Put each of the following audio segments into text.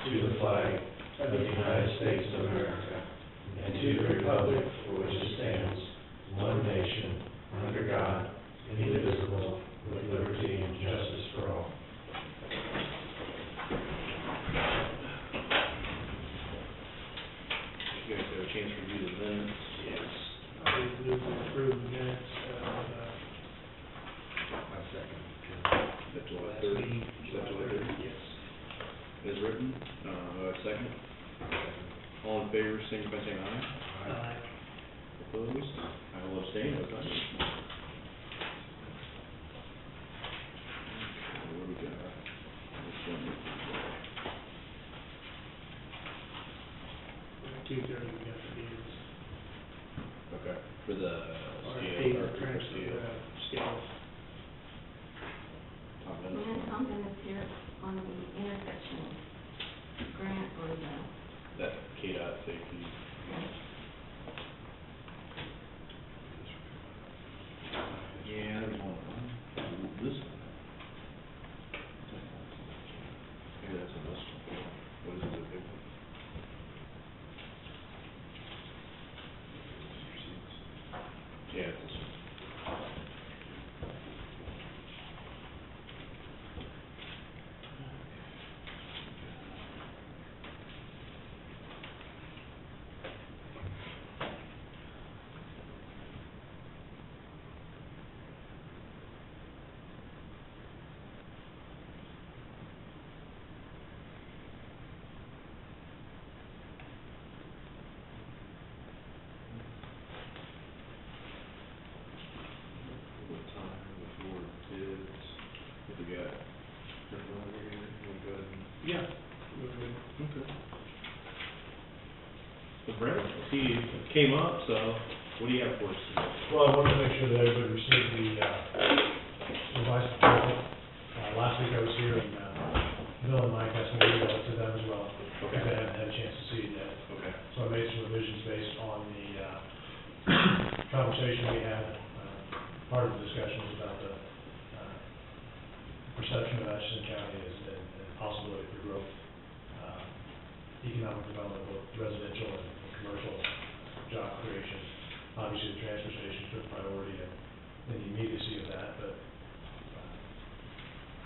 to the flag of the United States of America, and to the republic for which it stands, one nation, under God, indivisible, with liberty and justice for all. You guys have a chance to review the minutes? Yes. I would move to approve the minutes of, My second. Is that July last 3rd? meeting. Is that July 3rd? Yes. As written, second. All in favor, signify by saying aye. Aye. Opposed? I will abstain, no time. Okay, what do we got? This one. 2:30 we got the bids. Okay, for the RFP, scale, or transfer, scales. Tom And Ennis. then something is here on the intersection grant or the, That KDOT safety. Yeah, there's one. This one. Maybe that's a this one. What is it, the big one? Yeah, it's this one. What time before bids? What we got? Everyone over here, you wanna go ahead and? Yeah. Okay. So Brent, he came up, so what do you have for us today? Well, I wanted to make sure that everybody received the revised proposal. Last week I was here and Bill and Mike asked me to email it to them as well. Okay. Because they haven't had a chance to see it yet. Okay. So I made some revisions based on the conversation we had. Part of the discussion was about the perception of Atchison County as and possibility for growth, economic development, both residential and commercial job creation. Obviously, the transfer station took priority in the immediacy of that, but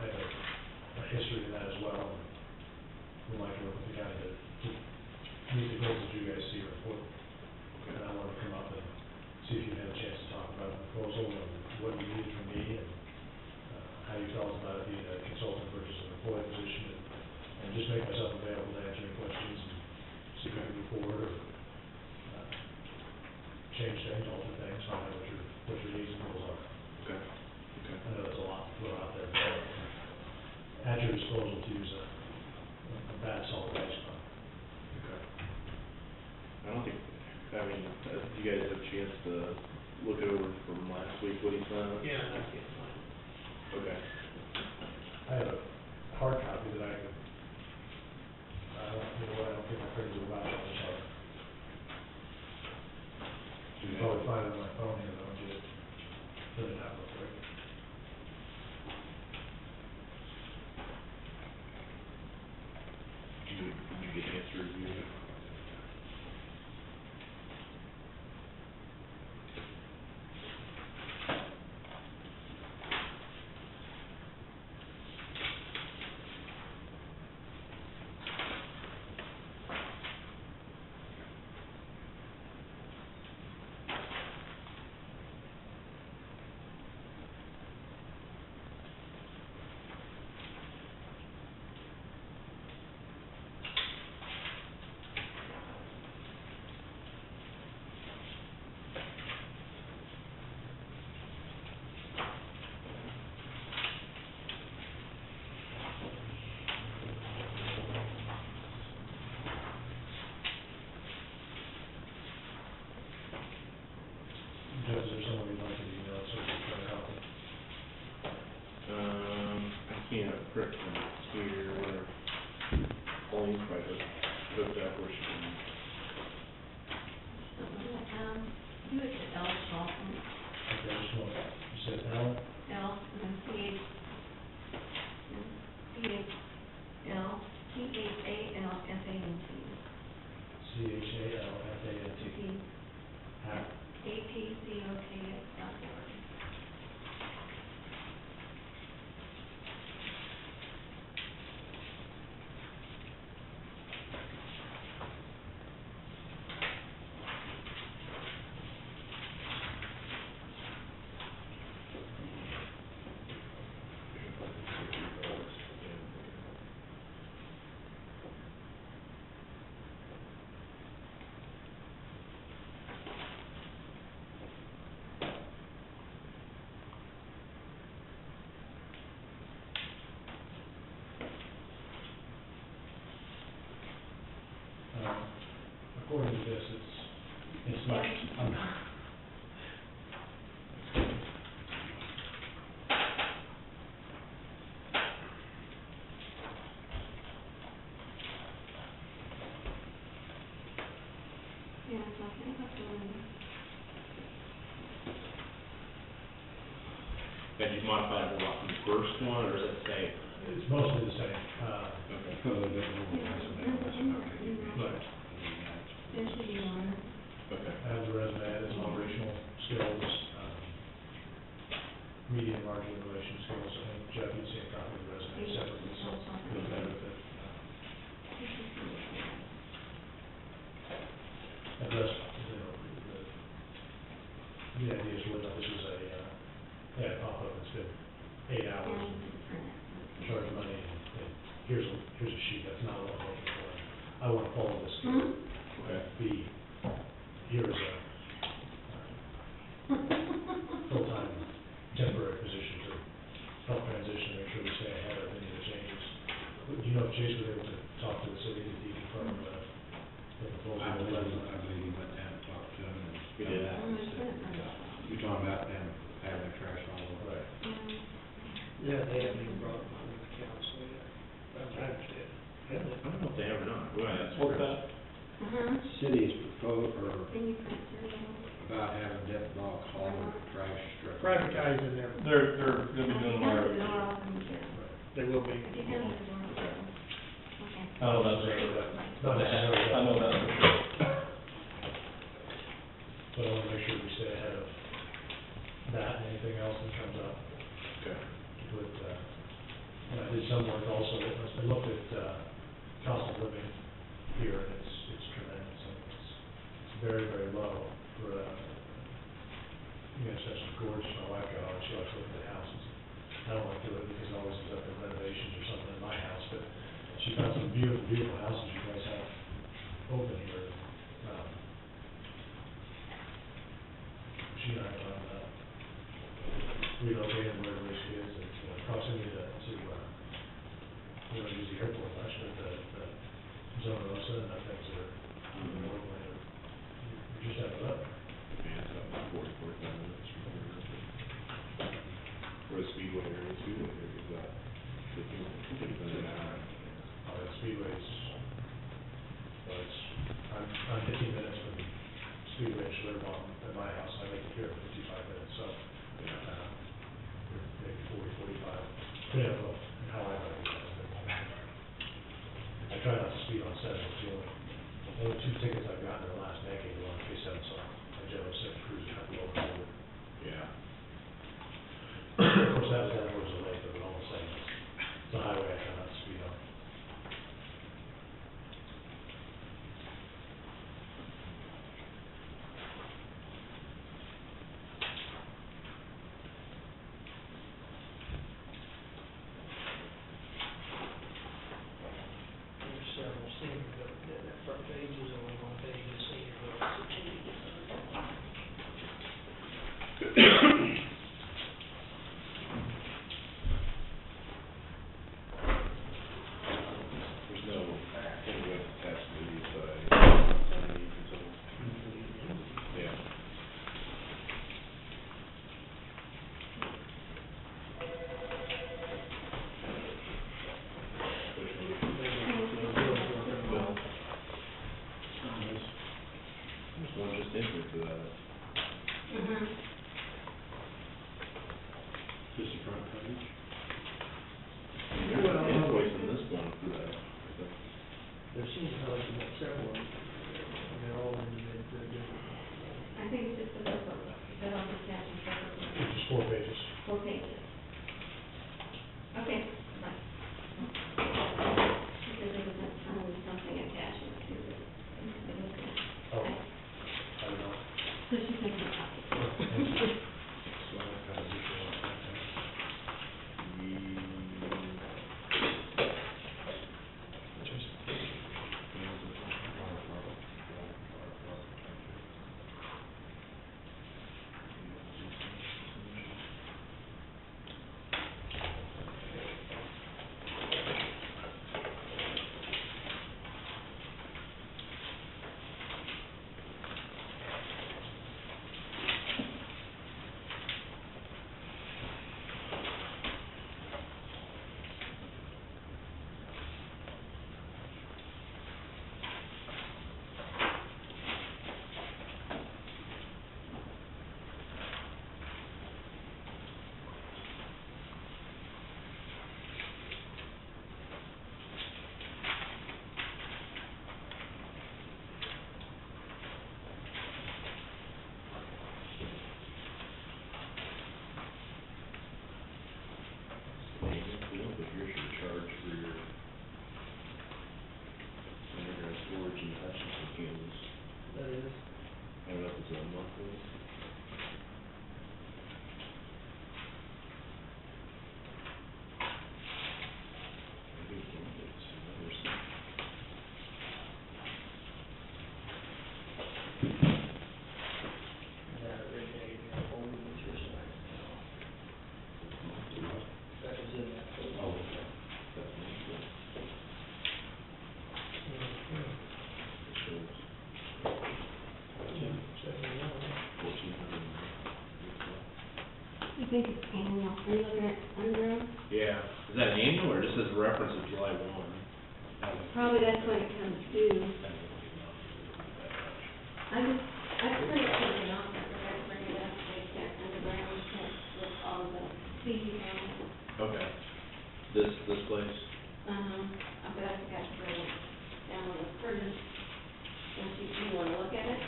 I have a history in that as well. And we'd like to work with the county to meet the goals that you guys see are important. And I wanted to come up and see if you had a chance to talk about the proposal and what you needed from me and how you felt about it being a consultant versus an employee position, and just make myself available to answer any questions and see if we can move forward or change things, alter things, find out what your needs and goals are. Okay. Okay. I know that's a lot to throw out there, but at your disposal to use a bad solid waste fund. Okay. I don't think, you guys have a chance to look it over from last week, what he sent us? Yeah, I get mine. Okay. I have a hard copy that I could, I don't think my printers are about that much hard. You can probably find it on my phone here, but I'll just put it out real quick. Did you get a chance to review it? Judge, is there someone you'd like to email it so we can try to copy? I can't print from here, where Pauline probably hooked up where she can. do it to L. Shelton, Okay, just one, you said L? L, and then C-H-A-L, T-H-A-L It's much, Yeah, so I think that's really, Had you modified it a lot from the first one, or is it the same? it's mostly the same, Okay. Put a little bit more yeah, resume on this, not gonna give you Right. there should be one. Okay. as a resume, as operational skills, media and marketing relation skills, and Jeff, you'd see a copy of the resume separately, so you'll benefit. And the rest, you know, the idea is whether this was a, ad pop-up, it's been 8 hours, charge money, and here's a sheet, that's not what I'm looking for. I want to follow this through. Hmm? Okay. B, here is a full-time temporary position to help transition, make sure we stay ahead of any of the changes. Do you know if Chase was able to talk to the city, did he confirm the proposal? I believe he went down and talked to him and. He did. You're talking about them having their trash all over. Right. Yeah, they haven't even brought it before the council yet. That's what I understand. I don't know if they have or not. Go ahead. What's that? Cities proposed, or Then you print it. about having Death Bog haul their trash truck. Privatizing them, They're gonna be doing more. The door open too. they will be. If you have the door open. Okay. Oh, that's right. Not necessarily. I know that for sure. But I want to make sure we stay ahead of that and anything else that comes up. Okay. With, and I did some work also, I looked at, cost of living here, and it's tremendous, and it's very, very low for, you know, such as gorgeous, my wife got on, she likes looking at houses. I don't like to do it because it always ends up in renovations or something in my house, but she found some beautiful, beautiful houses you guys have open here. She and I talked about relocating where the risk is, and, you know, proximity to, we don't use the airport much, but the Zona Rosa and the things that are, you just have to look. Yeah, it's about 45 minutes from here. Where the Speedway area, is that 15, I think it's under an hour. That Speedway's, well, I'm 15 minutes from Speedway and Schlitterbahn at my house, I make it here in 55 minutes, so, maybe 40, 45, depending on how I like it. I try not to speed on 7, it's the only 2 tickets I've gotten in the last decade were on K7, so I generally set the cruise traffic over and over. Yeah. Of course, that was down towards the lake, but we're almost saying it's a highway I try not to speed on. There's several senior, but that front page is only one page of senior. You don't think you should charge for your underground storage in Hutchinson, Kansas? That is, I don't know if it's a monthly. Maybe it's monthly, it's another stuff. that originated in old nutrition right now. That was in that folder. Oh, okay. That's monthly. Mhm. It shows Yeah, checking it out. 1,400. You think it's annual, are you looking at under, Yeah, is that annual or just says reference of July 1? probably that's when it comes due. I printed something off, I forgot to bring it up, they sent underground test with all the species on it. Okay. This place? But I forgot to bring it down on the printer. Don't you wanna look at it?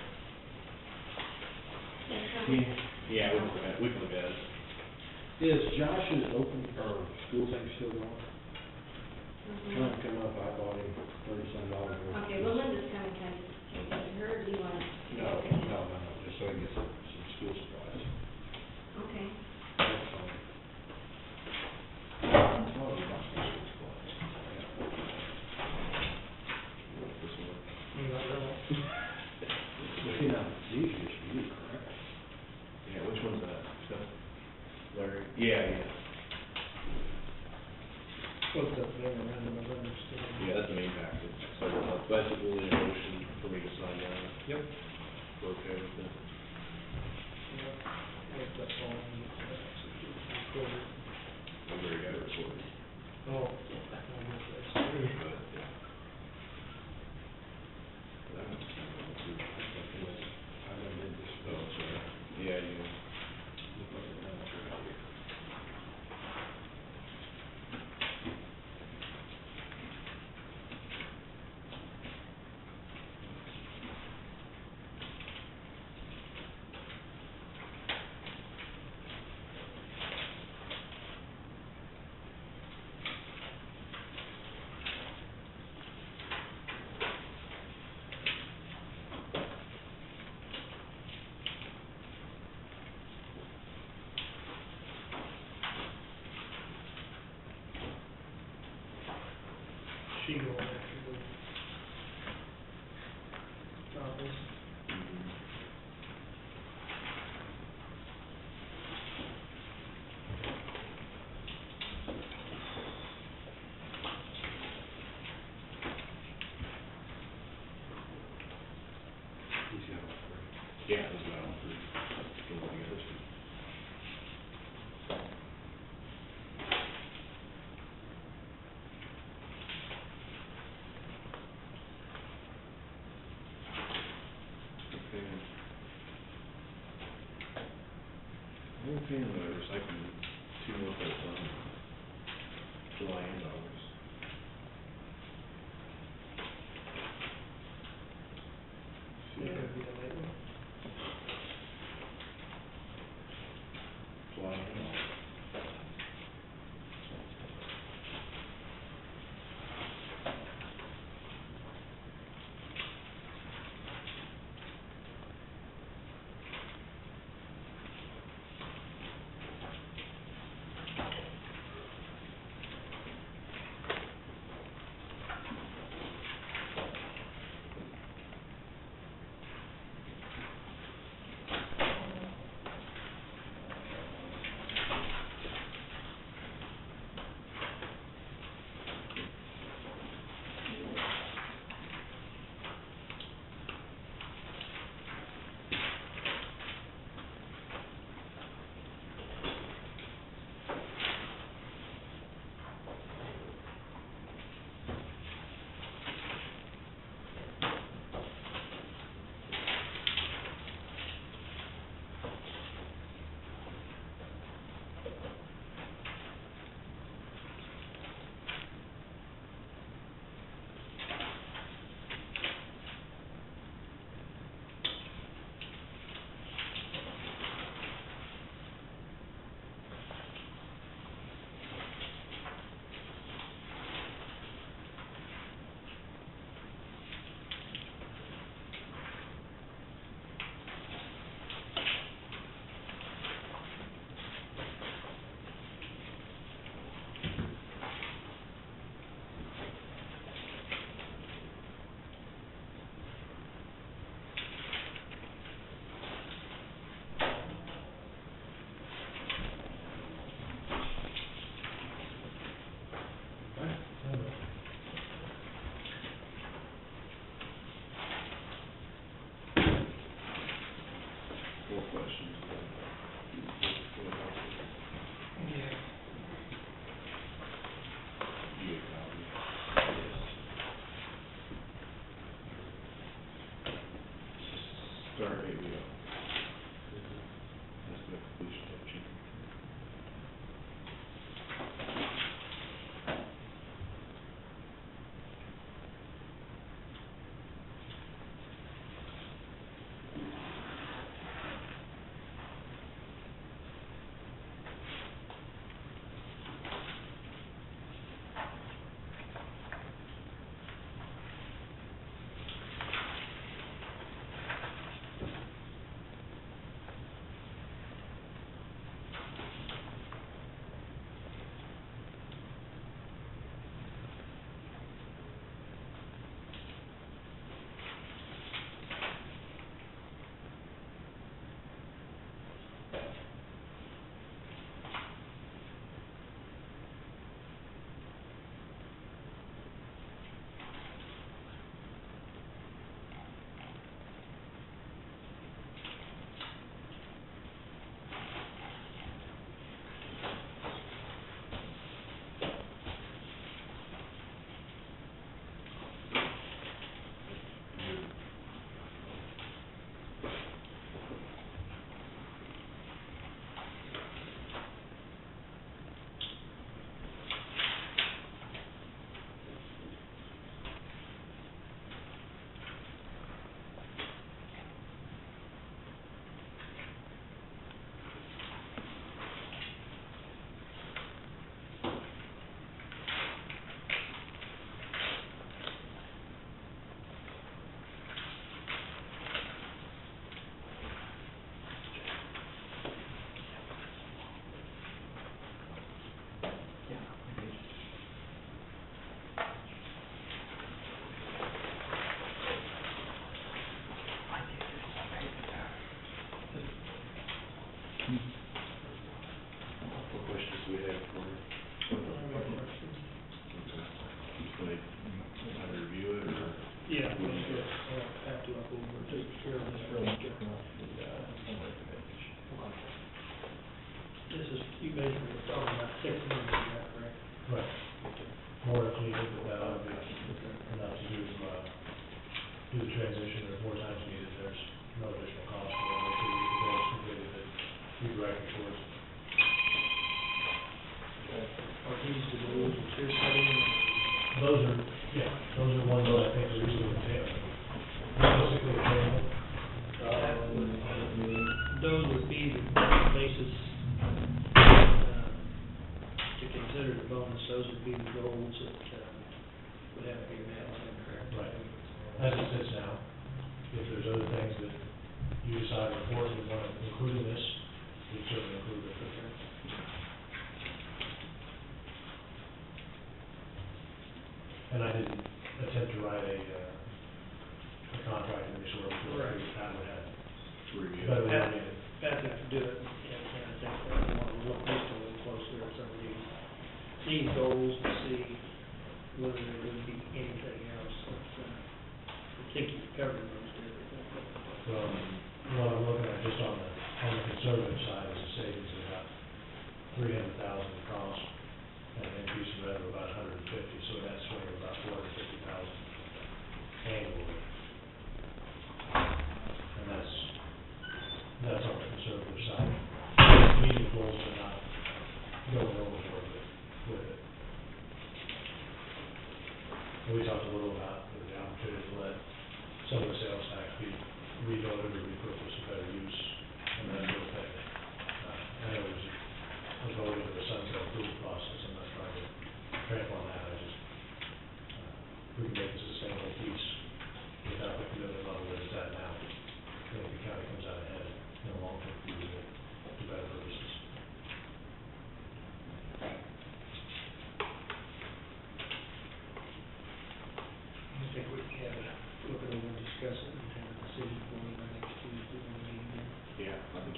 That's something. Yeah, we can look at it. Is Josh's open, or school thing still going? Mhm. Trying to come up, I bought him $30-some worth. Okay, well, Linda's coming, can you get her, or do you wanna? No, just so he gets some school supplies. Okay. That's all. Oh, he wants some school supplies. This one. Not really. You know, these used to be, correct? Yeah, which one's that? Larry? Yeah. What's that, memorandum of understanding? Yeah, that's the main package. So basically, a motion for me to sign that. Yep. We're okay with it. Yep. Like that's all I need to execute and record it. I've already got it recorded. Oh, I guess that's true. But, yeah. That one's kind of too. I never did this. Oh, sorry. Yeah, you. Look like a amateur out here. She going after the copies. He's got one for you. Yeah, that's what I want to do. Go together. I'm paying the recycling 2 months at a time. July and August. Yeah, it'd be a late one. July and August. Yeah, let's go, have to up over, take care of this real quick. This is, you basically were talking about 6 months, is that correct? Right. More if needed, but that ought to be enough to do the transition, or if more time's needed, there's no additional cost for it, if we get the goals completed, that we direct towards. Are these the rules that you're setting? Those are, yeah, those are ones that I think are easily attainable. Realistically attainable. Those would be the basis, to consider the bonus, those would be the goals that, would have to be met, is that correct? Right. As it sits now, if there's other things that you decide are important and want to include in this, we certainly include it. And I didn't attempt to write a contract in any sort of, Right. that would have Review. better Pat, than it. Pat have to do it, and I think we want to look just a little closer at some of these goals to see whether there would be anything else that, I think you've covered most everything. Well, what I'm looking at just on the conservative side is a savings of about $300,000 in cost and an increase in revenue of about $150, so that's swinging about $450,000 annually. And that's on the conservative side. Meeting goals are not going overboard with it. And we talked a little about the opportunity to let some of the sales tax be reloaded or repurposed for better use and that sort of thing. I know there's a vote into the sunset approval process, I'm not trying to trample on that, I just, we can make a sustainable piece without the commitment level that it's at now. I think the county comes out ahead in the long term for using it to better purposes. I think we can have a look it over and discuss it and have a decision for you by next Tuesday when we meet again. Yeah, I think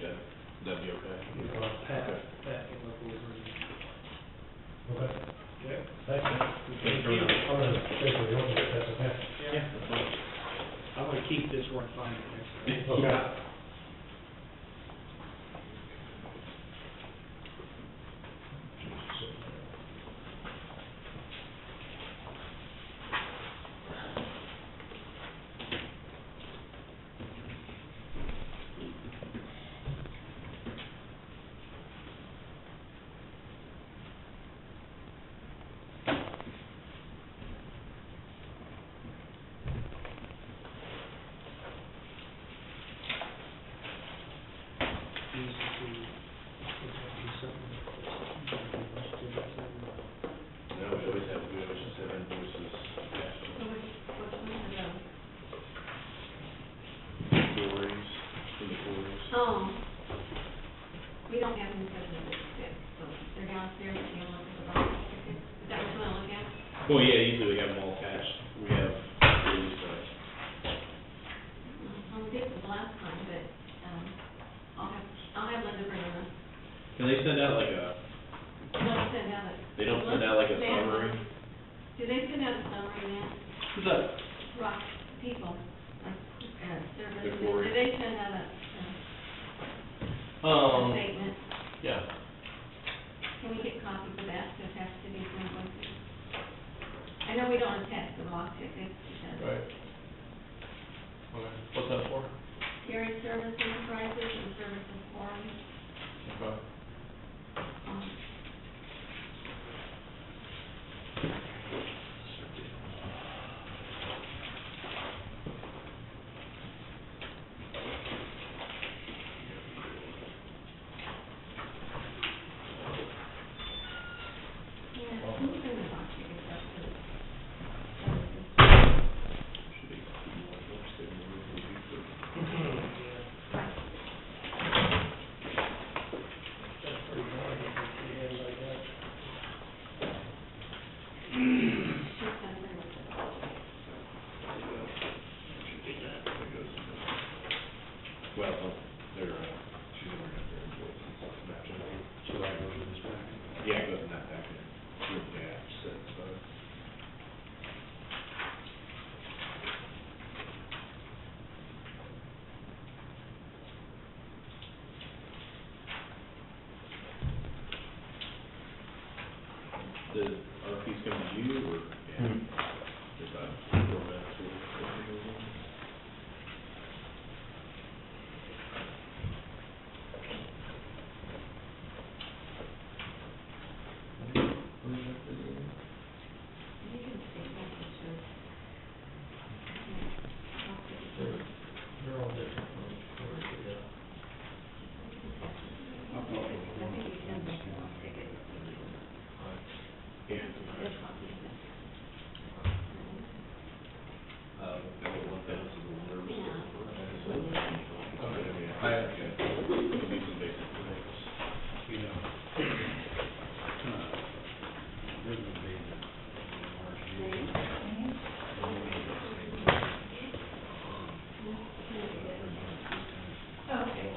that'd be okay. Pat can look over it. Okay, Okay. thanks, man. Thank you. I'm gonna take the one, if that's okay. Yeah. I'm gonna keep this one fine next time. Okay. These two, would that be something that, No, we always just have invoices attached to So which one of those? quarries, from the quarries. We don't have any president yet, so they're downstairs, if you look at the box tickets. Is that what you wanna look at? Well, yeah, usually we have them all attached. We have these, We did this last time, but, I'll have Linda bring them up. can they send out like a, They'll send out a. they don't send out like a They have summary? Do they send out a summary then? Who's that? Rock people, like, service, quarry. do they send out a statement? Yeah. Can we get copies of that to attach to these invoices? I know we don't attach the rock tickets because Right. Okay. What's that for? Gary Service Enterprises and Services Forum. Okay. Yeah, can you bring the rock tickets up to services? Should be more books than we usually do. Right. that's pretty hard, if you had it like that. She's gonna bring it. There you go. Should be that. There goes. Well, they're, she's gonna bring up their invoices, matching it. So that goes in this packet. Yeah, it goes in that packet. With the app set aside. the RFP's coming to you, or? Hmm. If I go back to it. You can see that picture. They're all different from where they go. I think you can make it off ticket. Yeah. It's copies. One thing that's a little nervous. Yeah. Okay, I mean, it'll be some basic things. You know, there's gonna be the March meeting. Okay.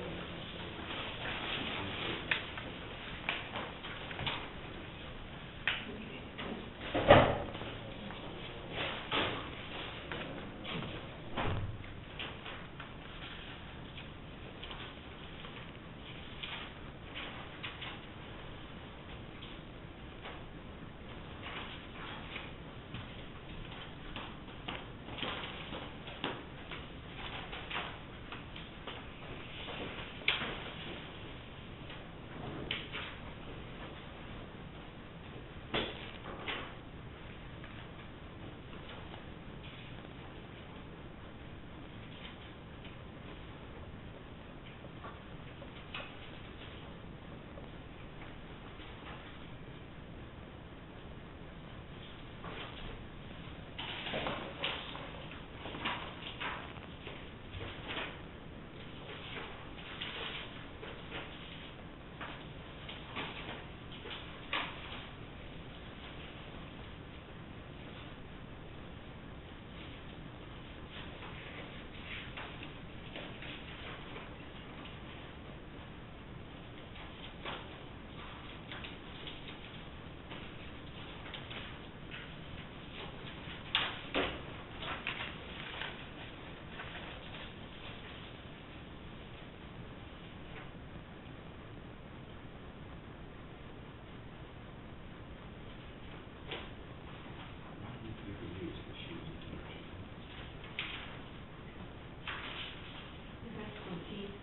That's from Keith.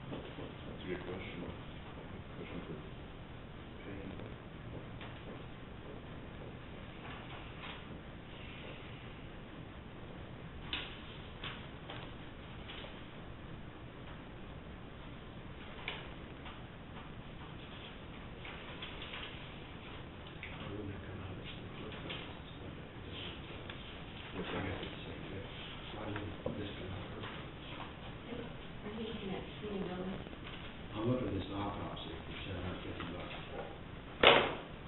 That's a good question. Question for Payne. I wouldn't come out of some flip flops. What's I that? guess it's, why wouldn't this come out of? Are you looking at senior building? I'm looking at this autopsy for $750.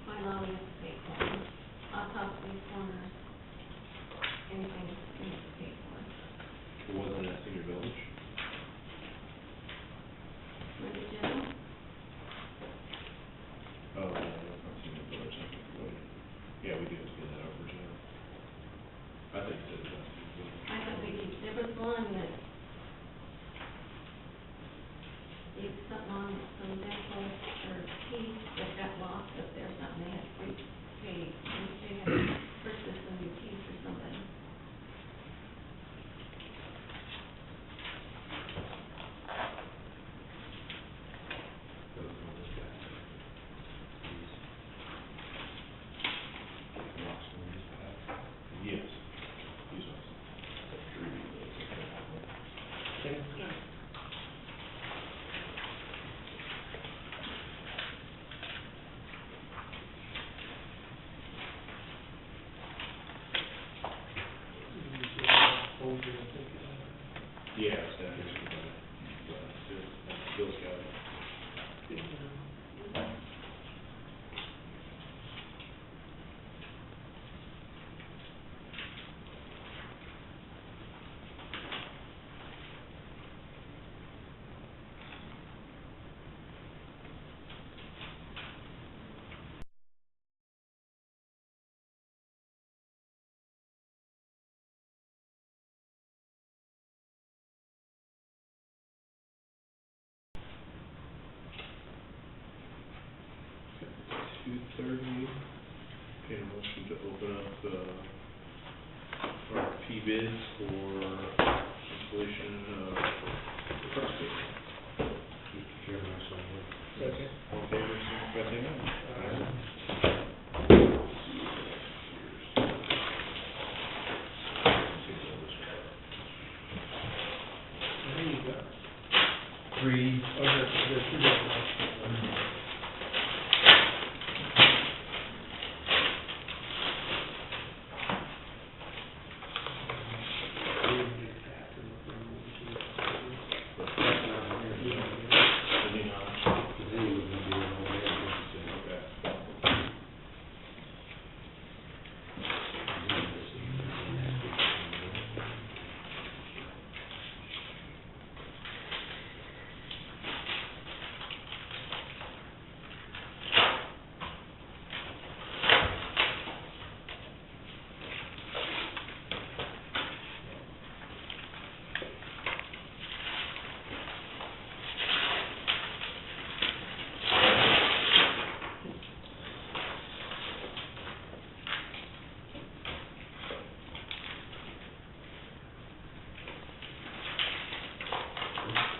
My law is to pay for it. Autopsy, corners, anything you have to pay for. It wasn't in Senior Village? For the general, Oh, no, that's not Senior Village, I think, wait. Yeah, we do have to get that over to her. I think it is, that's Senior Village. I thought there was one that it's something on some dental or teeth that got lost up there, something they had to pay, they had to purchase some new teeth or something. Goes with this guy. He's lost one of his paths. Yes. He's awesome. Yeah, staff is provided, Bill Scott. 2:30. Okay, motion to open up, RFP bids for installation of the truck station. Mr. Chairman, I so move. Second. All in favor, signify by saying aye. There you go. Three, Oh, there's two different ones.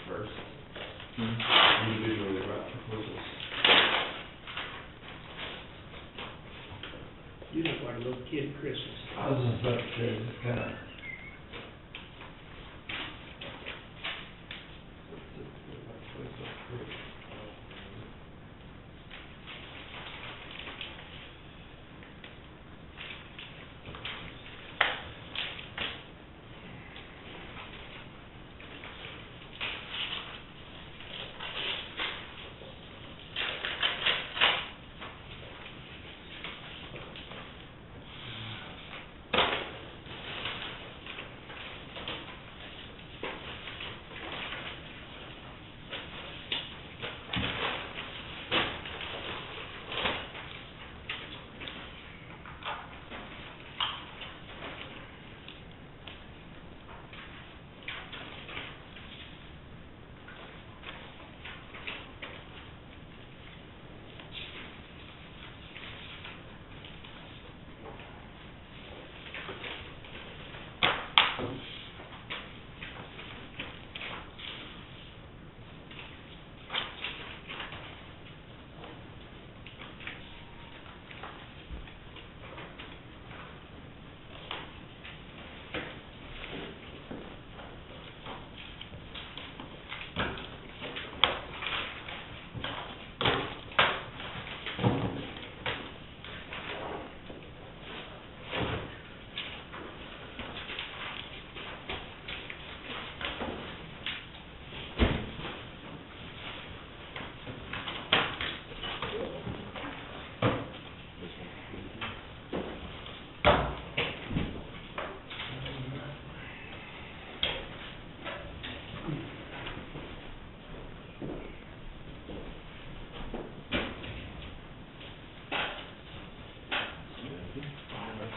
First, Hmm. individually about proposals. You look like a little kid at Christmas. I was just about to say, it's kind of.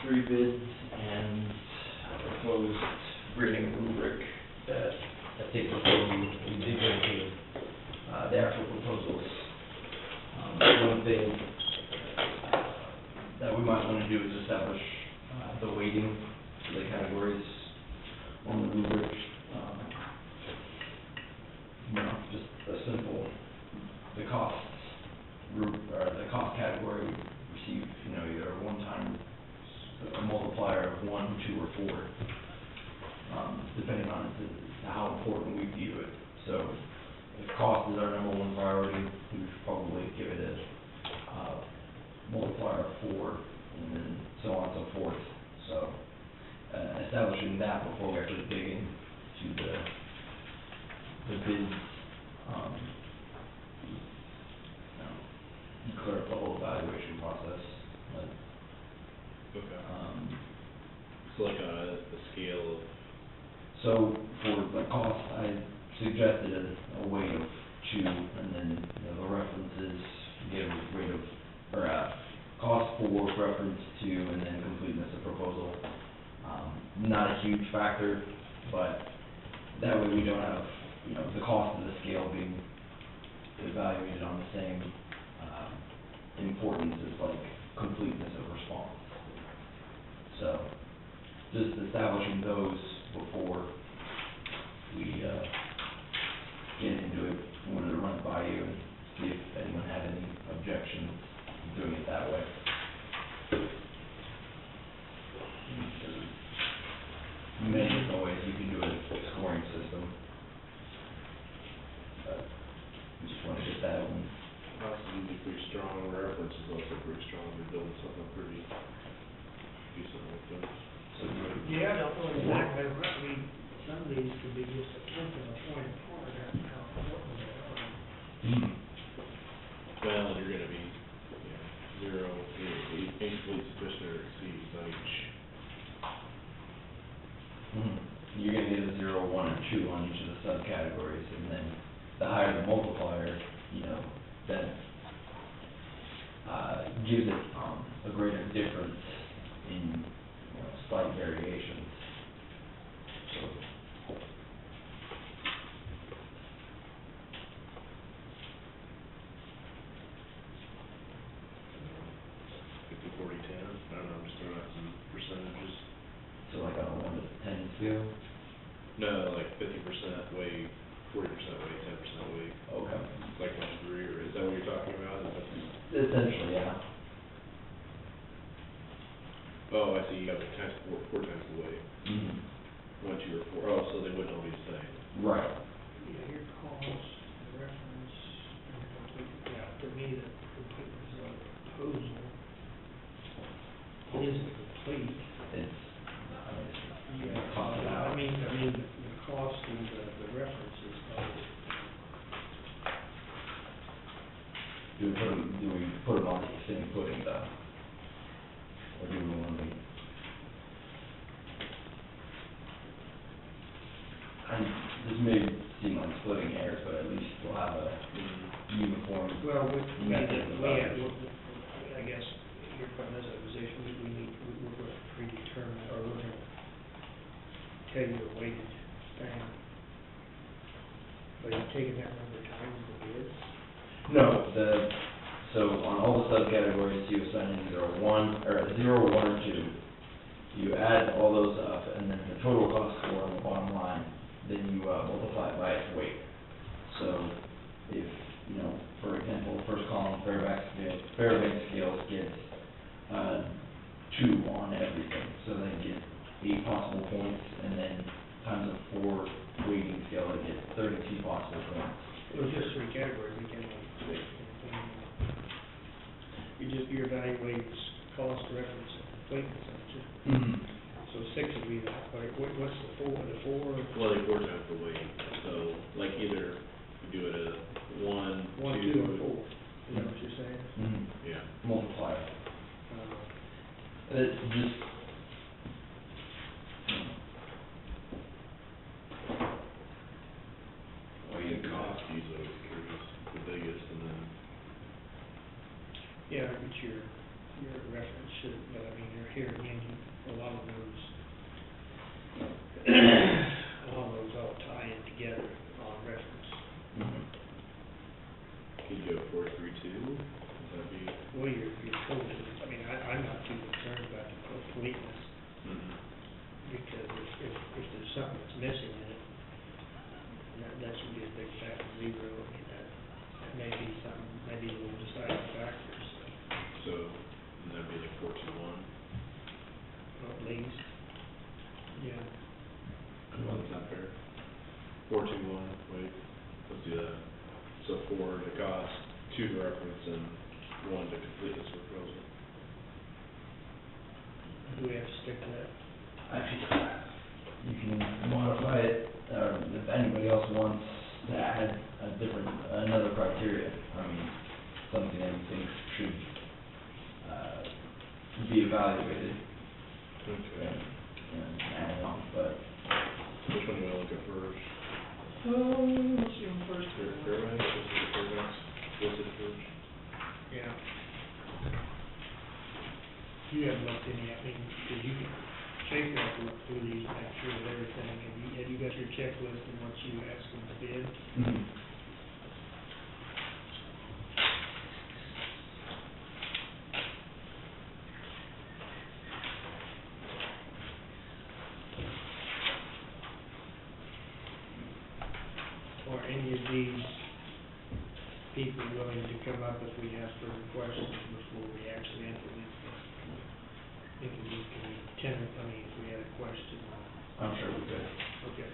three bids and proposed grading rubric that I think before we dig into the actual proposals. One thing that we might want to do is establish the weighting for the categories on the rubric. Just a simple, the cost the cost category would receive, either a one-time, a multiplier of 1, 2, or 4, depending on how important we view it. So if cost is our number one priority, we should probably give it a multiplier of 4, and then so on and so forth. So establishing that before we actually dig into the bids, clear up the whole evaluation process. Okay. So like a scale of... So for the cost, I suggested a weight of 2, and then the references give a rate of, or cost 4, reference 2, and then completeness of proposal. Not a huge factor, but that way we don't have, the cost of the scale being evaluated on the same importance is like completeness of response. So, just establishing those before we, get into it, wanted to run it by you and see if anyone had any objections to doing it that way. Many different ways you can do a scoring system. But, we just want to get that one. House is usually pretty strong, reference is also pretty strong, we're building something pretty decent with those. So, Yeah, I don't know exactly, I mean, some of these could be just a flip and a point apart, that's how important they are. Well, and you're gonna be, you know, zero, incomplete, sufficient, or exceeds on each. You're gonna get a 0, 1, or 2 on each of the subcategories, and then the higher the multiplier, you know, that, gives it, a greater difference in, you know, slight variations. So, 50, 40, 10, I don't know, I'm just throwing out some percentages. so like on a 1 to 10 scale? No, like 50% weight, 40% weight, 10% weight, Okay. like 1 to 3, or is that what you're talking about? Is that, Essentially, yeah. oh, I see, you have times four times the weight, 1, 2, or 4, oh, so they wouldn't all be the same. Right. Yeah, your cost, the reference, and complete, yeah, to me, the completeness of the proposal isn't complete. It's, Yeah, cost it out. I mean, the cost and the reference is always, Do we put them on the same footing though? Or do we want to be? This may seem like splitting hairs, but at least we'll have a uniform well, method of evaluation. I guess, you're putting us in a position, we're going to predetermine, or we're going to tell you a weighted thing. But you're taking that number of times the bid? No, so on all the subcategories, you assign either a 1, or a 0, 1, or 2. You add all those up, and then the total cost score on the bottom line, then you multiply it by its weight. So if, you know, for example, first column, Fairbanks scales gets 2 on everything, so they get 8 possible points, and then times a 4 weighting scale, they get 32 possible points. It was just 3 categories, we came up with 6. You evaluate cost, reference, and completeness, don't you? So 6 would be that, what's the 4, Well, they 4 times the weight, so, like, either you do it a 1, 1, 2, or 4, is that what you're saying? Yeah. Multiplier. Uh, It just, Well, you cost usually always curious, the biggest, and then, Yeah, but your reference should, but I mean, here again, a lot of those all tie in together on reference. could you go 4, 3, 2, would that be? Well, your total, I mean, I'm not too concerned about the completeness, because if there's something that's missing in it, that should be a big fat 0, I mean, that may be something, maybe a little deciding factor, So, and that'd be like 4, 2, 1. at least, yeah. That's not fair. 4, 2, 1, wait, let's do that. So 4 to cost, 2 to reference, and 1 to completeness of proposal. Do we have to stick to that? actually, you can modify it, or if anybody else wants to add another criteria, I mean, something that you think should, be evaluated, Okay. and add on, but, Which one do you wanna look at first? Let's see them first. Fairbanks, this is the Fairbanks, what's it first? Yeah. You haven't looked any, I mean, did you, Chase will have to look through these, make sure that everything, have you got your checklist and what you asked them to bid? people willing to come up if we ask for questions before we actually implement this? If we can if we had a question. I'm sure we could. Okay.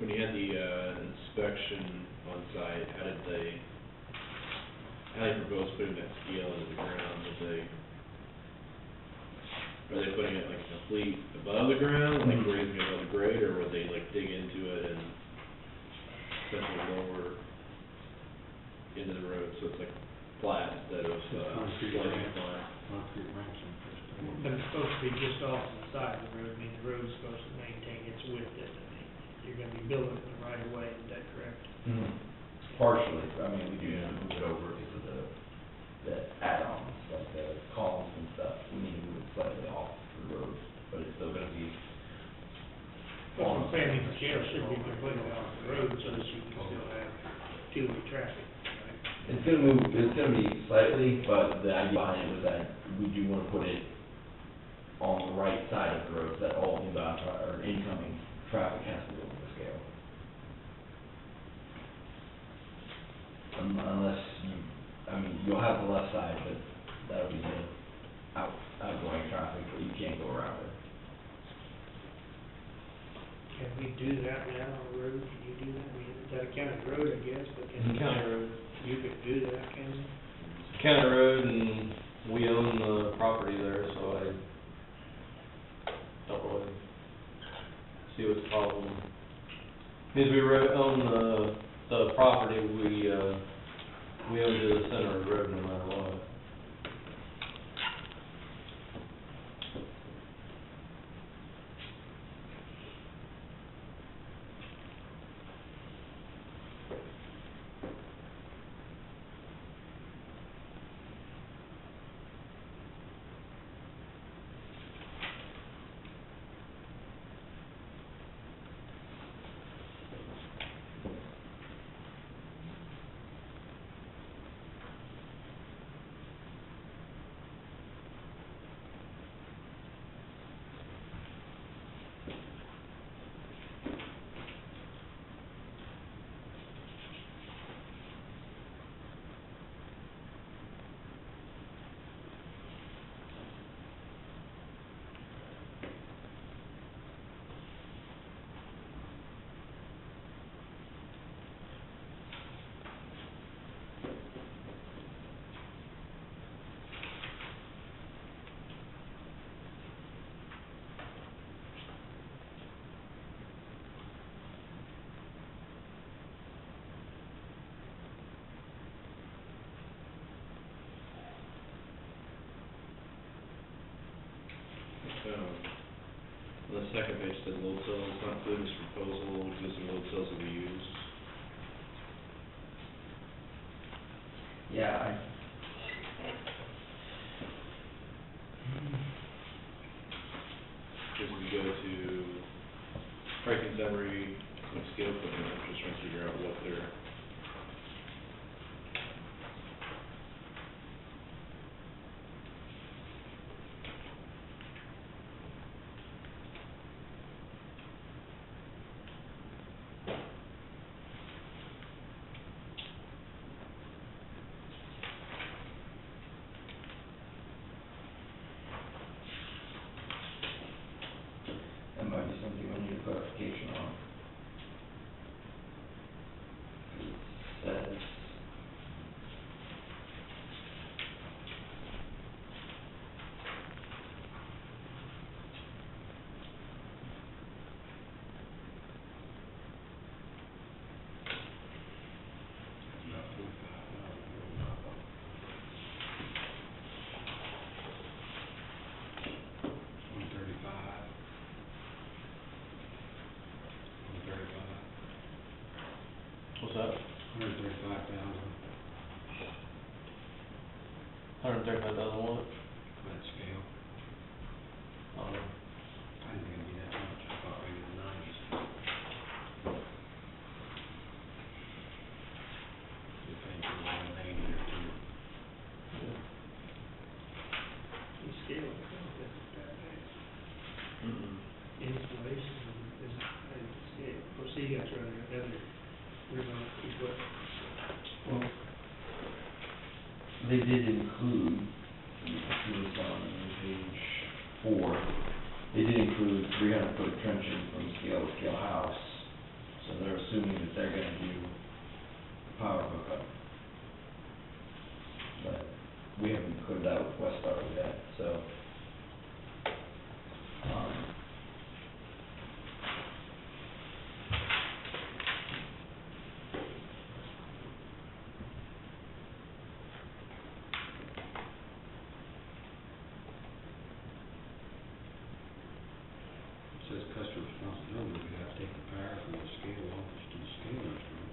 When you had the, inspection on site, how did they propose putting that scale into the ground? Are they putting it like complete above the ground, like raising it above the grade, or would they like dig into it and essentially lower into the road, so it's like flat instead of, slightly inclined? But it's supposed to be just off to the side of the road, I mean, the road's supposed to maintain its width, isn't it? You're gonna be building it the right of way, is that correct? Partially, I mean, we do need to move it over because of the add-ons, like the columns and stuff, we need to move it slightly off the road, but it's still gonna be. But I'm saying, the scale should be completely off the road so that you can still have two-way traffic, right? It's gonna be slightly, but the idea behind it was that we do wanna put it on the right side of the road, so that all inbound or incoming traffic has to go over the scale. Unless you'll have the left side, but that'll be the outgoing traffic, but you can't go around it. Can we do that now on the road? Can you do that? I mean, is that a county road, I guess, but can It's a county road. you could do that, can you? County road, and we own the property there, so I don't really see what's the problem. Means we own the property, we own to the center of the road no matter what. On the second page, it says load cells, not including this proposal, existing load cells will be used. Yeah, Because we go to pricing summary, like scale equipment, I'm just trying to figure out what they're. that might be something we need a clarification on. It says, What's that? $135,000, $135,000 what? that scale. I don't know. I didn't think it'd be that much, I thought maybe the 90s. foot. Well, they did include, it was on page 4, they did include 300-foot trenching from scale to scale house. So they're assuming that they're gonna do power hookup. But we haven't cleared that with Westar yet, so. Says customer responsibility, we have to take the power from the scale office to the scale instrument.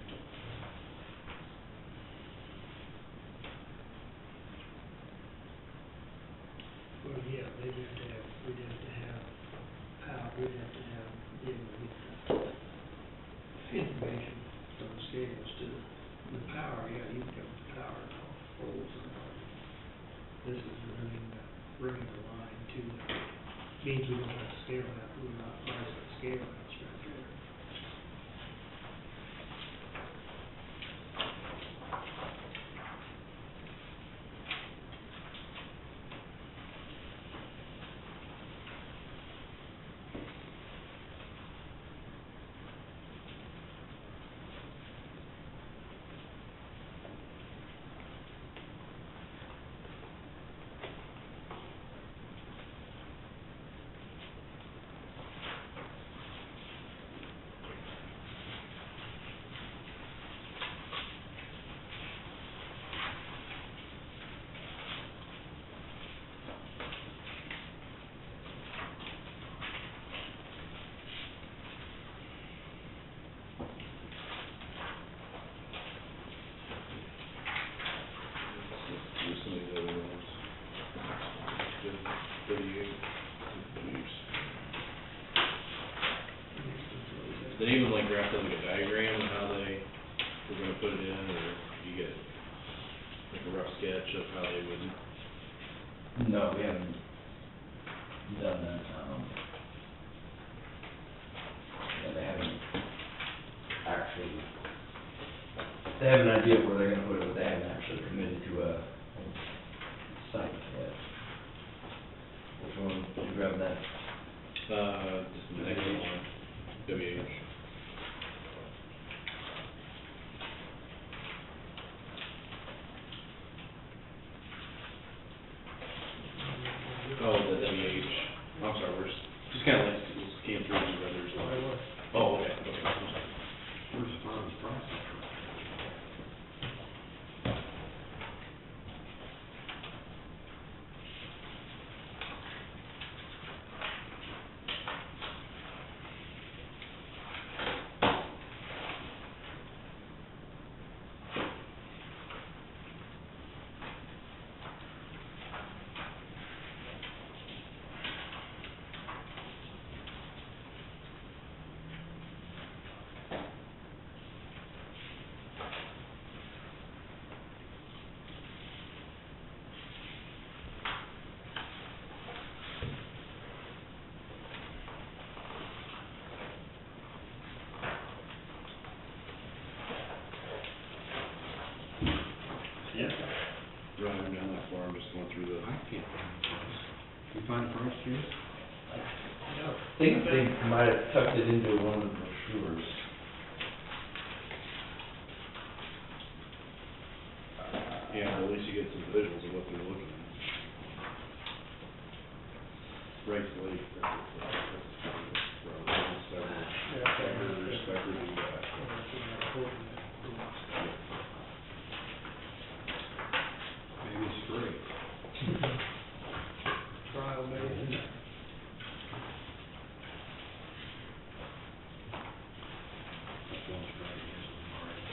Well, yeah, we'd have to have power, we'd have to have, be able to get the information from the scales to the power, yeah, you can get the power off poles and all. This is running the line to, means we don't have to scale that, we're not pricing the scale house right there. There's some of the other ones. Did they even like draft up like a diagram of how they were gonna put it in, or you get like a rough sketch of how they would? No, we haven't done that, yeah, they haven't actually, they have an idea of where they're gonna put it, but they haven't actually committed to a site yet. Which one, did you grab that? Just the next one, WH. Oh, the WH, I'm sorry, we're just kinda like, came through the others. Oh, okay, okay. Where's the farmer's process? Yeah. Driving down that far, I'm just going through the. I can't find the price. You find the price, Chris? No. I think they might have tucked it into one of the brochures. Yeah, well, at least you get some visuals of what they're looking at. Right, late, Maybe it's free. Trial maybe. That's one strike, yes, all right.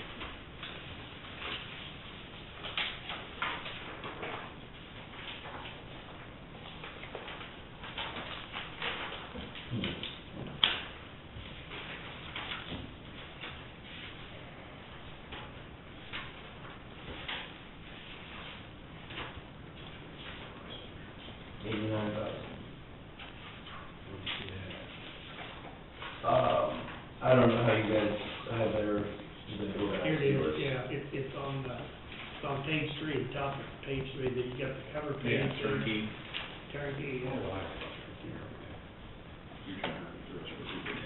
it's on page 3, the top of page 3, that you got the cover page. Yeah, turnkey. Turnkey, yeah. Oh, wow. You're trying to search for people.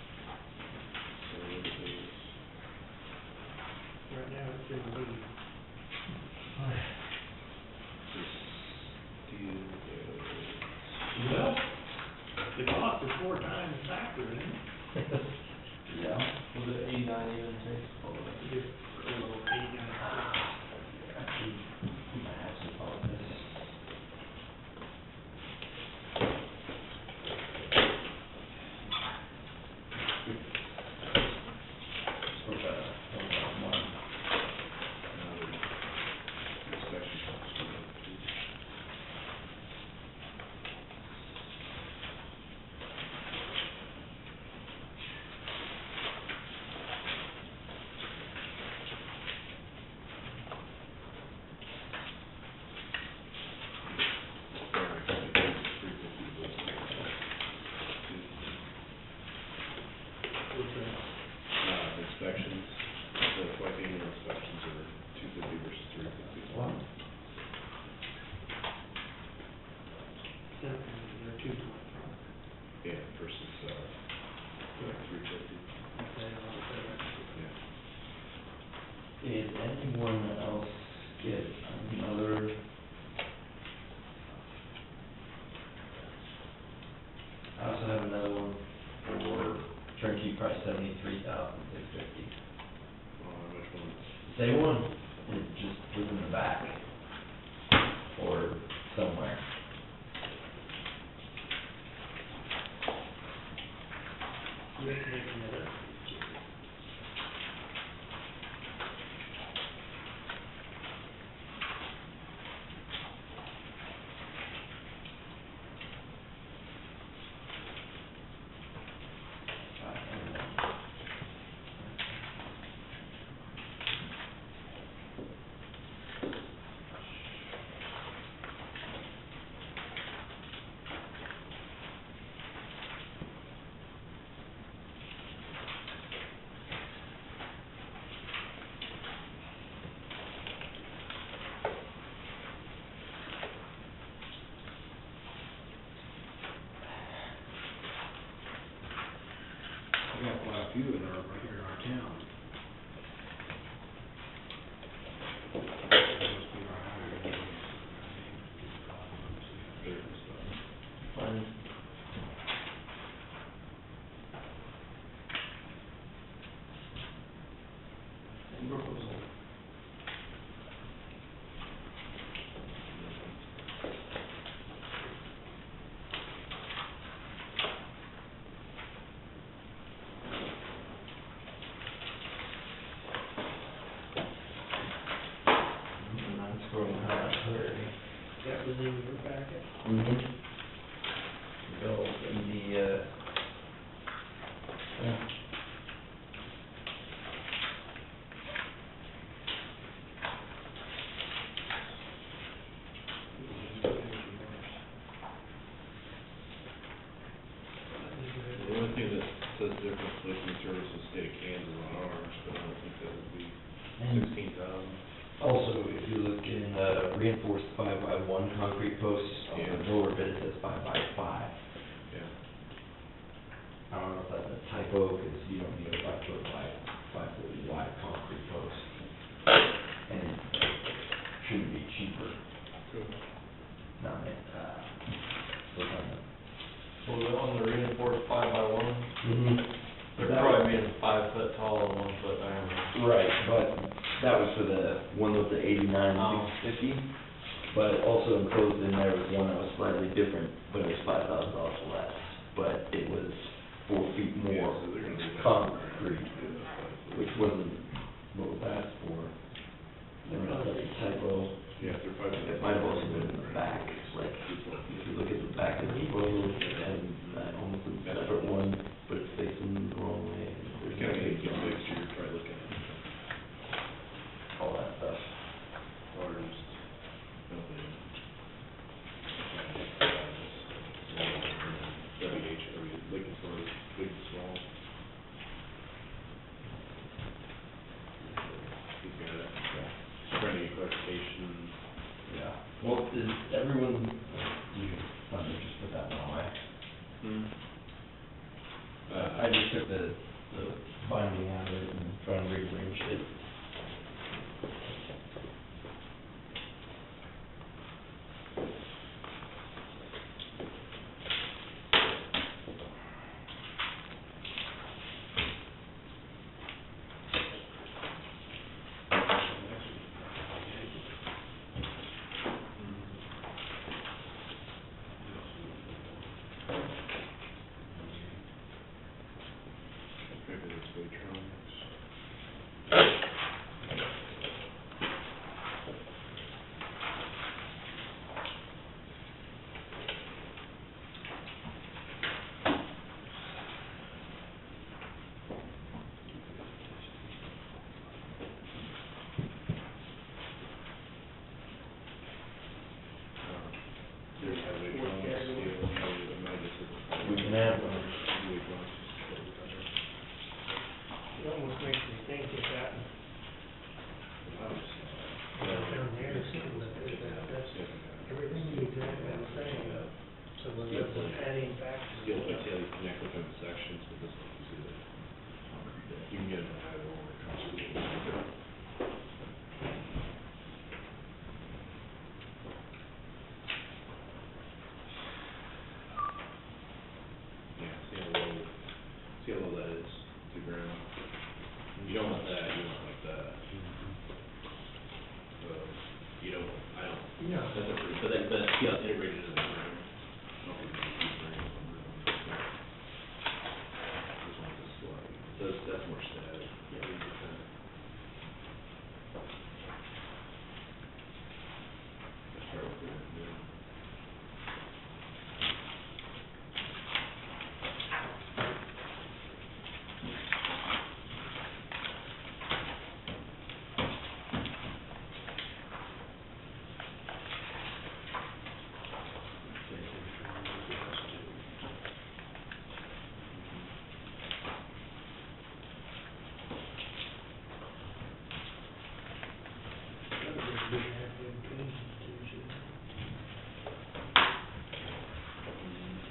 So what is it? Right now, it's in B. Well, The cost is 4 times the factor, isn't it? Yeah. Was it 89 even, say? Just a little 89. Actually, I have some thought on this. For the one. Inspection costs. Inspections, the twice annual inspections are 250 versus 350. What? They're 2 to 1. Yeah, versus, 350. Yeah. Did anyone else get another? I also have another one for turnkey price $73,650. Which one? Same one, it just was in the back, or somewhere. You have to make another. we got quite a few in our, right here in our town. Must be our higher ratings, Better than stuff. Fine. Any proposal? I'm scrolling high, That was in your packet. Mm-hmm. Bill, in the, yeah. The only thing that says different placement services state of Kansas on ours, but I don't think that would be And 16,000. also, if you look in, reinforced 5x1 concrete posts, on Yeah. the lower bit, it says 5x5. Yeah. I don't know if that's a typo, because you don't need a 5-foot wide, 5-foot wide concrete post. And it shouldn't be cheaper, not meant, look on the. Well, on the reinforced 5x1, Mm-hmm. they're probably made 5 foot tall and 1 foot diameter. Right, but that was for the one with the 89,650. But also enclosed in there was one that was slightly different, but it was $5,000 less. But it was 4 feet Yeah, more so they're gonna be. concrete, which wasn't what was asked for. I don't know if that's a typo. Yeah, if they're 5 feet. It might have also been in the back, like, if you look at the back of the photo, it has that almost a separate one, but it's facing the wrong way. There's no Kind of big get difference. fixed, you're trying looking at All that stuff. water and Well, is everyone, let me just put that one away. Hmm. I just took the binding out of it and trying to rearrange it. Maybe it's Waitronics. There's a Waitronics deal, it might just have. We can have one. Waitronics is better. It almost makes me think if that, down there, it's something that is, that's, everything you exactly the same. So when Yeah, that's an adding factor. Skills by Taylor connect with them sections, but this one, you see that. You can get them to have it over across the. Yeah, see how low that is to ground. You don't want that, you want like that. So, you don't, I don't, Yeah. that's a, but see how it's integrated in the ground. I don't think it's a ground. This one's a slide, that's more static. Yeah, we get that. That's probably good, yeah.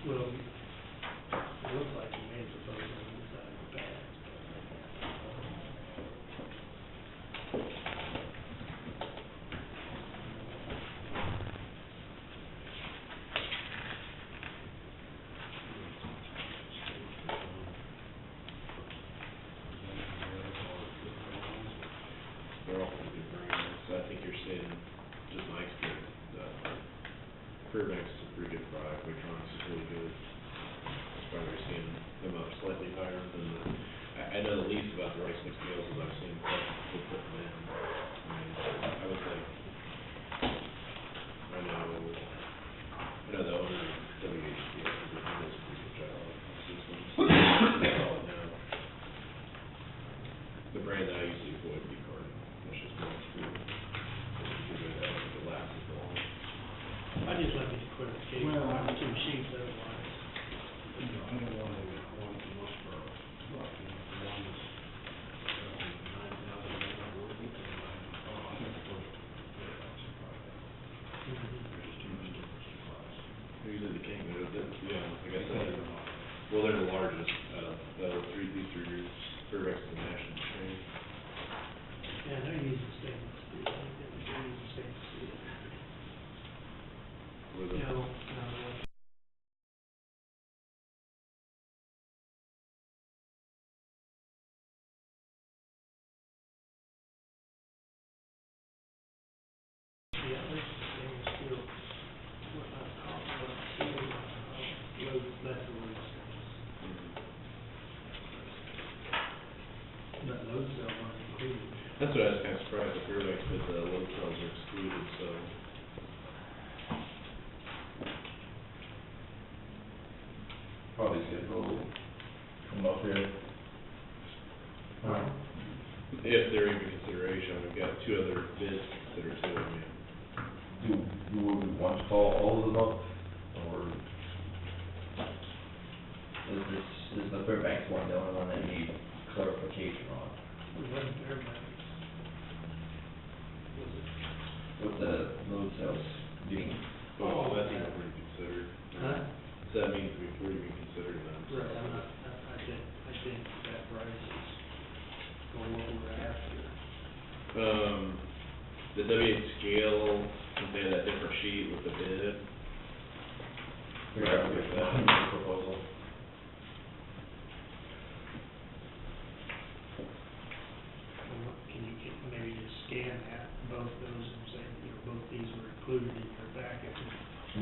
Well, it looks like you made the photo on the side of the back. They're all pretty good brands, so I think you're saying, just my experience, Fairbanks is a pretty good product, Waitronics is really good. That's why we're seeing them up slightly higher than the, I know the least about the rice mix meals is I've seen people put them in. I mean, I was like, I know the owner of WHC, I think he does a pretty good job. This one's solid now. The brand that I used to avoid would be Cardinal, which is more true. It lasts as long. I just like it to clarification, Well, on two sheets otherwise. You know, I don't want to get one too much for, well, you know, for one that's, 9,000, they're not working, I think the first two, there's just too much difference in price. They're usually the king, yeah, like I said, well, they're the largest, these three groups, Fairbanks is the national chain. Yeah, they're using stainless steel, I think they're using stainless steel. Where the- No. Yeah, there's stainless steel. What I call it, load, that's the load cells. But load cell aren't included. That's what I was kind of surprised at Fairbanks, but the load cells are excluded, so. Probably schedule come up here. If they're even consideration, we've got two other bids to consider too, I mean. Do we want to call all of them up, or is the Fairbanks one the only one that you need clarification on? It wasn't Fairbanks. Was it? With the load cells being. Well, that seems pretty considered. Huh? So that means before you even considered them. so. Right, I think that price is going what we're after. The W scale, since they had that different sheet with the bid, Figure out if that proposal. Can you maybe just scan that, both those, and say, you know, both these were included in your package?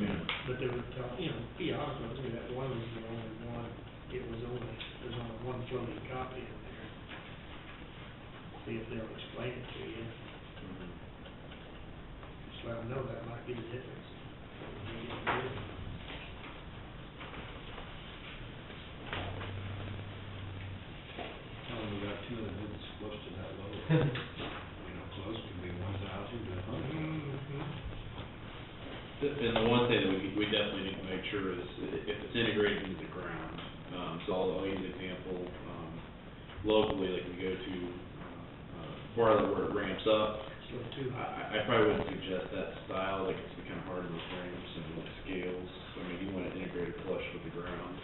Yeah. But they would tell, you know, be honest with me, that one was the only one, there's only one floating copy in there. See if they'll explain it to you, just let them know that might be the difference. We got two of them, it's close to that low. You know, close can be 1,000 to 100. And the one thing that we definitely need to make sure is if it's integrated into the ground. So I'll use an example, locally, like we go to, Bartlett where it ramps up. So too high. I probably wouldn't suggest that style, like it's kind of hard with ramps and with scales. I mean, you want it integrated flush with the ground.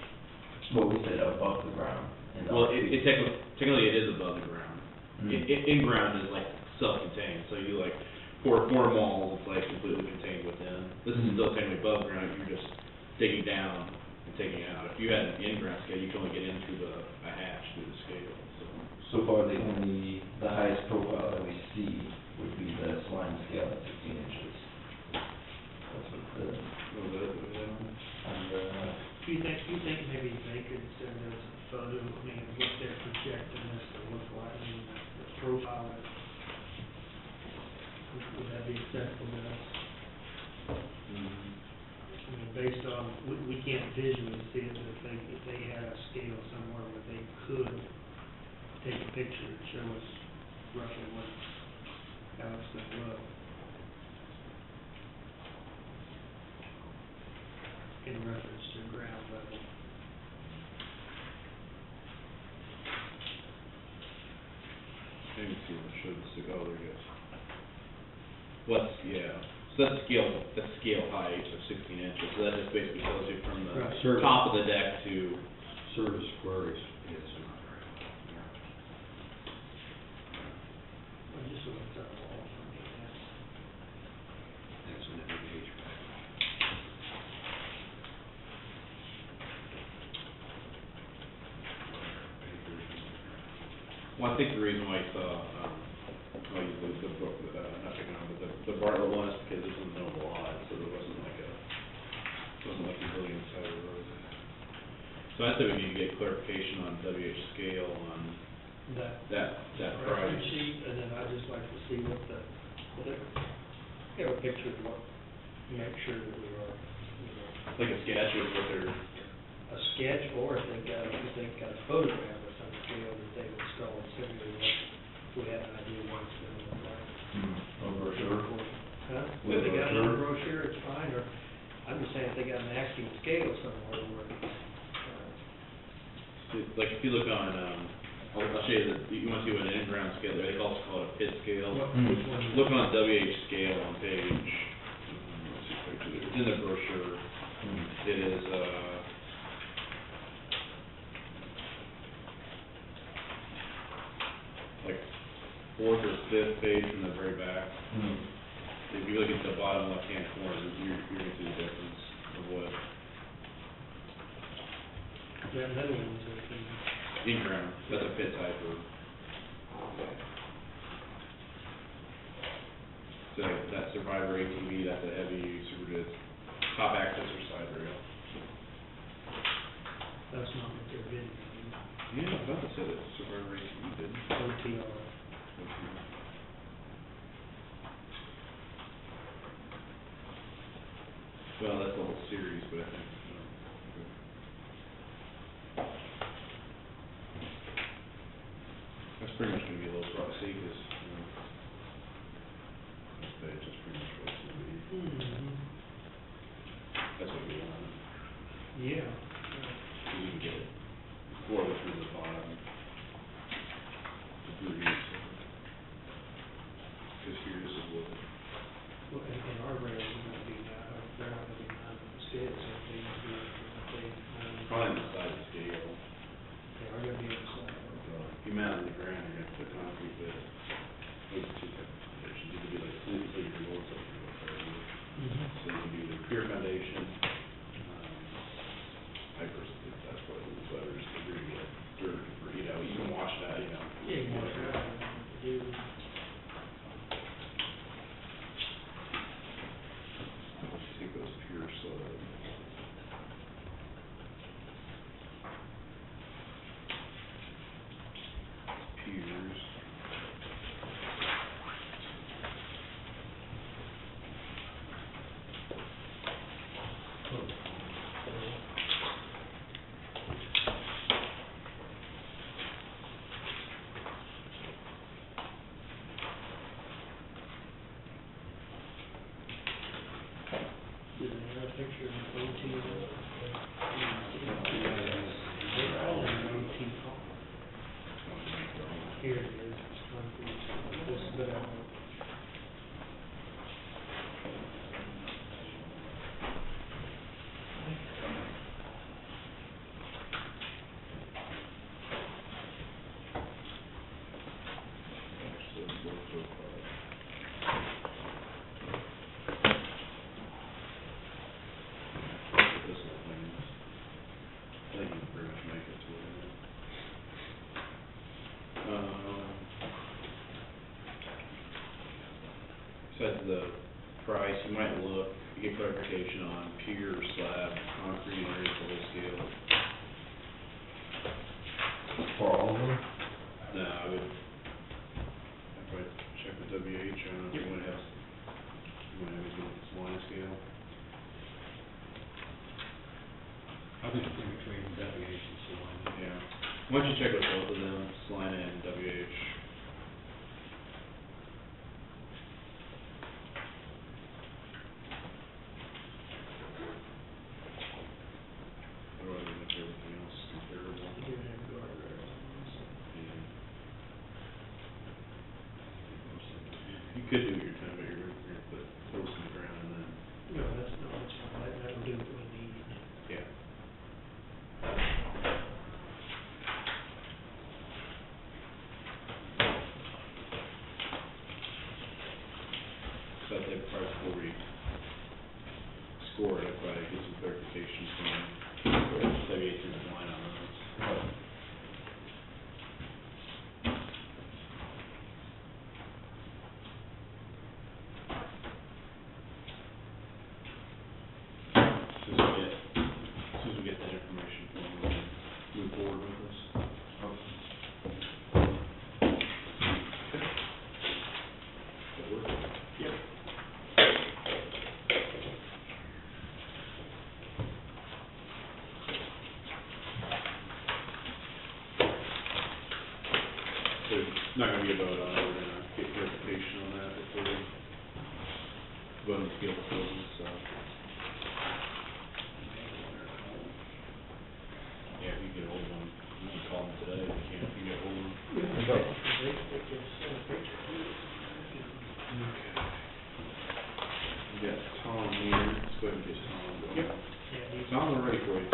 What we said above the ground. And Well, it technically it is above the ground. Mm. In-ground is like self-contained, so you like, for malls, it's like completely contained within. This is still technically above ground, you're just digging down and taking out. If you had an in-ground scale, you can only get in through a hatch through the scale, so. So far, the highest profile that we see would be the slime scale at 16 inches. That's what the, Do you think maybe they could send us a photo, I mean, of what they're projecting this to look like, I mean, the profile, would that be acceptable to us? I mean, based on, we can't visually see it, but if they had a scale somewhere where they could take a picture and show us roughly how it's gonna look. In reference to ground level. Let me see what it shows, oh, there it goes. So that's scale height of 16 inches, so that just basically tells you from the Right. top of the deck to. Service queries. Yes. Well, just so it's up all for me, That's an HVAC. Well, I think the reason why you saw, the Bartlett one is because this was no lot, so there wasn't like a building inside the road. So I think we need to get clarification on WH scale on that reference price. sheet, and then I'd just like to see what have a picture of what, make sure that we are, you know, Like a sketch of what they're, a sketch, or if they've got a photograph of some scale that they've installed, simply what, if we have an idea what it's gonna look like. a brochure. Huh? With If they got brochure? a brochure, it's fine, or, I'm just saying if they got an actual scale somewhere where, like if you look on, I'll show you you want to see what an in-ground scale, they also call it a pit scale. which one? Look on WH scale on page, let's see, it's in the brochure. It is, like fourth or fifth page from the very back. If you look at the bottom left-hand corner, you're gonna see the difference of what That middle one's in-ground, that's a pit type of. So that Survivor ATV, that's a heavy super jet, top access or side rail. that's not what they're bidding, Yeah, I thought it said it's Survivor ATV, didn't it? OTR. Well, that's the whole series, but I think, that's pretty much gonna be a little pricey, because, this page is pretty much what it's gonna be. That's what we want. Yeah. You can get it, four through the bottom. The breeze. Because here, this is what, Well, and our rails are gonna be now they're not gonna be behind the skids, so they need to be, Probably on the side of the scale. they are gonna be on the side. If you mount it on the ground, you're gonna put concrete bed. Those are two types of foundations. You can do like flute, so your walls up to the third. So you can do the pure foundation. I personally think that's probably a little better, just to really get dirt and debris out. You can wash it out, you know. Yeah, you want to do, I think those pure slab. Piers. do another picture of OT. They're all in OT column. Here it is, it's concrete, this is the, Besides the price, you might look, to get clarification on pier, slab, concrete, or full scale. For all of them? No, I would, I'd probably check with WH, if you wanna have, this line scale. I think it's in between WH and Salina. Yeah. Why don't you check with both of them, Salina and WH? Otherwise, make everything else comparable. you have guardrails on this. Yeah. You could do it your time, but you're gonna put posts in the ground and then, No, that's fine, that'll do what we need. yeah. So I'd say price before we score it, I'd probably get some clarification from WH through the line on those. As soon as we get that information, we'll move forward with this. That work? Yep. There's not gonna be a vote on it, we're gonna get clarification on that before we vote on the scale proposal, so. Yeah, if you get hold of them, you can call them today, if you can't, if you get hold of them. We got Tom here, let's go ahead and get Tom going. Yep. Yeah, he's- Tom, we're ready for you.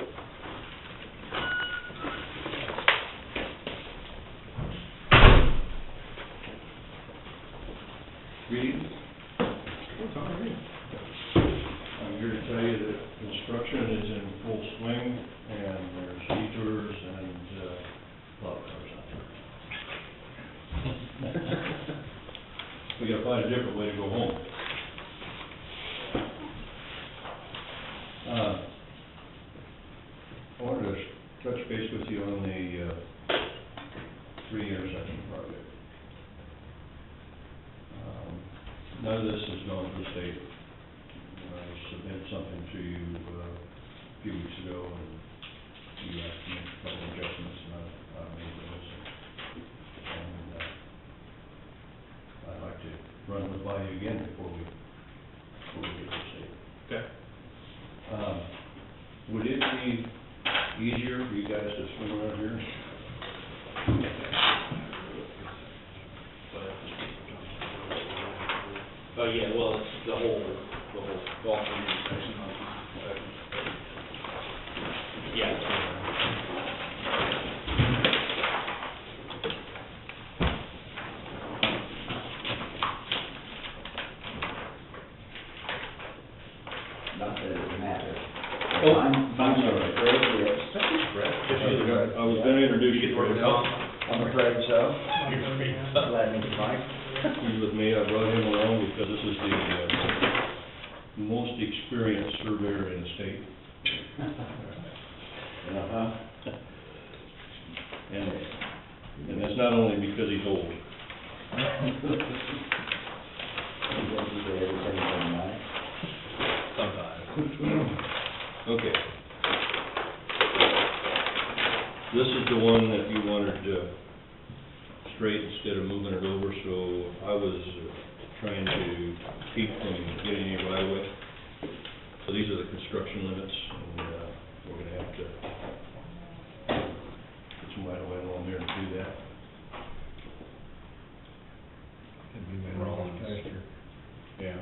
Greetings. Oh, Tom, how are you? I'm here to tell you that construction is in full swing, and there's detours and, a lot of cars out there. We gotta find a different way to go home. I wanted to touch base with you on the, 3 intersection project. None of this has gone to the state. I submitted something to you, a few weeks ago, and you asked me a couple of adjustments, and I made those. And, I'd like to run it by you again before we get to the state. Okay. Would it be easier for you guys to swing around here? Yeah, well, it's the whole golf intersection on not that it matters. Oh, I'm sorry. afraid that, I was gonna introduce you, Fred. I'm afraid so. Glad to meet you, Mike. He's with me, I brought him along because this is the, most experienced surveyor in the state. Uh-huh. And that's not only because he's old. He doesn't say everything, Mike. Sometimes. Okay. This is the one that you wanted straight instead of moving it over, so I was trying to keep from getting any right away. So these are the construction limits, and we're gonna have to put some right away along there to do that. Yeah.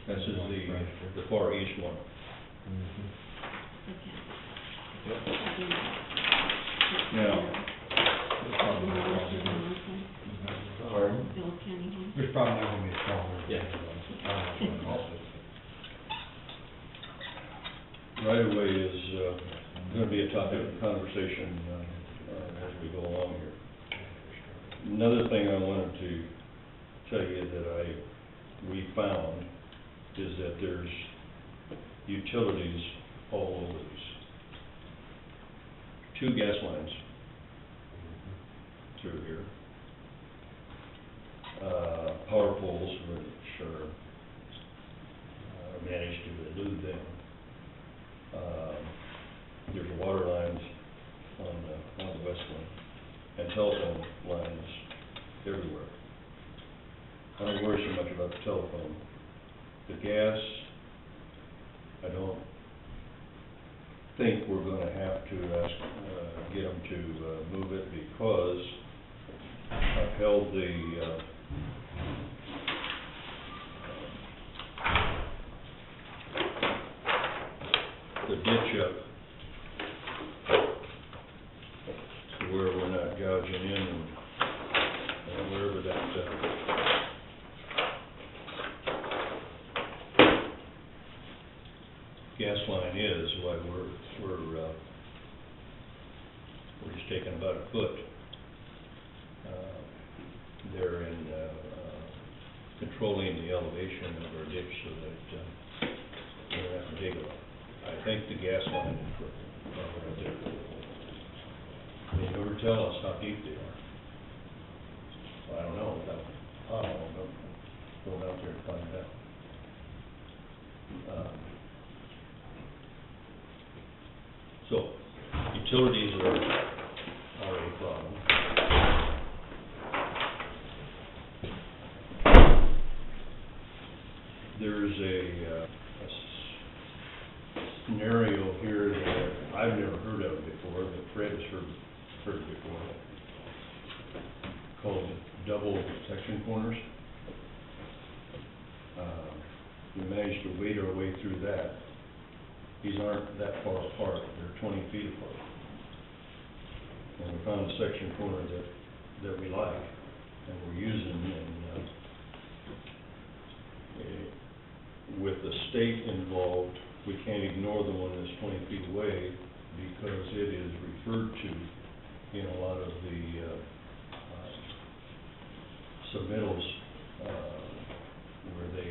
This is the far east one. Now, Pardon? Bill Kenny. There's probably not gonna be a problem. Yeah. right away is gonna be a topic of conversation as we go along here. Another thing I wanted to tell you that we found is that there's utilities all over these. 2 gas lines through here. Power poles, which are managed to elude them. There's water lines on the west one, and telephone lines everywhere. I don't worry so much about the telephone. The gas, I don't think we're gonna have to ask, get them to move it, because I've held the ditch up to where we're not gouging in and wherever that gas line is, why we're just taking about a foot there in controlling the elevation of our ditch so that we don't have to dig a lot. I think the gas line is right there. They never tell us how deep they are. Well, I don't know, without, going out there and find out. So, utilities are a problem. There's a scenario here that I've never heard of before, that Fred has heard before, called double section corners. We managed to wade our way through that. These aren't that far apart, they're 20 feet apart. And we found a section corner that we like, and we're using, and with the state involved, we can't ignore the one that's 20 feet away, because it is referred to in a lot of the submittals where they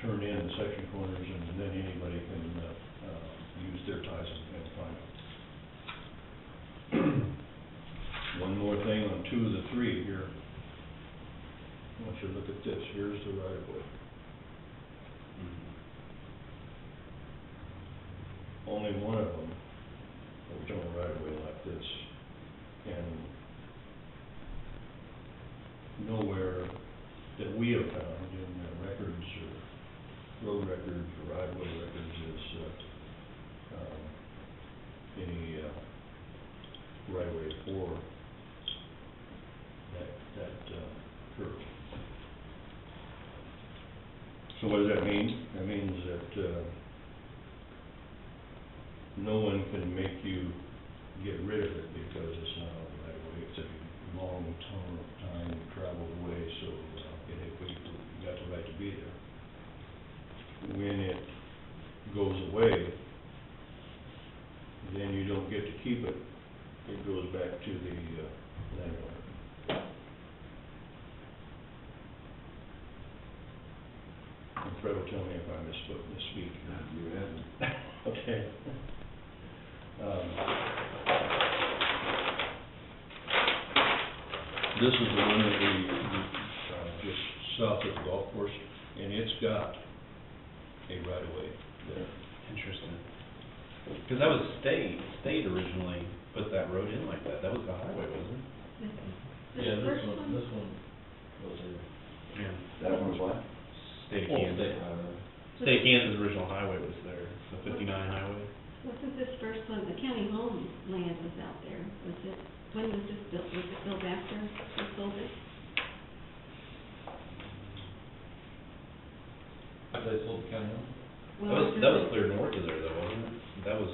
turn in the section corners, and then anybody can use their ties and find them. One more thing on 2 of the 3 here. I want you to look at this. Here's the right of way. Only one of them was on a right of way like this, and nowhere that we have found in records or road records or right of way records is any right of way for that curve. So what does that mean? That means that no one can make you get rid of it because it's not on the right of way. It's a long time traveled away, so you got the right to be there. We goes away, then you don't get to keep it. It goes back to the landowner. And Fred will tell me if I misspeak. You haven't. Okay. This is the one that we just south of the golf course, and it's got a right-of-way there. Interesting. Because that was state originally put that road in like that. That was the highway, wasn't it? The first one, was a, Yeah. That one's what? State of oh, Kansas. state, State of Kansas' original highway was there, the 59 highway. wasn't this first one, the county home land was out there, was it, when was this built, was it built after we sold it? they sold the county home? Well, That was clear north of there though, wasn't it? That was,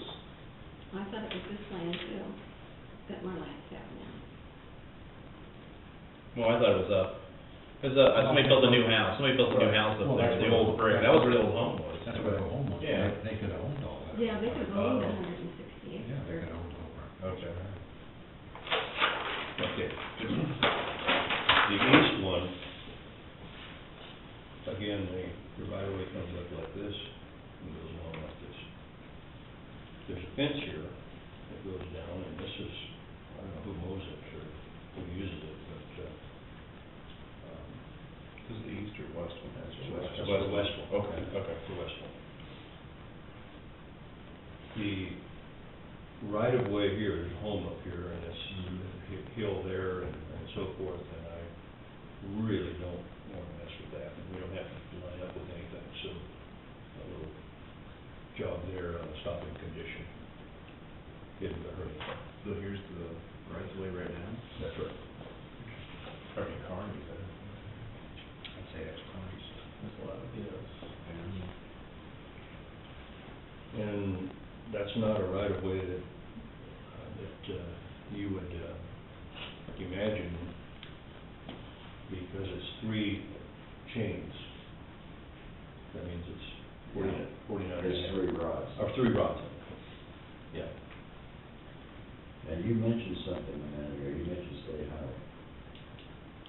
I thought it was this land too, that Marlotte's got now. well, I thought it was up. Because somebody built a new house, up Well, there, that's the where- old brick, that was where the old home was. That's where the home was. Yeah. They could have owned all that. Yeah, they could have owned Oh. 160 Yeah, they acres. could have owned all that. Okay. Okay. The east one, again, the right-of-way comes up like this and goes along like this. There's a fence here that goes down, and this is, I don't know who mows it or who uses it, but, This is the east or west one? that's That's the west. west one. Okay, okay. The west one. The right-of-way here is home up here, and it's hill there and so forth, and I really don't want to mess with that. And we don't have to line up with anything, so a little job there on a stopping condition isn't a hurry. So here's the right of way right now? That's right. Probably Carney's there. I'd say that's Carney's. That's what I, yes. And that's not a right-of-way that you would imagine, because it's 3 chains. That means it's 49 and a It's half. 3 rods. Or 3 rods. Yeah. And you mentioned something a minute ago, you mentioned state highway.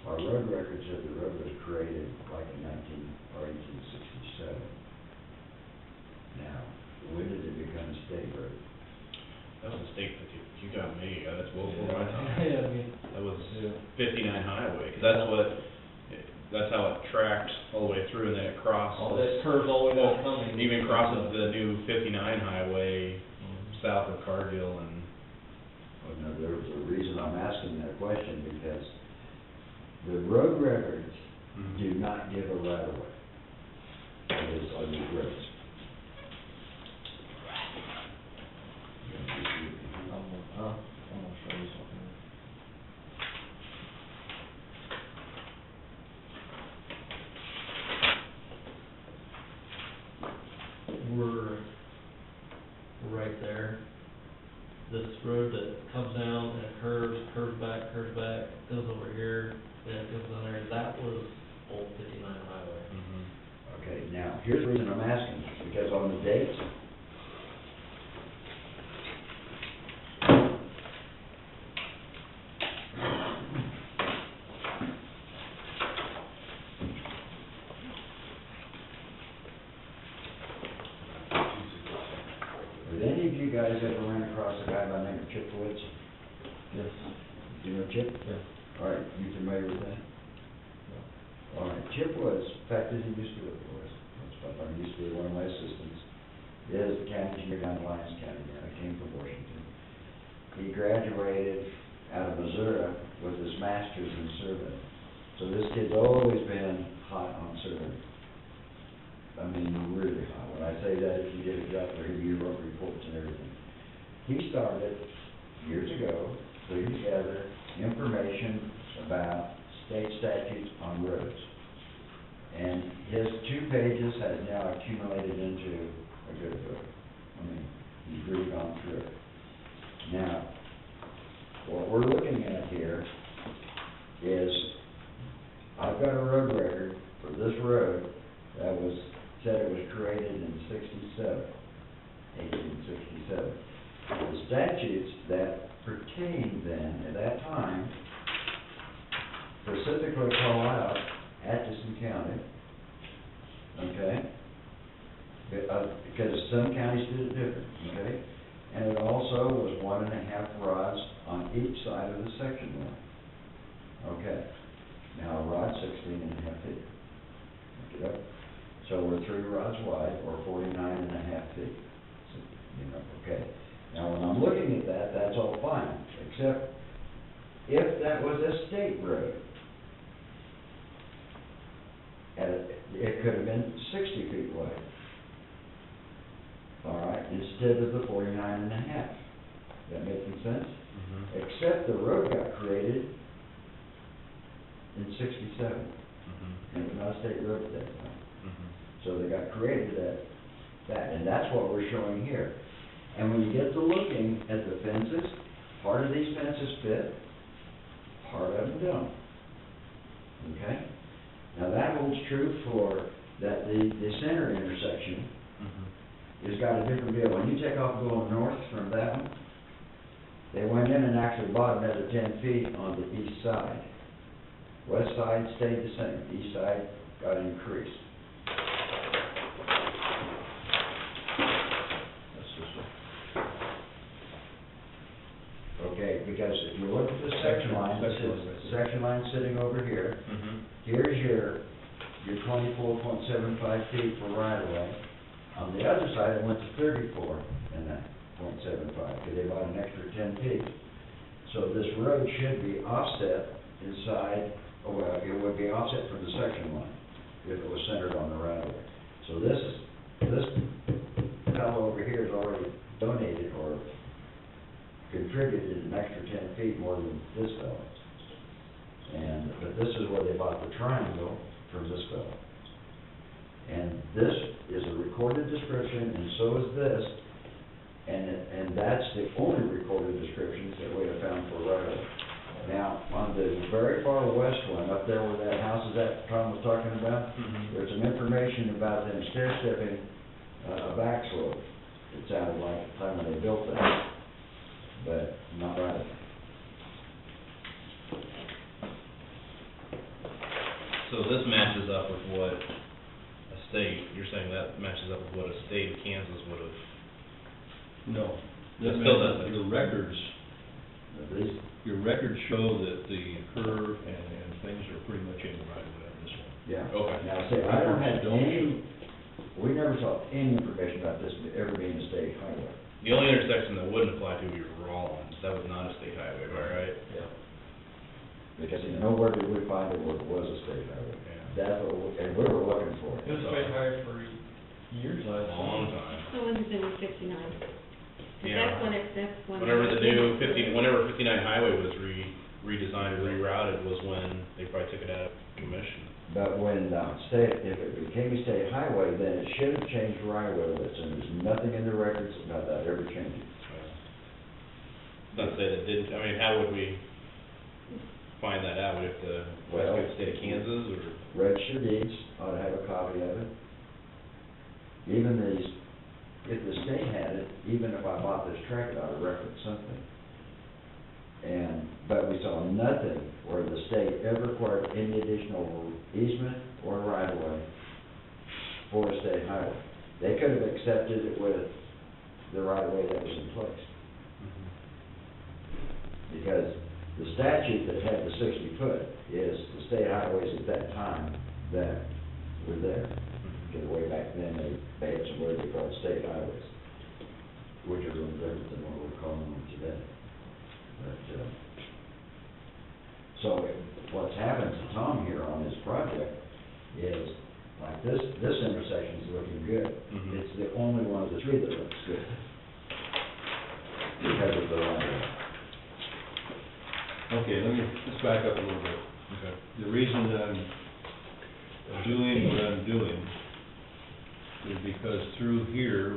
Our road record said the road was created like in 1867. Now, when did it become a state road? That was a state, you got me, that's well before my time. Yeah, I mean, That was yeah. 59 highway, 'cause that's how it tracked all the way through, and then it crossed. All that curves all the way down Cummings. Even crosses the new 59 highway south of Cargill and. Well, no, there's a reason I'm asking that question, because the road records do not give a right of way. It is on these roads. I'm gonna show you something. We're right there. This road that comes down and curves back, goes over here, then it goes down there. That was old 59 highway. Okay, now, here's the reason I'm asking, because on the dates, did any of you guys ever run across a guy by the name of Chip Woods? Yes. Do you know Chip? Yeah. All right, you familiar with that? All right, Chip Woods, in fact, he used to live for us. He used to be one of my assistants. He is the county engineer down in Lyons County now. He came from Washington. He graduated out of Missouri with his master's in surveying. So this kid's always been hot on surveying. I mean, really hot. When I say that, if you did a job for him, you wrote reports and everything. He started years ago, putting together information about state statutes on roads. And his 2 pages has now accumulated into a good book. I mean, he's really gone through it. Now, what we're looking at here is, I've got a road record for this road that was said it was created in 1867. The statutes that pertained then, at that time, specifically call out Atchison County, okay? Because some counties did it different, okay? And it also was 1.5 rods on each side of the section line. Okay, now a rod 16.5 feet. Look it up. So we're 3 rods wide, or 49.5 feet. So, okay. Now, when I'm looking at that, that's all fine, except if that was a state road, it could have been 60 feet wide. All right, instead of the 49.5. That making sense? Except the road got created in 67. And it was not a state road at that time. So they got created at that, and that's what we're showing here. And when you get to looking at the fences, part of these fences fit, part of them don't. Okay? Now that holds true for that the center intersection has got a different deal. When you take off going north from that one, they went in and actually bought another 10 feet on the east side. West side stayed the same, east side got increased. Okay, because if you look at the section line, section line sitting over here, here's your 24.75 feet for right of way. On the other side, it went to 34.75, because they bought an extra 10 feet. So this road should be offset inside, well, it would be offset from the section line if it was centered on the right of way. So this fellow over here has already donated or contributed an extra 10 feet more than this fellow. But this is where they bought the triangle from this fellow. And this is a recorded description, and so is this, and that's the only recorded descriptions that we have found for right of way. Now, on the very far west one, up there where that house is at, Tom was talking about, there's some information about them stair-stepping a back slope. It sounded like the time when they built that, but not right. So this matches up with what a state, you're saying that matches up with what a state of Kansas would have? No. It still doesn't. Your records show that the curve and things are pretty much in the right of way on this one. Yeah. Okay. Now, see, I don't have any, we never saw any information about this ever being a state highway. The only intersection that wouldn't apply to would be Rollins, that was not a state highway, am I right? Yeah. Because nowhere did we find it where it was a state highway. Yeah. That's what, and we were looking for it. It was straight high for years, I A long time. So when did it was 59? Yeah. That's when. Whenever the new whenever 59 highway was redesigned or rerouted was when they probably took it out of commission. But when if it became a state highway, then it should have changed right away, and there's nothing in the records about that ever changing. Not to say that didn't, I mean, how would we find that out? Would we have to, Well, ask the state of Kansas, or? Register deeds ought to have a copy of it. Even if the state had it, even if I bought this tract, it ought to reference something. But we saw nothing where the state ever required any additional easement or right of way for a state highway. They could have accepted it with the right of way that was in place. Because the statute that had the 60 foot is the state highways at that time that were there. Because way back then, they had some what they called state highways, which are a little different than what we're calling them today. But, so what's happened to Tom here on this project is, like this intersection's looking good. It's the only one of the three that looks good. Because of the line. Okay, let's back up a little bit. Okay. The reason I'm doing what I'm doing is because through here,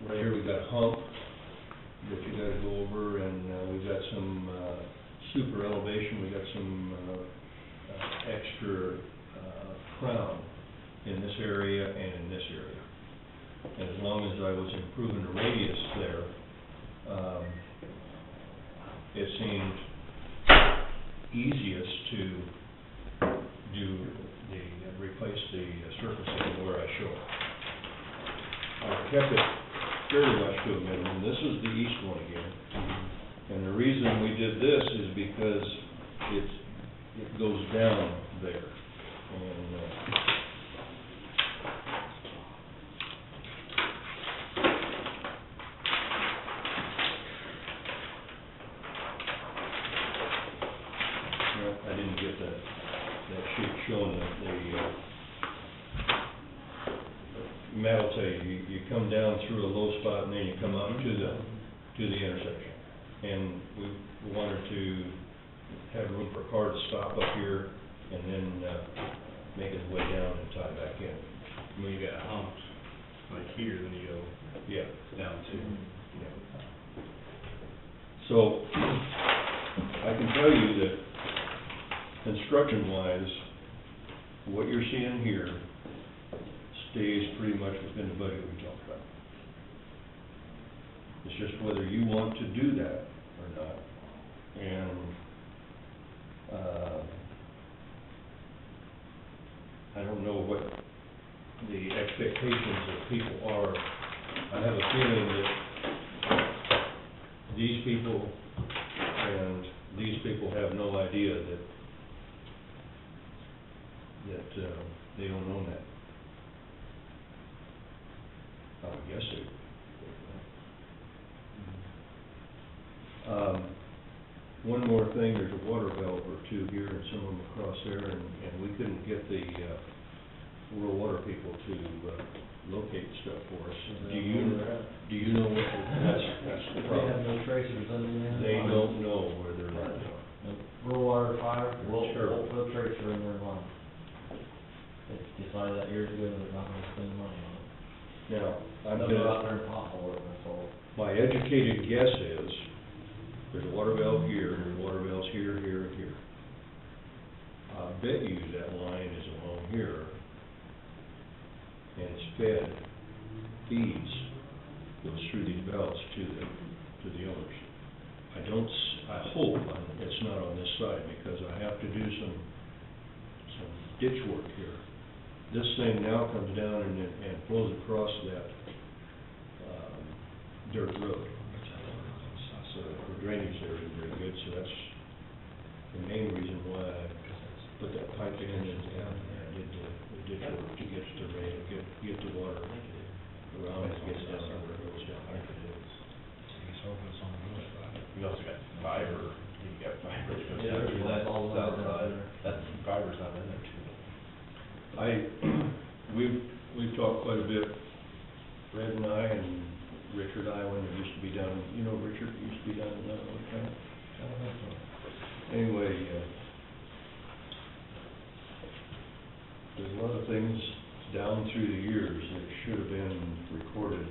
right here we've got hump that you gotta go over, and we've got some super elevation, we got some extra crown in this area and in this area. And as long as I was improving the radius there, it seemed easiest to replace the surfacing where I show it. I kept it very much to a minimum. This is the east one again. And the reason we did this is because it goes down there. And, I didn't get that sheet showing the Matt will tell you come down through a low spot and then you come up to the intersection. And we wanted to have room for a car to stop up here and then make its way down and tie back in. When you got humps, like here, then you go down to. Yeah. So, I can tell you that construction-wise, what you're seeing here stays pretty much within the budget we talked about. It's just whether you want to do that or not. And, I don't know what the expectations of people are. I have a feeling that these people and these people have no idea that they don't own that. I would guess they. One more thing, there's a water valve or two here and some of them across there, and we couldn't get the rural water people to locate stuff for us. Do you know what, that's the They have problem. no tracers under there. They don't know where their lines are. Rural water fire, Sure. we'll put a tracer in their line. They decided that years ago, they're not gonna spend money on it. Now, I'm They'll go out gonna, there and pothole it, that's all. my educated guess is, there's a water valve here, and there's water valves here, here, and here. I bet you that line is along here, and it's feeds, goes through these valves to the owners. I hope it's not on this side, because I have to do some ditch work here. This thing now comes down and flows across that, dirt road. So the drainage there isn't very good, so that's the main reason why I put that pipe in and did the ditch work to get the rain, get the water around as it gets down to where it goes down. You also got fiber, you got fiber that goes Yeah, down to that's that all south over side. there. That fiber's not in there too. We've talked quite a bit, Fred and I and Richard Iwan, who used to be down, you know Richard, used to be down in that one time. Anyway, there's a lot of things down through the years that should have been recorded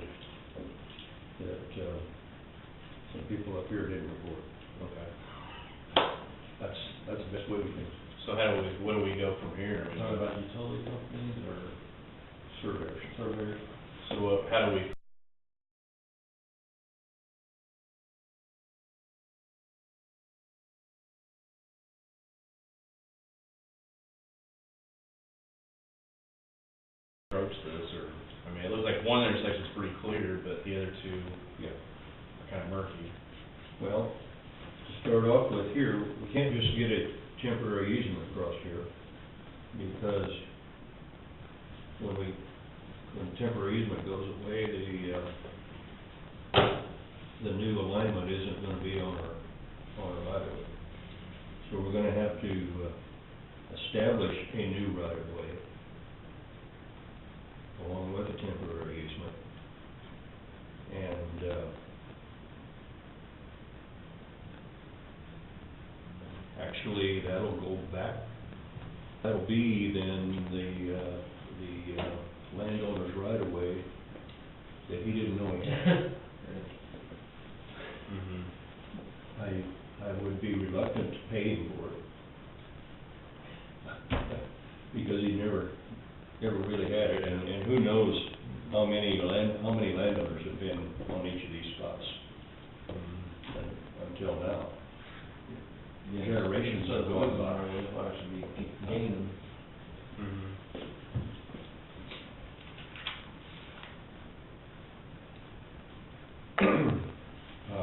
that, some people up here didn't record. Okay. That's the best way we can. So what do we go from here? I mean, Talk about utility companies or Surveyors. surveyors. So how do we? Approach this, or, I mean, it looks like one intersection's pretty clear, but the other two Yeah. are kind of murky. Well, to start off with here, we can't just get a temporary easement across here, because when the temporary easement goes away, the new alignment isn't gonna be on our right of way. So we're gonna have to establish a new right of way along with the temporary easement. And, actually, that'll go back, that'll be then the landowner's right of way that he didn't know he had. I would be reluctant to pay him for it. Because he never really who knows how many landowners have been on each of these spots until now. Generations have gone by. It'll actually be gaining.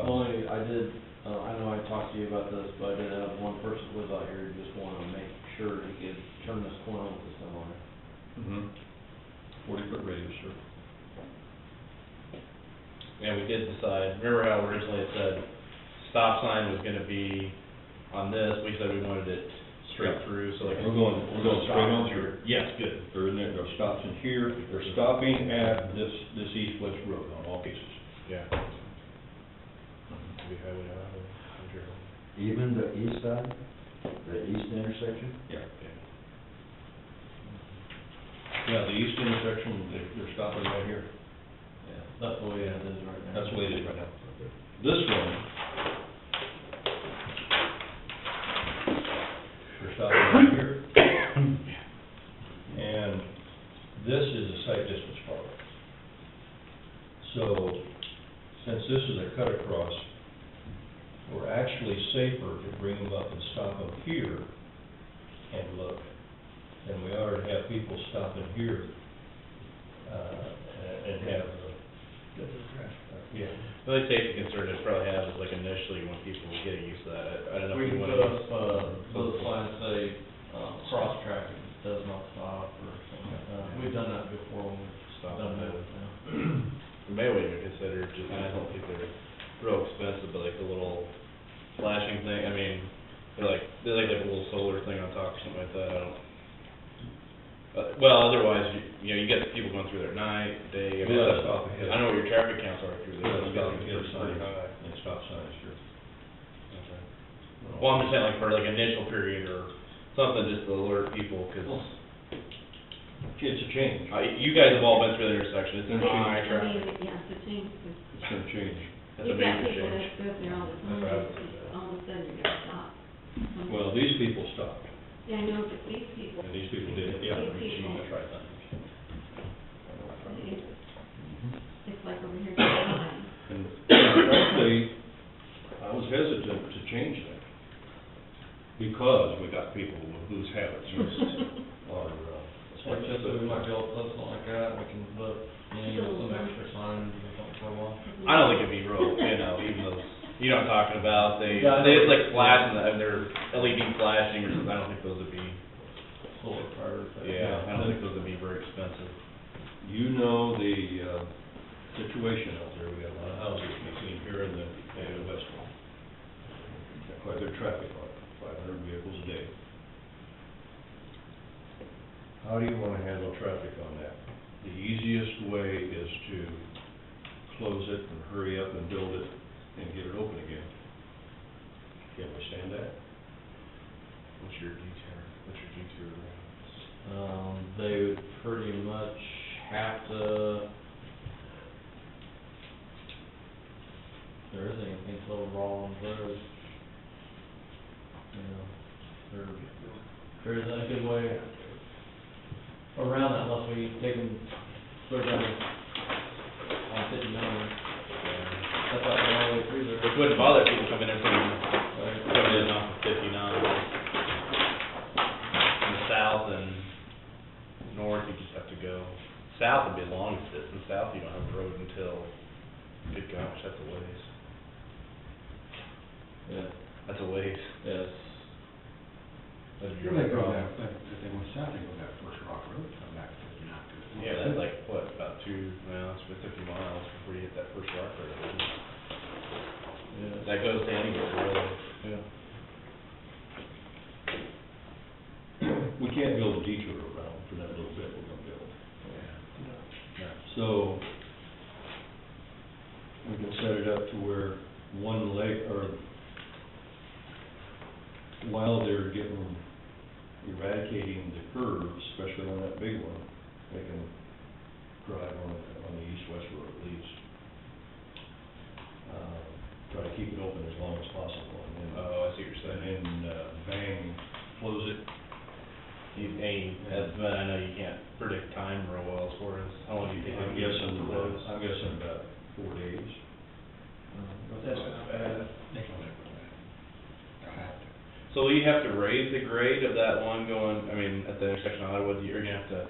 Only, I know I talked to you about this, but I did have one person who lives out here who just wanted to make sure he could turn this corner with the semi. 40-foot radius, sir. Yeah, we did decide, remember how originally it said stop sign was gonna be on this, we said we wanted it straight through, so like. We're going straight on through. Yes, good. There stops in here, they're stopping at this east-west road on all cases. Yeah. We have it out, I'm sure. Even the east side, the east intersection? Yeah. Yeah, the east intersection, they're stopping right here. Yeah, that's the way it is right now. That's the way it is right now. This one, they're stopping right here. And this is a sight distance problem. So, since this is a cut across, we're actually safer to bring them up and stop them here and look. And we ought to have people stopping here, and have, yeah. The only safety concern it probably has is like initially when people get used to that, I don't know We if can you put wanna. up, those signs say, cross traffic does not stop or something like that. We've done that before when we've Stop done and that. We may want to consider, just, I don't think they're real expensive, but like the little flashing thing, I mean, they're like a little solar thing on top or something like that, I don't. Well, otherwise, you know, you get people going through there at night, day, I mean, Yeah, stop ahead. I know what your traffic counts are through there. Yeah, I'm stop guessing ahead it's pretty signs, high. and stop signs, sure. Okay. Well, I'm just saying like for like initial period or something, just to alert people, cause It's a change. you guys have all been through the intersection, it's It's a high I traffic. mean, yeah, it's a change, 'cause It's gonna change. That's a you've got major people change. that go there all the That's time, what I was it's gonna say. all of a sudden you're gonna stop. Well, these people stopped, Yeah, I know, but these people, and these people did, yeah, These people. that's right. it's like over here, behind. And frankly, I was hesitant to change that, because we got people whose habits are, Like this, we might be able to put something like that, we can put, you know, some extra signs or something for a while. I don't think it'd be real, you know, even those, you know what I'm talking about, they Yeah, I know. it's like flashing, and they're LED flashing or something, I don't think those would be, Solar powered. yeah, I don't think those would be very expensive. you know the, situation out there, we got a lot of houses between here and the west one. Got quite a bit of traffic on it, 500 vehicles a day. How do you wanna handle traffic on that? The easiest way is to close it and hurry up and build it and get it open again. Can we stand that? What's your detour routes? They would pretty much have to, if there is anything so raw on road. You know, there isn't a good way around that unless we take them, put it down on 59. That's not the only way through there. Which wouldn't bother people coming in from, Right. coming in off of 59. From the south and north, you just have to go. South would be the longest distance, south you don't have a road until, good gosh, that's a ways. Yeah, That's a ways. yes. That'd be Well, they really go wrong. that, if they went south, they go that First Rock Road, come back to 59 to. Yeah, that's like, what, about 2 miles, 50 miles before you hit that first rock road. isn't it? Yeah. That goes to anywhere, really. Yeah. We can't build a detour around for that little bit we're gonna build. So, we can set it up to where one leg, or while they're eradicating the curves, especially on that big one, they can drive on the east-west road at least. Try to keep it open as long as possible, and then, Oh, I see what you're saying. and then, bang, close it. You, hey, as, but I know you can't predict time real well as far as guess in about 4 days. That's not bad. I'll have to. So will you have to raise the grade of that one going, I mean, at the intersection of Iowa, you're gonna have to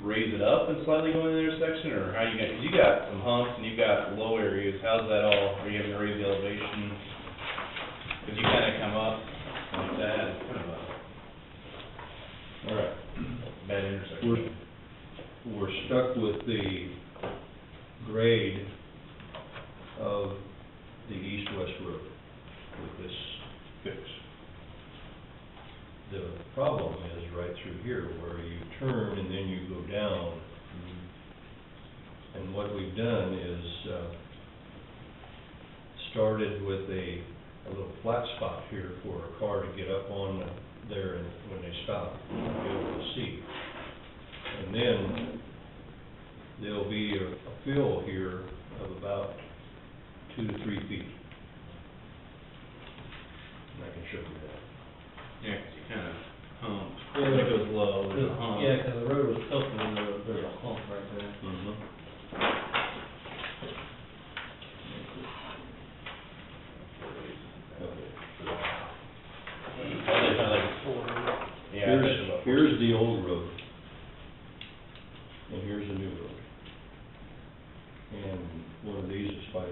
raise it up and slightly go in the intersection, or how you cause you got some humps and you've got low areas, how's that all, are you having to raise the elevation? Cause you kinda come up like that, it's kind of a All right. bad intersection. We're stuck with the grade of the east-west road with this fix. The problem is right through here where you turn and then you go down. And what we've done is, started with a little flat spot here for a car to get up on there and when they stop, be able to see. And then there'll be a fill here of about 2 to 3 feet. And I can show you that. Yeah, 'cause you kinda hump, when it goes low, there's a hump. Yeah, 'cause the road was tilted and there's a hump right there. Mm-hmm. Yeah, that's about Here's the old road. And here's the new road. And one of these is 5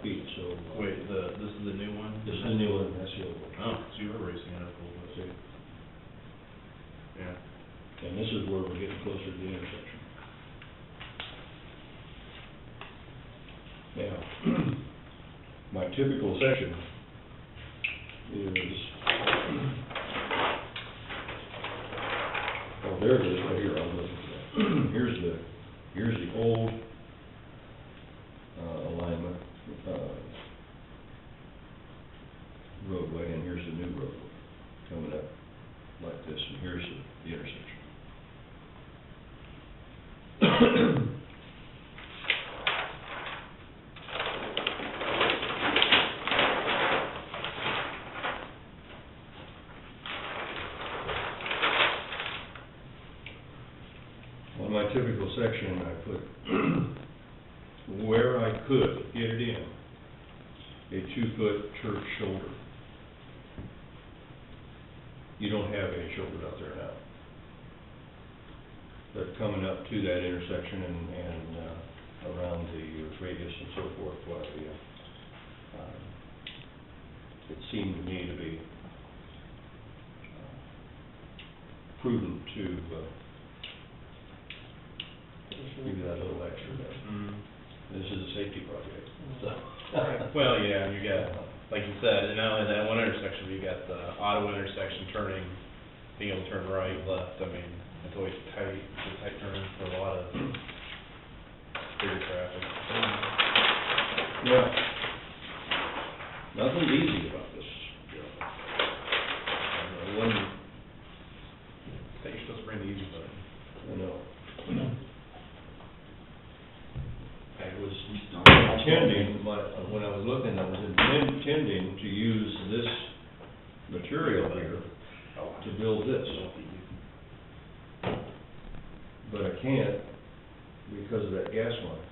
feet, so. Wait, this is the new one? This is the new one, that's the old one. Oh, so you were racing it up a little bit. See? Yeah. And this is where we're getting closer to the intersection. Now, my typical section is, oh, there it is, right here, I'm looking for that. Here's the old, alignment, roadway, and here's the new road coming up like this, and here's the intersection. On my typical section, I put, where I could get it in, a 2-foot church shoulder. You don't have any shoulders out there now. But coming up to that intersection and around the radius and so forth, it seemed to me to be prudent to give you that little extra there. Mm. This is a safety project, so. Well, yeah, you got, like you said, and not only that one intersection, but you got the auto intersection turning, being able to turn right, left, I mean, it's always tight, it's a tight turn for a lot of bigger traffic. Yeah. Nothing's easy about this job. One, I think you're supposed to bring the easy button. I know. I was when I was looking, I was intending to use this material here to build this. But I can't because of that gas line.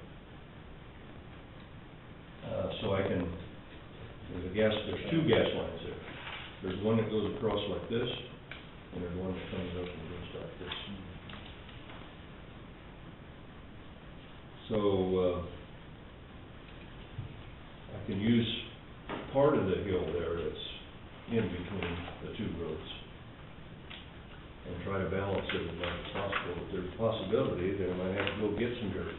So I can, there's 2 gas lines there. There's one that goes across like this, and there's one that comes up and goes like this. So, I can use part of the hill there that's in between the 2 roads and try to balance it as much as possible. If there's a possibility that I might have to go get some dirt.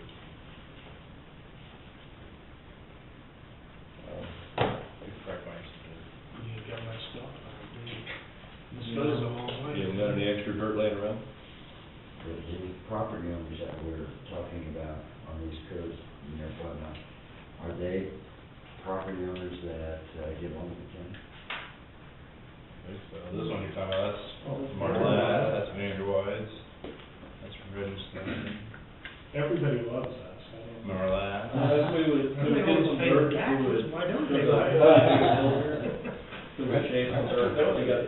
You got my stuff. This goes a long way. You haven't got any extra dirt laying around? The property owners that we're talking about on these codes and their whatnot, are they property owners that get along with the county? So this one you're talking about, that's Marlette, that's Vanderwide's, that's Redenstein, Everybody loves us, I don't know. Marlette. We would get some dirt, we would. Why don't they? We would shave some dirt, we got,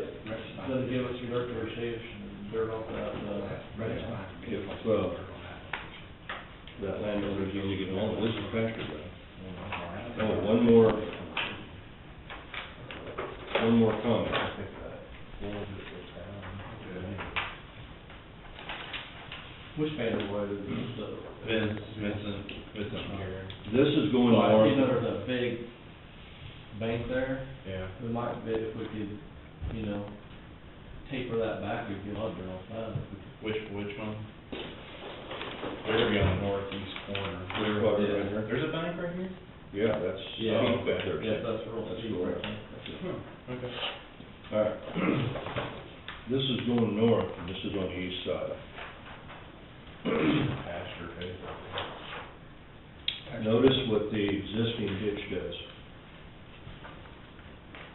then give us some dirt to shave some dirt off that, that landowner's easy to get along with, this is pasture ground. Oh, one more comment. Which Vanderbilt Road is this? Vincent here. This is going Well, you know, north. there's a big bank there, Yeah. we might be, if we could, you know, taper that back, we'd get under off that. Which one? They're gonna be on the northeast corner. Clear water right there. There's a bank right here? Yeah, that's. Yeah. Oh, okay. There. Yes, that's real That's steep correct. right there. Okay. All right. This is going north, and this is on the east side. Pasture, okay. Notice what the existing ditch does.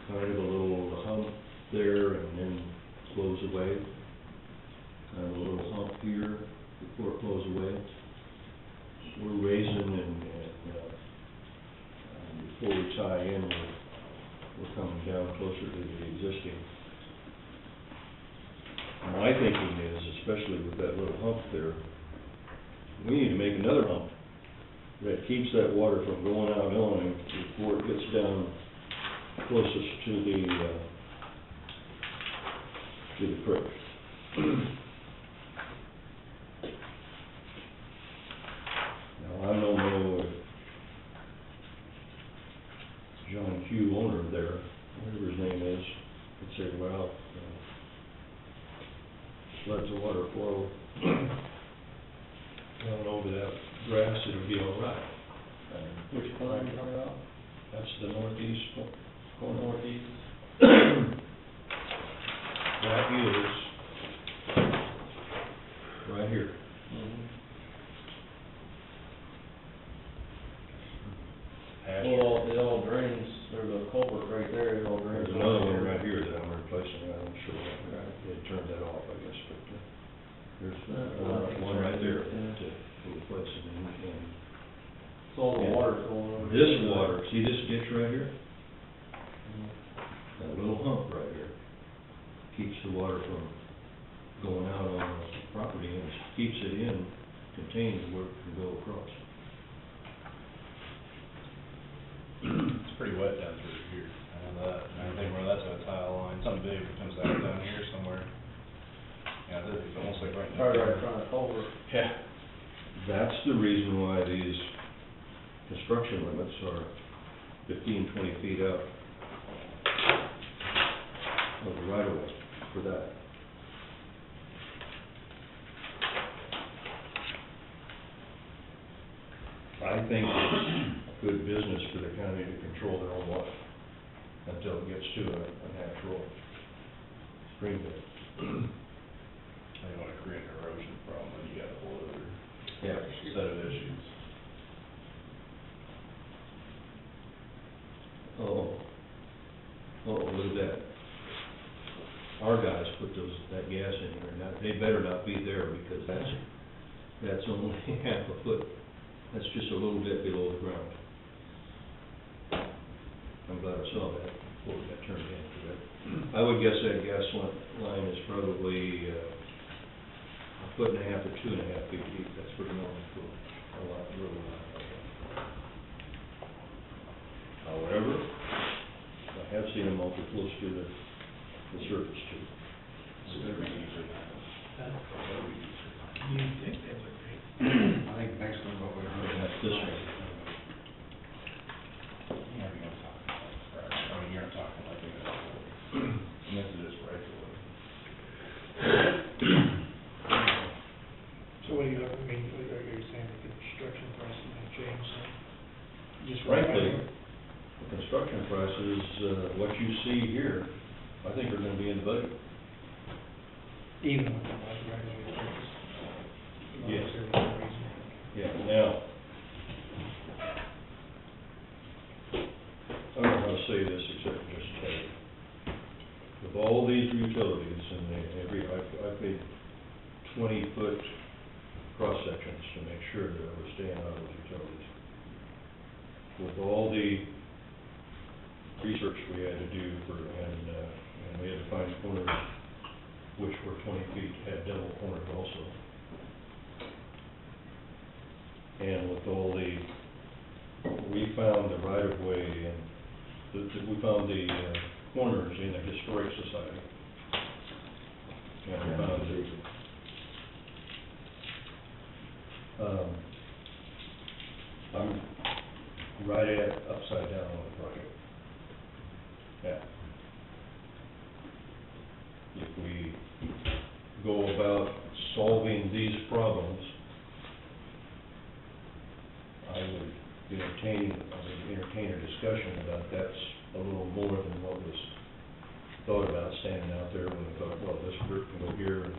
Kind of a little hump there and then flows away. Kind of a little hump here before it flows away. We're raising and before we tie in, we're coming down closer to the existing. My thinking is, especially with that little hump there, we need to make another hump that keeps that water from going out on it before it gets down closest to the creek. Now, I don't know if John Q, owner there, whatever his name is, would say, well, let the water flow down over that grass, it'll be all right. Which corner are you talking about? That's the northeast corner. Northeast? That is right here. Well, it all drains, there's a culvert right there, it all drains. There's another one right here that I'm replacing, I'm sure they turned that off, I guess, but there's one right there to replace it and So all the Yeah. water's going over. this water, see this ditch right here? That little hump right here keeps the water from going out on the property and keeps it in, contained where it can go across. It's pretty wet down through here. I know that. And I think where that's a tile line, something big comes out down here somewhere. Yeah, it's almost like right in the. Right in front of the culvert. Yeah. That's the reason why these construction limits are 15, 20 feet out of the right of way for that. I think it's good business for the county to control their own water until it gets to a natural stream bed. I don't wanna create an erosion problem, then you got a whole other Yeah. set of issues. Look at that. Our guys put that gas in there, now, they better not be there, because that's only half a foot. That's just a little bit below the ground. I'm glad I saw that before we got turned into that. I would guess that gas line is probably a foot and a half or 2.5 feet deep. That's pretty normal for a lot, really line like that. However, I have seen them awful close to the surface too. So they're usually. You think that would be? I think next one, what we're And that's this one. Yeah, we don't talk like, right, I mean, you're not talking like you're gonna, and this is just right away. So what do you, I mean, are you saying that the construction price may change, so? Just Frankly, the construction prices, what you see here, I think are gonna be in the budget. Even with the right of way purchase? Yes. Is there any reason? Yeah, now, I don't know how to say this except just tell you. With all these utilities and I've made 20-foot cross sections to make sure that I was staying out of those utilities. With all the research we had to do and we had to find corners which were 20 feet, had double corners also. And with all the, we found the right of way and we found the corners in the Historic Society. And we found it. I'm right at upside down on the project. Yeah. If we go about solving these problems, I would entertain a discussion about that's a little more than what was thought about standing out there when we thought, well, this group can go here and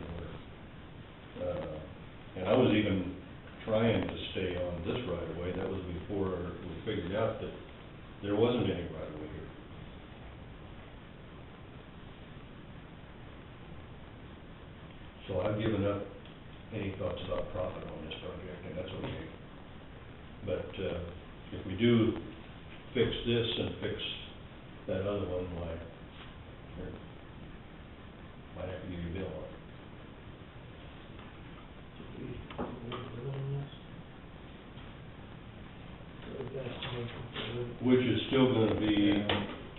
and I was even trying to stay on this right of way. That was before we figured out that there wasn't any right of way here. So I've given up any thoughts about profit on this project, and that's okay. But if we do fix this and fix that other one, might have to give you a bill on it. Which is still gonna be,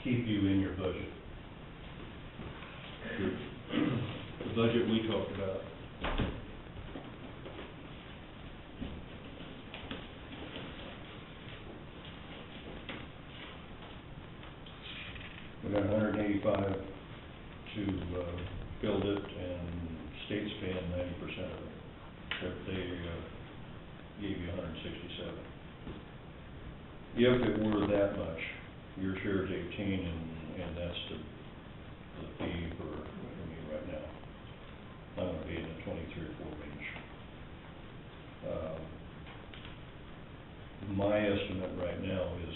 keep you in your budget. The budget we talked about. We got $185 to build it, and state's paying 90% of it. They gave you 167. If it were that much, your share is 18, and that's the fee for me right now. I'm gonna be in the 23 or 4 range. My estimate right now is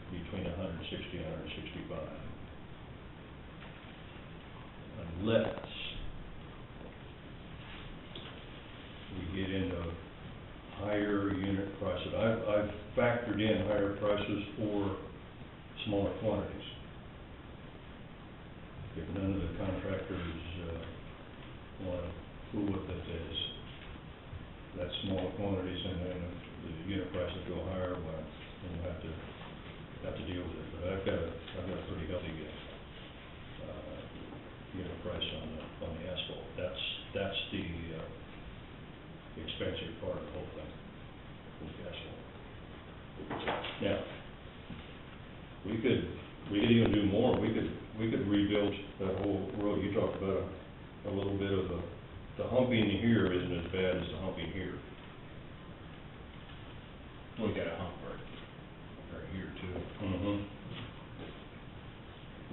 between 160 and 165. Unless we get into higher unit prices. I've factored in higher prices for smaller quantities. If none of the contractors want to fool with it as that smaller quantities and then the unit prices go higher, well, then we'll have to deal with it. But I've got a pretty healthy unit price on the asphalt. That's the expensive part of the whole thing, with the asphalt. Now, we could even do more. We could rebuild that whole road. You talked about a little bit of the humping here isn't as bad as the humping here. We got a hump right here too. Mm-hmm.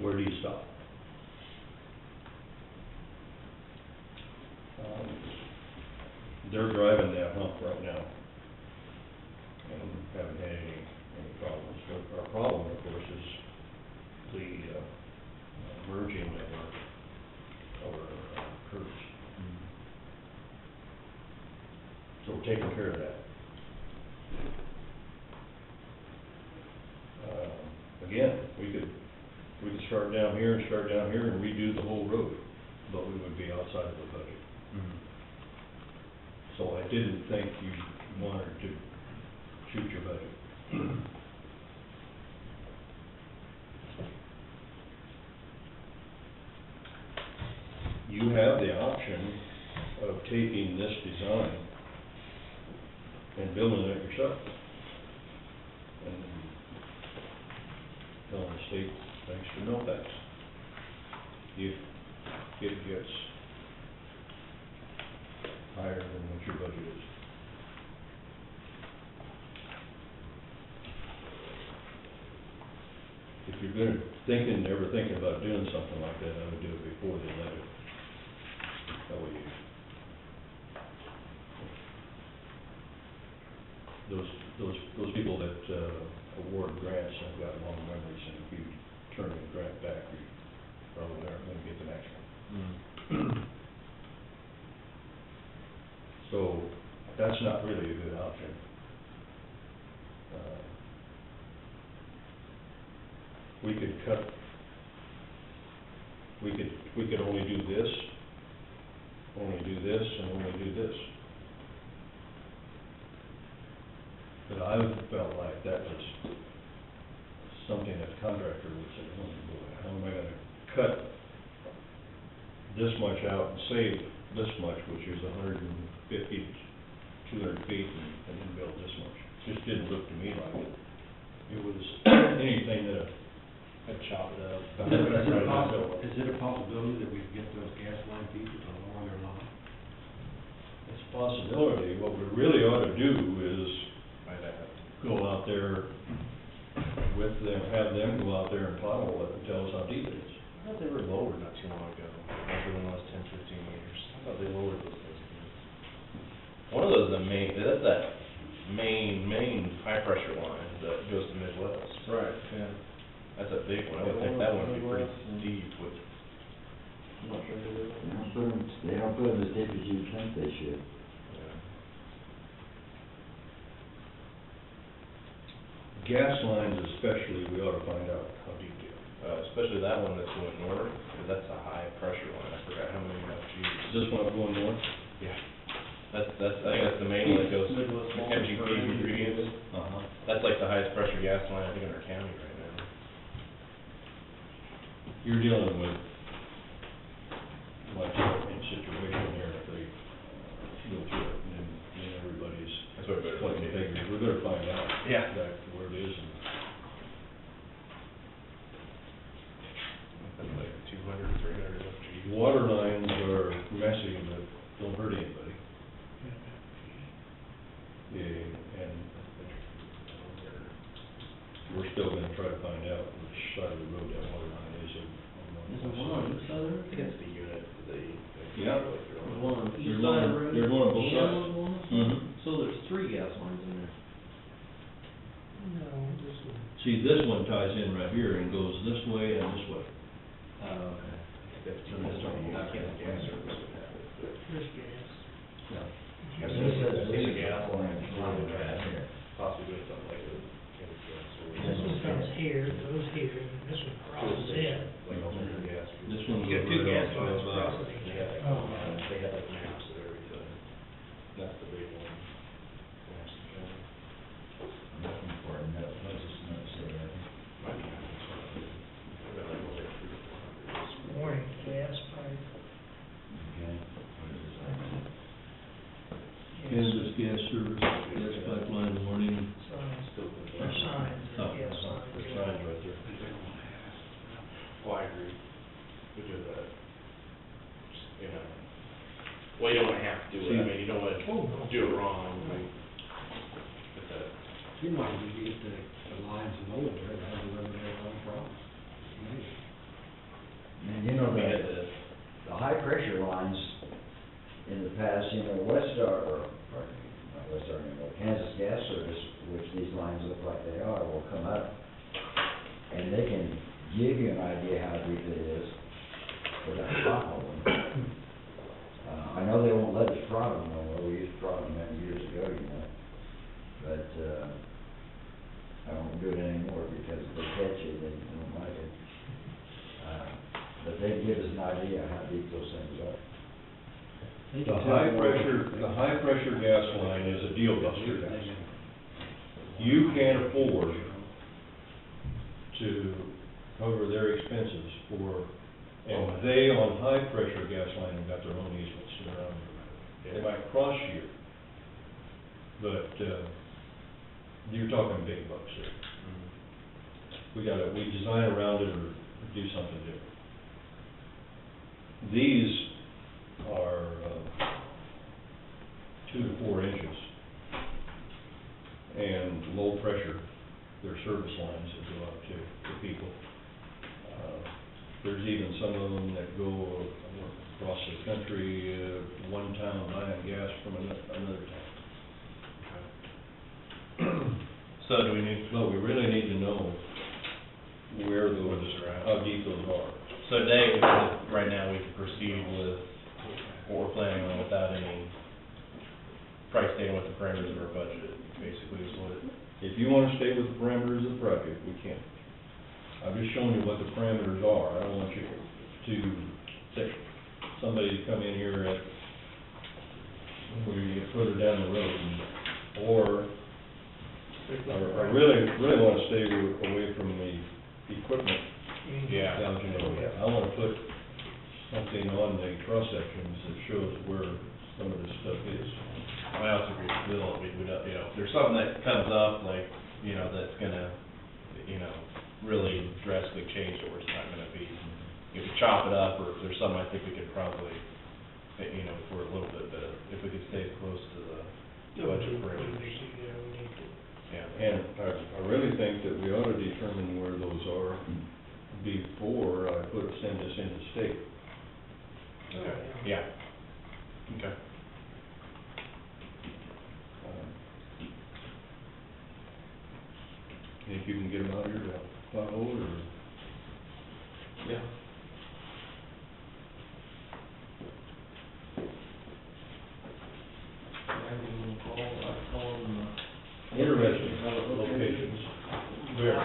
Where do you stop? They're driving that hump right now and haven't had any problems. Our problem, of course, is the merging of our curves. So we're taking care of that. Again, we could start down here and redo the whole road, but we would be outside of the budget. So I didn't think you wanted to shoot your budget. You have the option of taking this design and building it yourself. And telling the state, thanks for no thanks. If it gets higher than what your budget is. If you're ever thinking about doing something like that, I would do it before the 11th. That way those people that award grants have got long memories, and if you turn the grant back, you probably aren't going to get the next one. So that's not really a good option. We could only do this, and only do this. But I felt like that was something that the contractor would say, oh, boy, how am I gonna cut this much out and save this much, which is 150, 200 feet, and then build this much? Just didn't look to me like it. It was anything that I'd chop it up. Is it a possibility that we could get those gas line people to lower their line? it's a possibility. What we really ought to do is I'd have. go out there with them, have them go out there and pothole it and tell us how deep it is. I thought they were lowered not too long ago, after the last 10, 15 years. I thought they lowered those things again. One of those, that's that main high pressure line that goes to Midwest. Right, yeah. That's a big one. I would think that one would be pretty deep with. I'm not sure. They don't put them as deep as you think they should. Gas lines especially, we ought to find out how deep they are. Especially that one that's going north, because that's a high pressure line. I forgot how many FGs. Is this one up going north? Yeah. I think that's the main one that goes to MGP ingredients. Uh-huh. That's like the highest pressure gas line, I think, in our county right now. You're dealing with, like, a situation here, if they go through it, and then everybody's That's what I better putting look at. figures. We better find out. Yeah. Exactly where it is, and That's like 200, 300 FGs. water lines are messy, but don't hurt anybody. Yeah, and we're still gonna try to find out which side of the road that water line is. Is there one on this side of I it? think it's the unit that they. Yeah. There's one on the east There's side of the one- road? there's one on both and sides. one on this side? Mhm. So there's 3 gas lines in there? No, this one. See, this one ties in right here and goes this way and this way. Oh, okay. That's too much on the gas service would have it, but. There's gas. Yeah. I've This seen says a leave gas line line line right right here, here. possibly doing something like a chemical gas service. This one comes here, goes here, and this one crosses in. Like alternative gas. This one's You got 2 right gas off lines of, crossing each They other. had they had like maps of everything. That's the big one. Madison County. I'm looking for a note, what's this note say, I think? Might be Madison County. I've got like over 300 or 400. Warning, gas pipe. Okay, what is this? Kansas Gas Service, gas pipeline warning. Signs, Still good. or signs, Oh, gas there's signs. signs right there. Well, I agree. We do that. Just, you know, well, you don't wanna have to do it. I mean, you don't wanna do it wrong. But that, You might even get the lines lower there, that would eliminate a lot of problems. Maybe. And you know, I mean, the high pressure lines in the past, you know, pardon me, not West Army, but Kansas Gas Service, which these lines look like they are, will come up, and they can give you an idea how deep it is without potholing. I know they won't let us prod them no more, we used to prod them many years ago, you know, but, I won't do it anymore because if they catch you, they don't like it. But they give us an idea how deep those things are. The high pressure gas line is a deal buster, guys. You can't afford to cover their expenses for, and they on high pressure gas line have got their own easements around here. They might cross you, but, you're talking big bucks here. We design around it or do something different. These are, 2 to 4 inches. And low pressure, they're service lines that go out to people. There's even some of them that go across the country, one town buying gas from another town. so do we need, But we really need to know where those, how deep those are. so today, right now, we can proceed with what we're planning on without any price staying with the parameters of our budget, basically is what it. If you wanna stay with the parameters of the project, we can. I've just shown you what the parameters are. I don't want you to say, somebody to come in here at, where you get further down the road, or I really wanna stay away from the equipment Yeah. gouging area. I wanna put something on the cross sections that shows where some of this stuff is. I also agree with Bill, we don't, if there's something that comes up, like, that's gonna, really drastically change it, where it's not gonna be, if we chop it up, or if there's something, I think we could probably, for a little bit, if we could stay close to the budget parameters. Yeah. And I really think that we ought to determine where those are before I send this into state. Okay, yeah. Okay. If you can get them out here to pothole or? Yeah. Interesting locations. Where?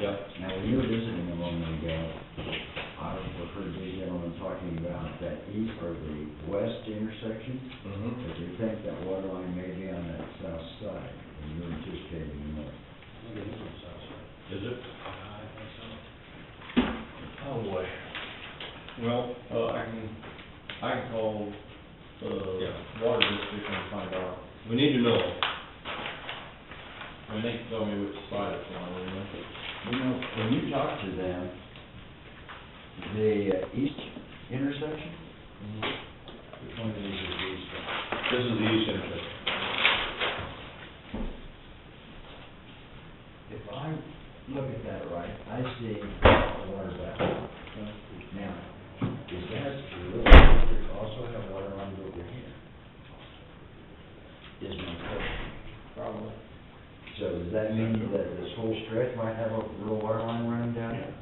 Yeah. Now, when you were visiting a moment ago, I heard the gentleman talking about that east or the west intersection, Mm-hmm. but you think that water line may be on that south side, and you're anticipating the north. Is it? I think so. Oh, boy. Well, I can call, Yeah. water district and find out. we need to know. I mean, they can tell me which side it's on, You know, when you talk to them, the east intersection, Which one of these is these? This is the east intersection. if I look at that right, I see water back. Now, does that rural district also have water lines over here? Is my question. Probably. So does that mean that this whole stretch might have a rural water line running down it?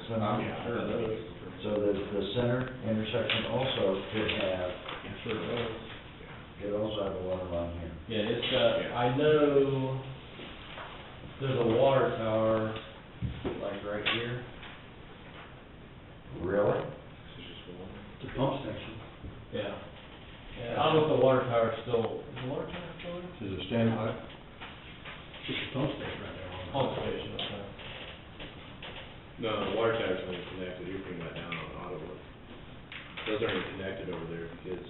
Somehow? Sure it does. So the center intersection also could have, Sure it does. could also have a water line here. Yeah, it's got, I know there's a water tower, like right here. Really? The pump station. Yeah. Yeah, I don't know if the water tower's still, is the water tower still there? Is it stand high? Just a pump station right there. Pump station, okay. No, the water tower's only connected, you're putting that down on Ottawa. Those aren't even connected over there, because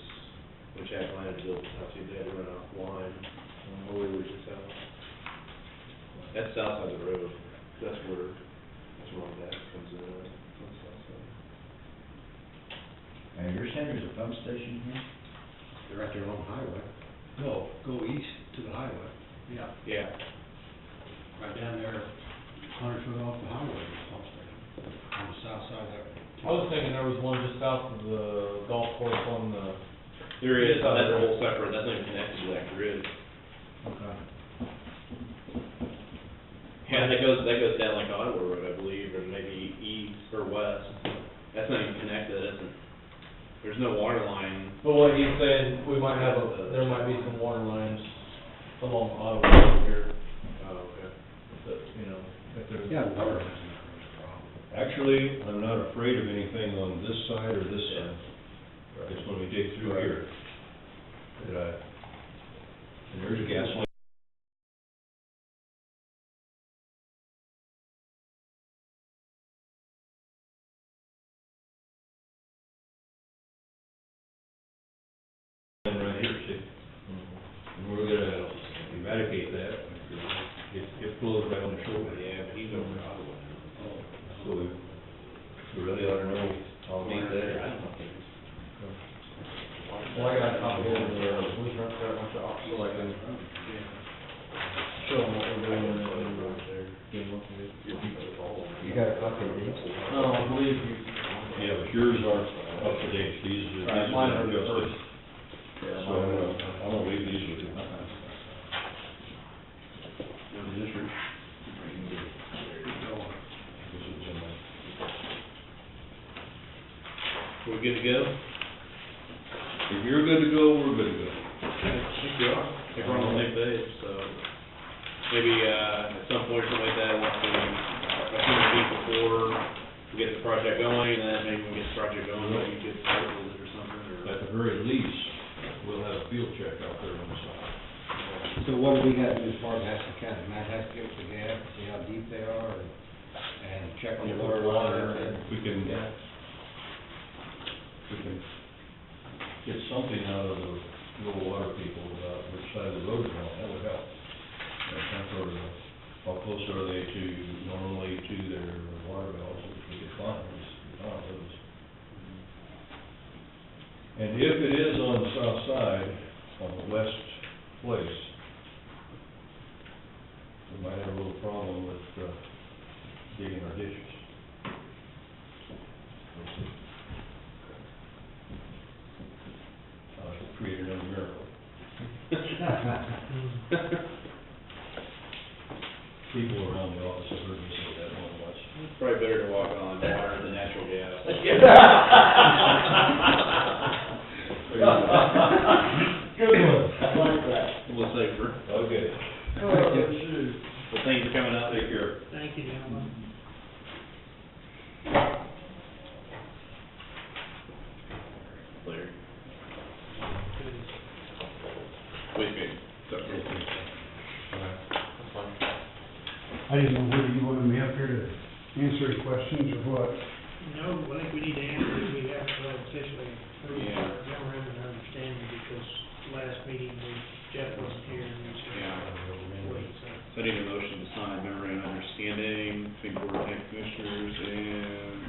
when Chad Planner built the house, they had to run off line, all the way to the south. That's south side of the road, that's where all that comes in, on the south side. And you're saying there's a pump station here? They're right there on the highway. No. Go east to the highway. Yeah. Yeah. Right down there, 100 foot off the highway, there's a pump station. On the south side of that. I was thinking there was one just south of the golf course on the. There is, that's a whole separate, that's not even connected to that grid. Okay. Yeah, that goes down like Ottawa Road, I believe, or maybe east or west. That's not even connected, there's no water line. But what he's saying, we might have there might be some water lines along Ottawa Road here, Oh, okay. that, if there's. Yeah, water isn't really a problem. Actually, I'm not afraid of anything on this side or this side. It's when we dig through here that and there's a gas line. Right here, see? And we're gonna eradicate that. It flows right on the shoulder. Yeah, but he's over Ottawa now. So we really ought to know how deep that is. I don't know if it's. Well, I got a copy of the blueprint there, so I can show them what we're doing and give them what to do. You got a copy of these? No, I believe you. Yeah, but yours aren't up to date, these Right, are mine are not the adjusted. first. Yeah, So I'm gonna leave these with you. Is this your? This is in my. We good to go? If you're good to go, we're good to go. I think we are. I think we're on the same page, so maybe, at some point, something like that, once we, a few weeks before we get the project going, and then maybe when we get the project going, maybe you could start with it or something, or. At the very least, we'll have field check out there on the side. So what do we gotta do as far as Haskell County? Matt has to give us a gap, see how deep they are, and check on the water line. We can, get something out of the rural water people about which side of the road they're on, that would help. Some sort of, how close are they to, normally to their water valves, which we could find, those. And if it is on the south side, on the west place, we might have a little problem with, digging our ditches. We'll see. Create another miracle. People around the office have heard me say that more than once. It's probably better to walk on water than natural gas. Good one. I like that. A little safer. Okay. Well, thank you for coming out. Take care. Thank you, gentlemen. Larry. Wait. Sorry. I didn't know whether you wanted me up here to answer any questions or what. No, I think we need to answer it, we have to officially approve Yeah. our memorandum of understanding, because last meeting, Jeff wasn't here, and we said, wait, so. So I need a motion to sign memorandum of understanding between Board of County Commissioners and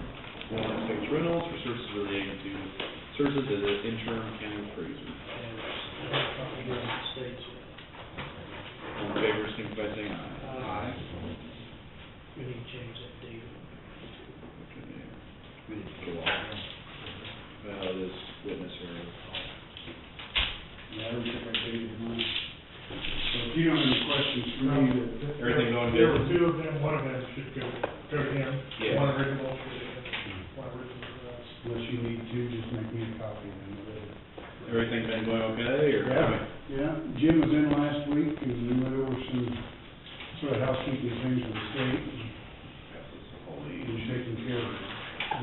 Walnut Estates Reynolds for services relating to services as an interim county appraiser. And that's probably going to the states. All in favor, signify by saying aye. Aye. We need to change that date. We need to put a wall. This witness hearing. So if you don't have any questions for me, Everything going There were good? two of them, one of them should go to him, Yeah. one original should go to him, one original to us. unless you need to, just make me a copy of them. Everything been going okay, or? Yeah, Jim was in last week, and we went over some sort of housekeeping things with the state, and taking care of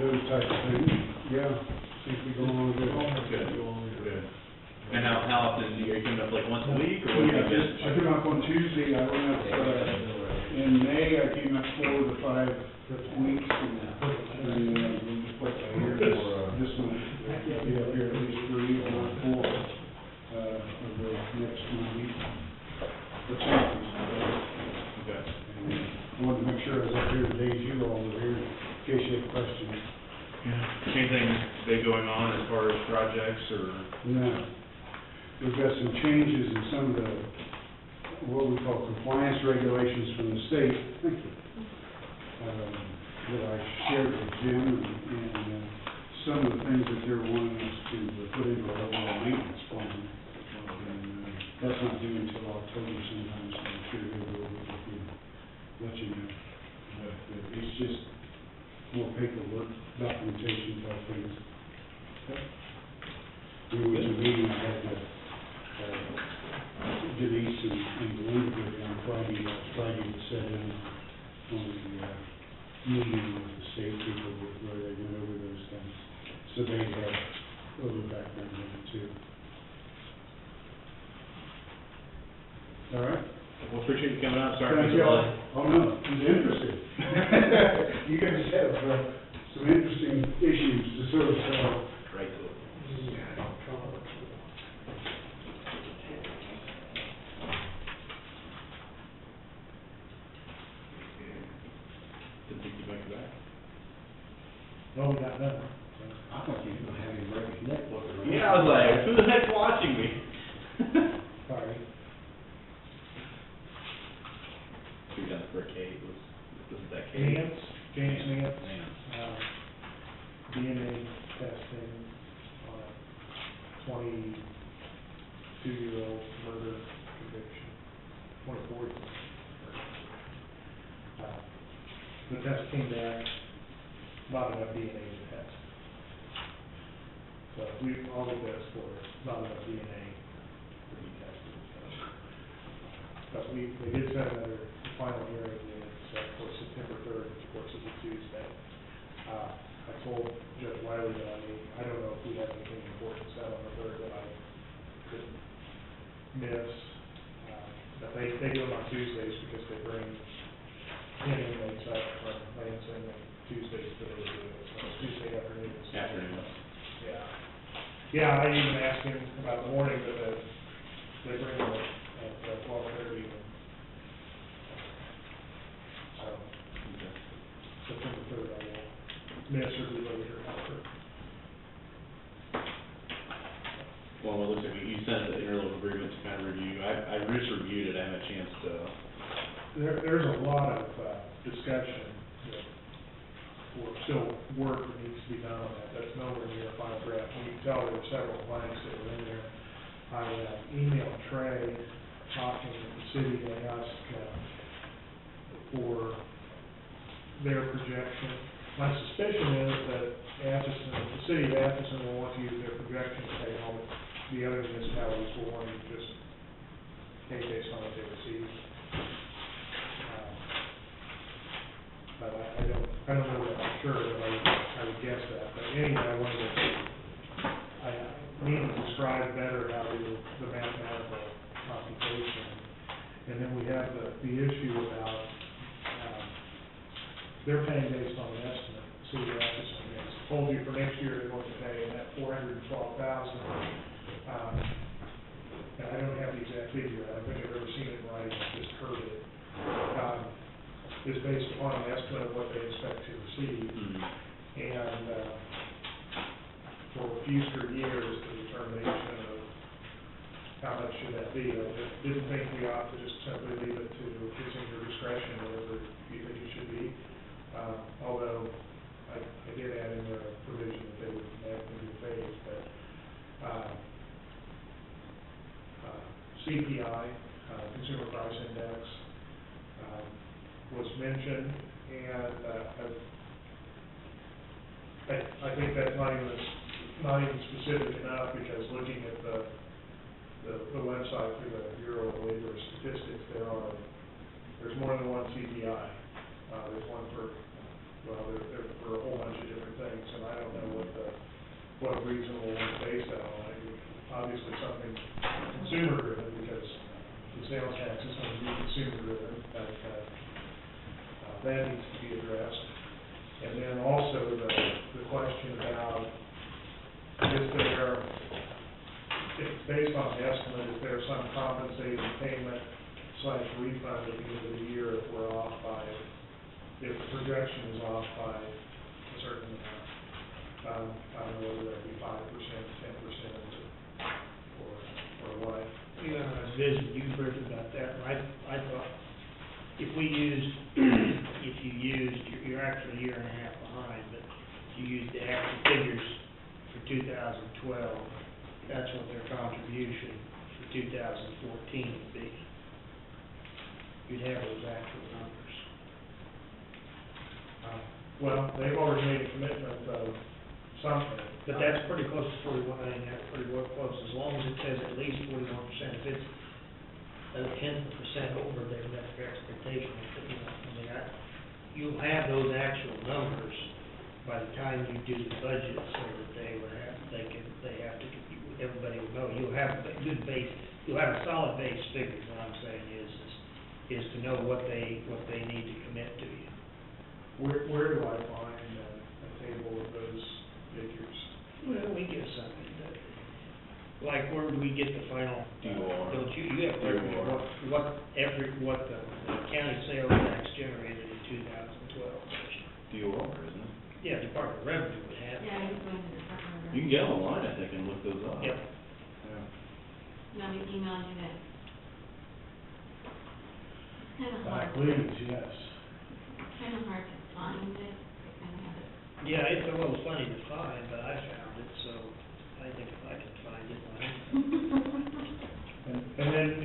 those type of things. Yeah, seems to be going on good. Good. And how often, are you coming up like once a week, or what? Yeah, I came up on Tuesday, I went up, in May, I came up 4 to 5 weeks, and this month, be up here at least 3 or 4, of the next month. For samples. Okay. And I wanted to make sure I was up here the days you all were here, in case you had questions. Anything big going on as far as projects, or? No. We've got some changes in some of the, what we call compliance regulations from the state, that I shared with Jim, and some of the things that they're wanting us to put into our overall maintenance plan. And that's not due until October sometime, so I'm sure he'll go over it with you, let you know. But it's just more paperwork, documentation type things. We were at a meeting, I had Denise and Belinda on Friday to set in on the meeting with the state people where they went over those things. So they have a little background on it too. All right? Well, appreciate you coming out, sorry. Thank you all. Oh, no, it's interesting. You guys have some interesting issues to sort of, Right to it. Didn't think you'd make it back. No, we got nothing. I thought you were gonna have him break his neck looking around. Yeah, I was like, who the heck's watching me? Sorry. Who done it for Kate, was that Kate? Nance, James Nance, Nance. DNA testing on a 22-year-old murder conviction, 24 years. The test came back, not enough DNA to test. So all of this for not enough DNA to be tested. But they did set another final hearing in set for September 3rd, which of course is a Tuesday. I told Judge Wiley that I don't know if we have anything important set on the 3rd that I could miss, but they do them on Tuesdays because they bring inmates up from Lansing and Tuesdays that they do it, so Tuesday afternoons. Afternoons. Yeah. Yeah, I even asked him about the morning, but they bring them at 12:30. So, Okay. September 3rd, I will miss or be later. Well, it looks like you sent the interlocal agreement to kind of review. I just reviewed it, I haven't had a chance to. There's a lot of discussion that, or still work that needs to be done on that. That's nowhere near a final draft. You can tell there were several blanks that were in there. I emailed Trey talking to the city. They asked for their projection. My suspicion is that the city of Atchison will want to use their projection to pay all the other municipalities will want to just pay based on what they receive. But I don't know that for sure, but I would guess that. But anyway, I need to describe better how the mathematical computation. And then we have the issue about, they're paying based on the estimate, city of Atchison. As I told you, for next year, they're going to pay that $412,000. And I don't have the exact figure, I don't think I've ever seen it in writing, I've just heard it. Is based upon an estimate of what they expect to receive. And for future years, the determination of how much should that be. I didn't think we ought to just simply leave it to, it's in your discretion, whatever you think it should be. Although I did add in there a provision that they would act in good faith, but CPI, Consumer Price Index, was mentioned, and I think that's not even specific enough, because looking at the website for the Bureau of Labor Statistics, there's more than one CPI. There's one for, well, they're for a whole bunch of different things, and I don't know what a reasonable one is based on. Obviously something consumer driven, because the sales tax is going to be consumer driven, but that needs to be addressed. And then also the question about if it's based on an estimate, is there some compensating payment / refund at the end of the year if we're off by, if the projection is off by a certain amount? I don't know whether that be 5%, 10%, or what. Yeah, I was visiting you briefly about that, and I thought if you used, you're actually a year and a half behind, but if you used the actual figures for 2012, that's what their contribution for 2014 would be. You'd have those actual numbers. Well, they've already made a commitment of something. But that's pretty close to 41, I think that's pretty well close, as long as it says at least 41%. If it's a 10% over their expectation, you'll have those actual numbers by the time you do the budget, so that everybody will know. You'll have a good base, you'll have a solid base figure. What I'm saying is to know what they need to commit to you. Where do I find a table of those figures? Well, we get something. Like, where do we get the final? Don't you have what the county sales tax generated in 2012? DOR, isn't it? Yeah, Department of Revenue would have. Yeah, he's going to the Department of You can get online, I think, and look those up. Yep. Yeah. No, we emailed you that. Kind of hard. Please, yes. Kind of hard to find it. I kind of have it. Yeah, it's a little funny to find, but I found it, so I think if I can find it, And then,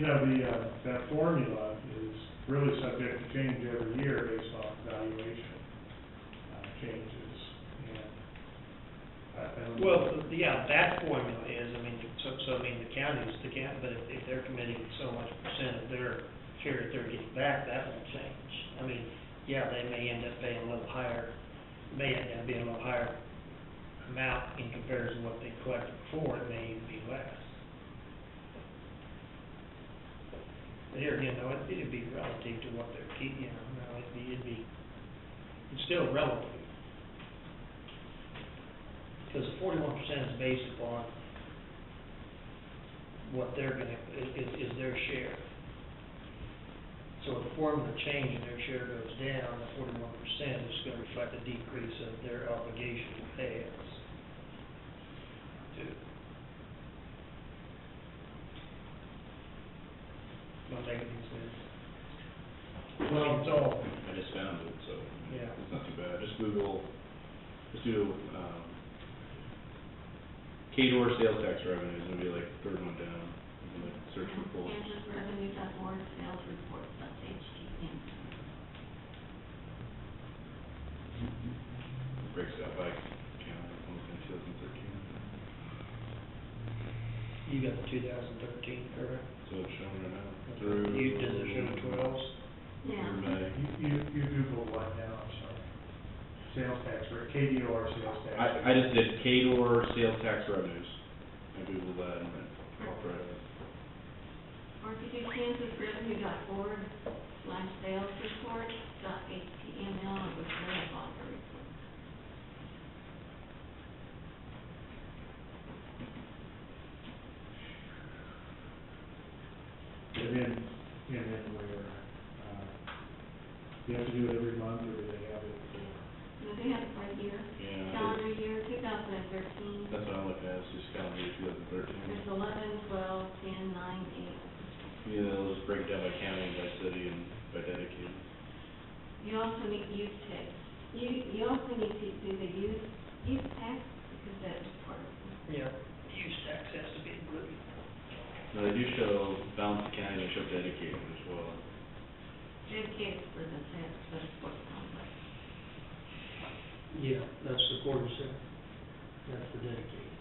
that formula is really subject to change every year based on valuation changes. And that formula is, the counties, but if they're committing so much percent of their share that they're getting back, that won't change. They may end up paying a little higher, may end up being a little higher amount in comparison to what they collected before. It may even be less. But here again, though, it'd be relative to what they're keeping, it's still relative. Because 41% is based upon what they're gonna, is their share. So if the formula change and their share goes down, the 41% is gonna reflect a decrease of their obligation to pay us. Not making any sense. Well, it's all, I just found it, so, I mean, Yeah. it's not too bad, just Google, just do, K-Door sales tax revenues, it'll be like third one down, you can like search for bullets. KansasRevenue.org sales reports.htm. Breaks it out by county, in 2013, you got the 2013, correct? so it's showing right now, through. Does it show the 12s? Yeah. Through May. You Google what now, I'm sorry? Sales tax rate, KDOR sales tax. I just did K-Door sales tax revenues, I Googled that and it popped right up. Or if you do KansasRevenue.org/salesreports.html, it would bring up all the reports. And then where, you have to do it every month, or do they have it for? No, they have it for a year, Yeah, calendar year, 2013. that's what I'm looking at, it's just calendar year 2013. There's 11, 12, 10, 9, 8. Yeah, they'll just break it down by county, by city, and by dedicated. You also need use tax. You also need to do the use tax, because that is part of it. Yeah. Use tax has to be included. No, they do show balance of county, they show dedicated as well. Dedicated for the sales, for the sports complex. Yeah, that's the quarter cent. That's the dedicated.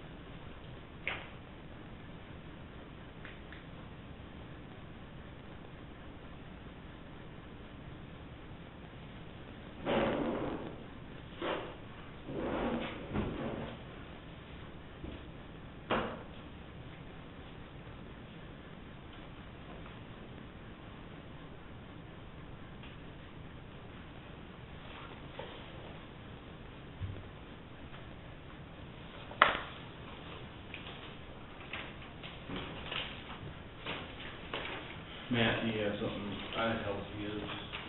Matt, do you have something? I help you.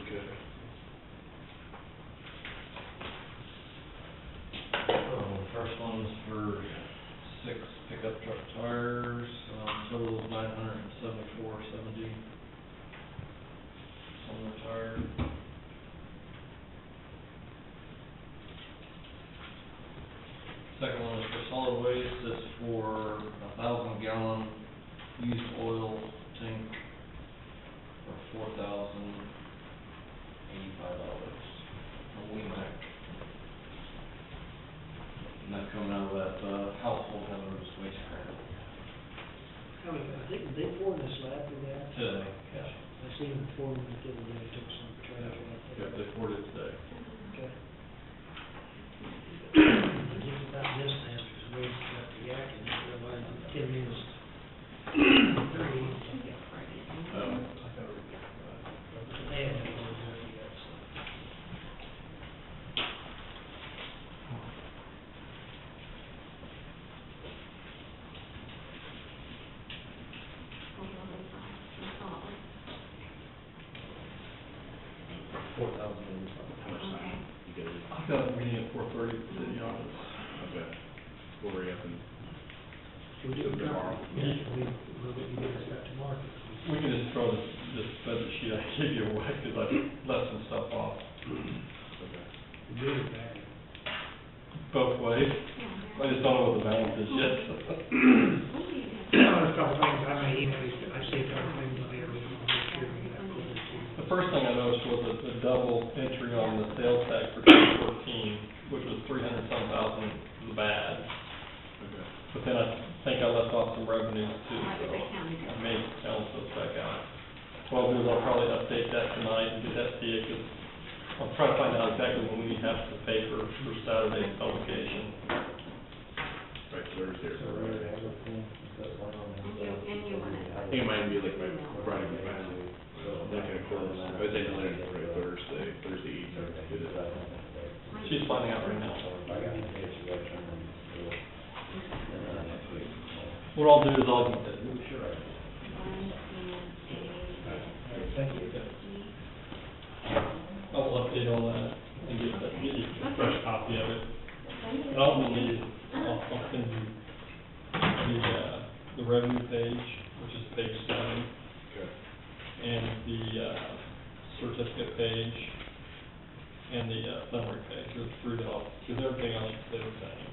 Okay. First one's for 6 pickup truck tires, total's $974.70 on the tire. Second one is for solid waste, it's for 1,000-gallon used oil tank for $4,085 from WEMAC. And that's coming out of that, household hazardous waste credit. I think they poured the slab for that. Today, yeah. I seen them pour them the other day, took some trash out there. Yep, they poured it today. Okay. Just about this nest was waiting for the yak and you realize in 10 minutes. They haven't had those there yet, so. $4,085. How much time? You got it? I've got a meeting at 4:30 with the city office. Okay. We'll hurry up and, Can we do it Tomorrow. Yeah, we'll get you guys back tomorrow. We can just throw this budget sheet I gave you away, because I left some stuff off. okay. We do it back. Both ways. I just don't know what the balance is yet. There's a couple things, I may email you, I see a couple things on here, we'll make sure we have clear too. The first thing I noticed was a double entry on the sales tax for 2014, which was 300-some thousand, was bad. Okay. But then I think I left off some revenues too, Like so they counted it. I may balance those back out. What I'll do is I'll probably update that tonight and get that to you, because I'm trying to find out exactly when we have to pay for Saturday's publication. Right, Thursday or So Friday. we're having, is that one on the? And you want it. I think it might be like by Friday, or Friday. not gonna close, I think they're gonna pray Thursday evening, get it. She's finding out right now. What I'll do is I'll update all that and get you a fresh copy of it. And all we need, I'll send you the revenue page, which is page 7, Okay. and the certificate page, and the summary page. There's 3 that I'll, because everything else is the same.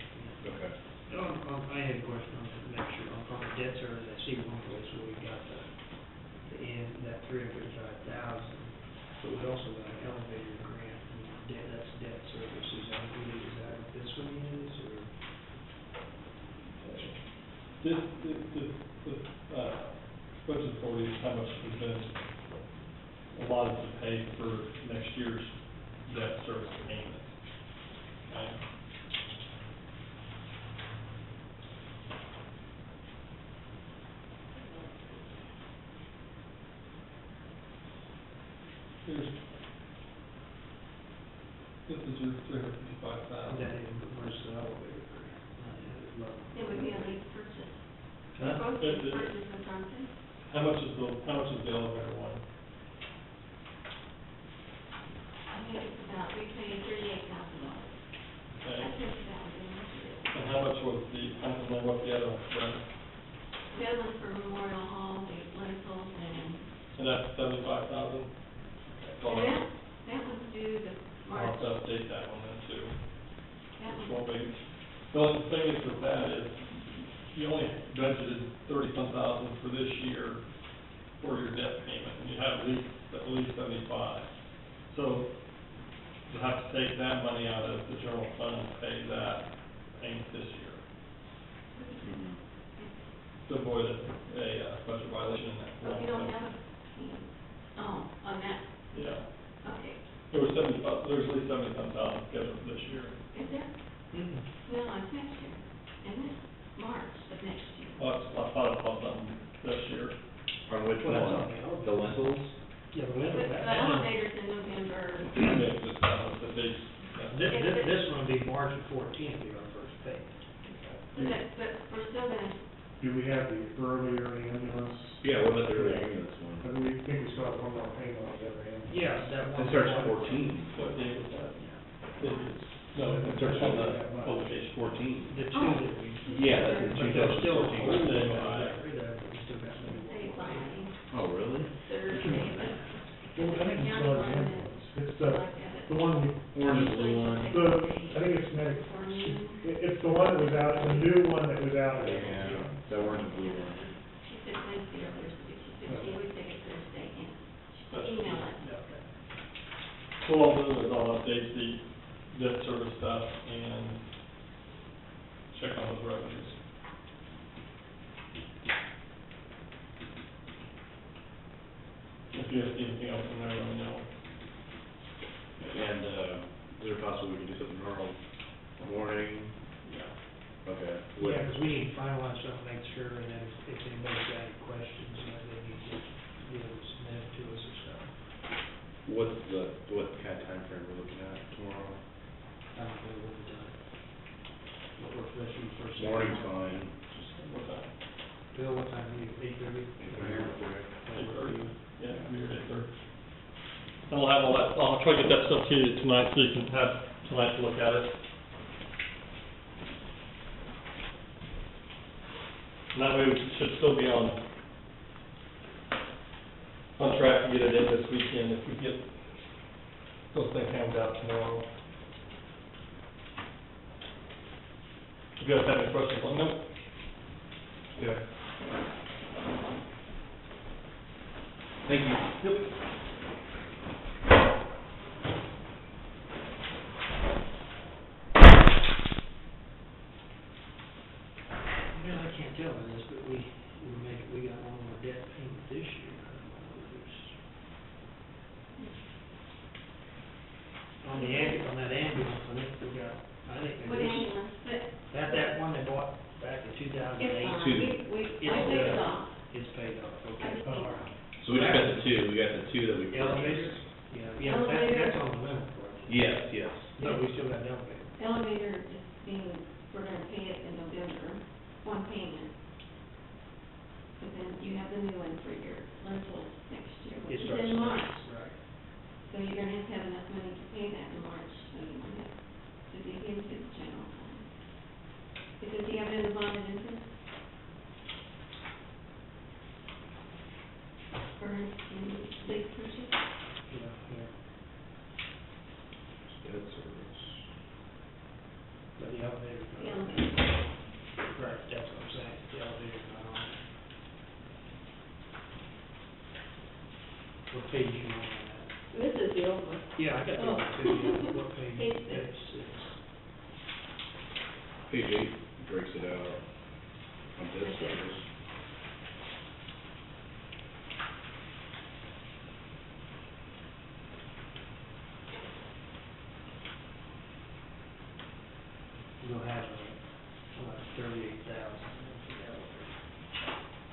Okay. I had a question on the next year, on the debt service, I see one place where we got the end, that $335,000, but we also got an elevator grant, and that's debt service, is that included, is that what this one is, or? This budget authority is how much has been allotted to pay for next year's debt service payment. Okay? This is your $355,000. That is versus the elevator grant. It would be a lease purchase. Huh? Both lease purchases, aren't they? How much is the elevator one? I think it's about, we paid $38,000. Okay. That's just about the year. And how much was what's the other one, Brent? The other one's for Memorial Hall, the lentils, And that's $75,000? and that was due the I'll March. have to update that one then too. That Which was, won't be, the only thing is with that is, you only budgeted 30-some thousand for this year for your debt payment, and you have at least 75. So, you'll have to take that money out of the general fund to pay that payment this year. Mhm. To avoid a budget violation in that. oh, you don't have a, oh, on that, Yeah, okay. there was there's at least 70-some thousand scheduled for this year. Is there? No, it's next year, isn't it? March of next year. I thought it was something this year. On which Well, that's one? on the elevator. The lentils? Yeah, the But window, the elevator's in November. This one will be March of 14th, be our first pay. But we're still gonna, Do we have the earlier ambulance? Yeah, what about the early ambulance one? I mean, we think we still have one more payment on the other ambulance. yeah, that one. It starts at 14. What day was that? No, it starts on the page 14. The two that we. Yeah, that's in But they're still 2014. old, they got rid of, we still got maybe say one. by Oh, really? Thursday, but Well, I think the it's county not one an is ambulance, it's like that. the one, Orange and blue one. I think it's medic, For me, it's the one that was out, the new one that was out there. Yeah, that orange and blue one. she said Wednesday or Thursday, she said she would take it Thursday, and she email it. So what I'll do is I'll update the debt service stuff and check on those revenues. If you have anything else in there, let me know. And, is there possible we can do something tomorrow morning? Yeah. Okay. Yeah, because we need to finalize something, make sure, and then if anybody's got any questions, they need to be able to submit it to us or something. What kind of timeframe we're looking at tomorrow? I don't know what we've done. What works best for you first? Morning's fine. What time? Bill, what time are you, 8:30? 8:30? Yeah, we're at 8:30. And we'll have all that, I'll try to get that stuff to you tonight, so you can have tonight to look at it. And that way we should still be on track to get it in this weekend if we get those things hammered out tomorrow. If you guys have any questions on them? Yeah. Thank you. Yep. Yeah, I can't tell by this, but we got one more debt payment this year. I don't know if it's- On that ambulance, I think we got, What ambulance, but that one they bought back in 2008. it's on, Two. we, It's, I paid it off. It's paid off, I okay. just paid it All off. right. So So we just got the two, we got the two that we Elevator? purchased. Yeah, that's on the rental project. Yes, yes. No, we still got the elevator. Elevator is being, we're gonna pay it in November, one payment. But then you have the new one for your rentals next year, which It is starts in March. next, right. So you're gonna have enough money to pay that in March, so you won't have to dig into the general fund. Because you have it in the bonded interest. For in lease purchase. Yeah. Debt service. But the elevator's not The on elevator. there. Right, that's what I'm saying, the elevator's not on there. What page you on that? This is the old one. Yeah, I got the Oh. one too, yeah, what page? Page six. Page six. Page 8 breaks it out on debt service. We'll have, 38,000 for the elevator.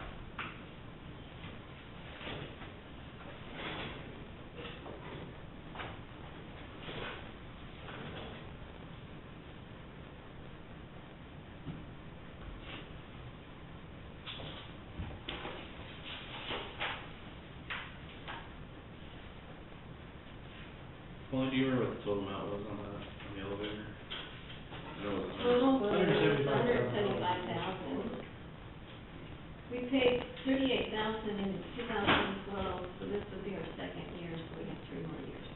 Pauline, do you remember what the total amount was on that, on the elevator? I know it was Total was $175,000. $175,000. We paid $38,000 in 2012, so this will be our second year, so we have 3 more years.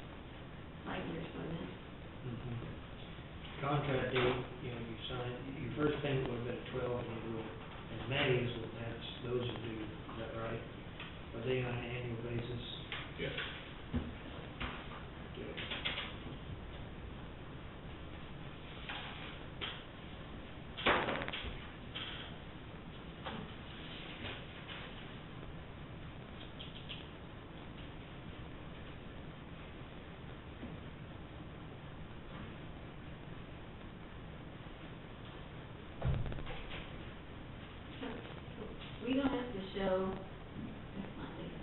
5 years from now. Contract date, you sign, your first payment would have been 12, and you will, in May is when those are due, is that right? Are they on an annual basis? Yes. Good. We don't have to show, that's not there.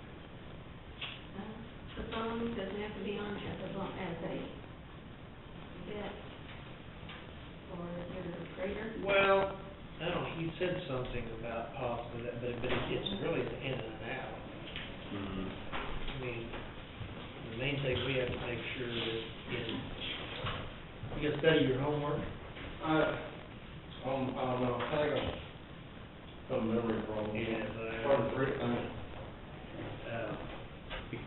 The phone doesn't have to be on as a, debt or your grader. Well, I don't know, you said something about possibly that, but it's really the in and out. Mm-hmm. I mean, the main thing, we have to make sure that, you can study your homework. I don't know, I think I'm, some memory problem. Yeah, Hard to break,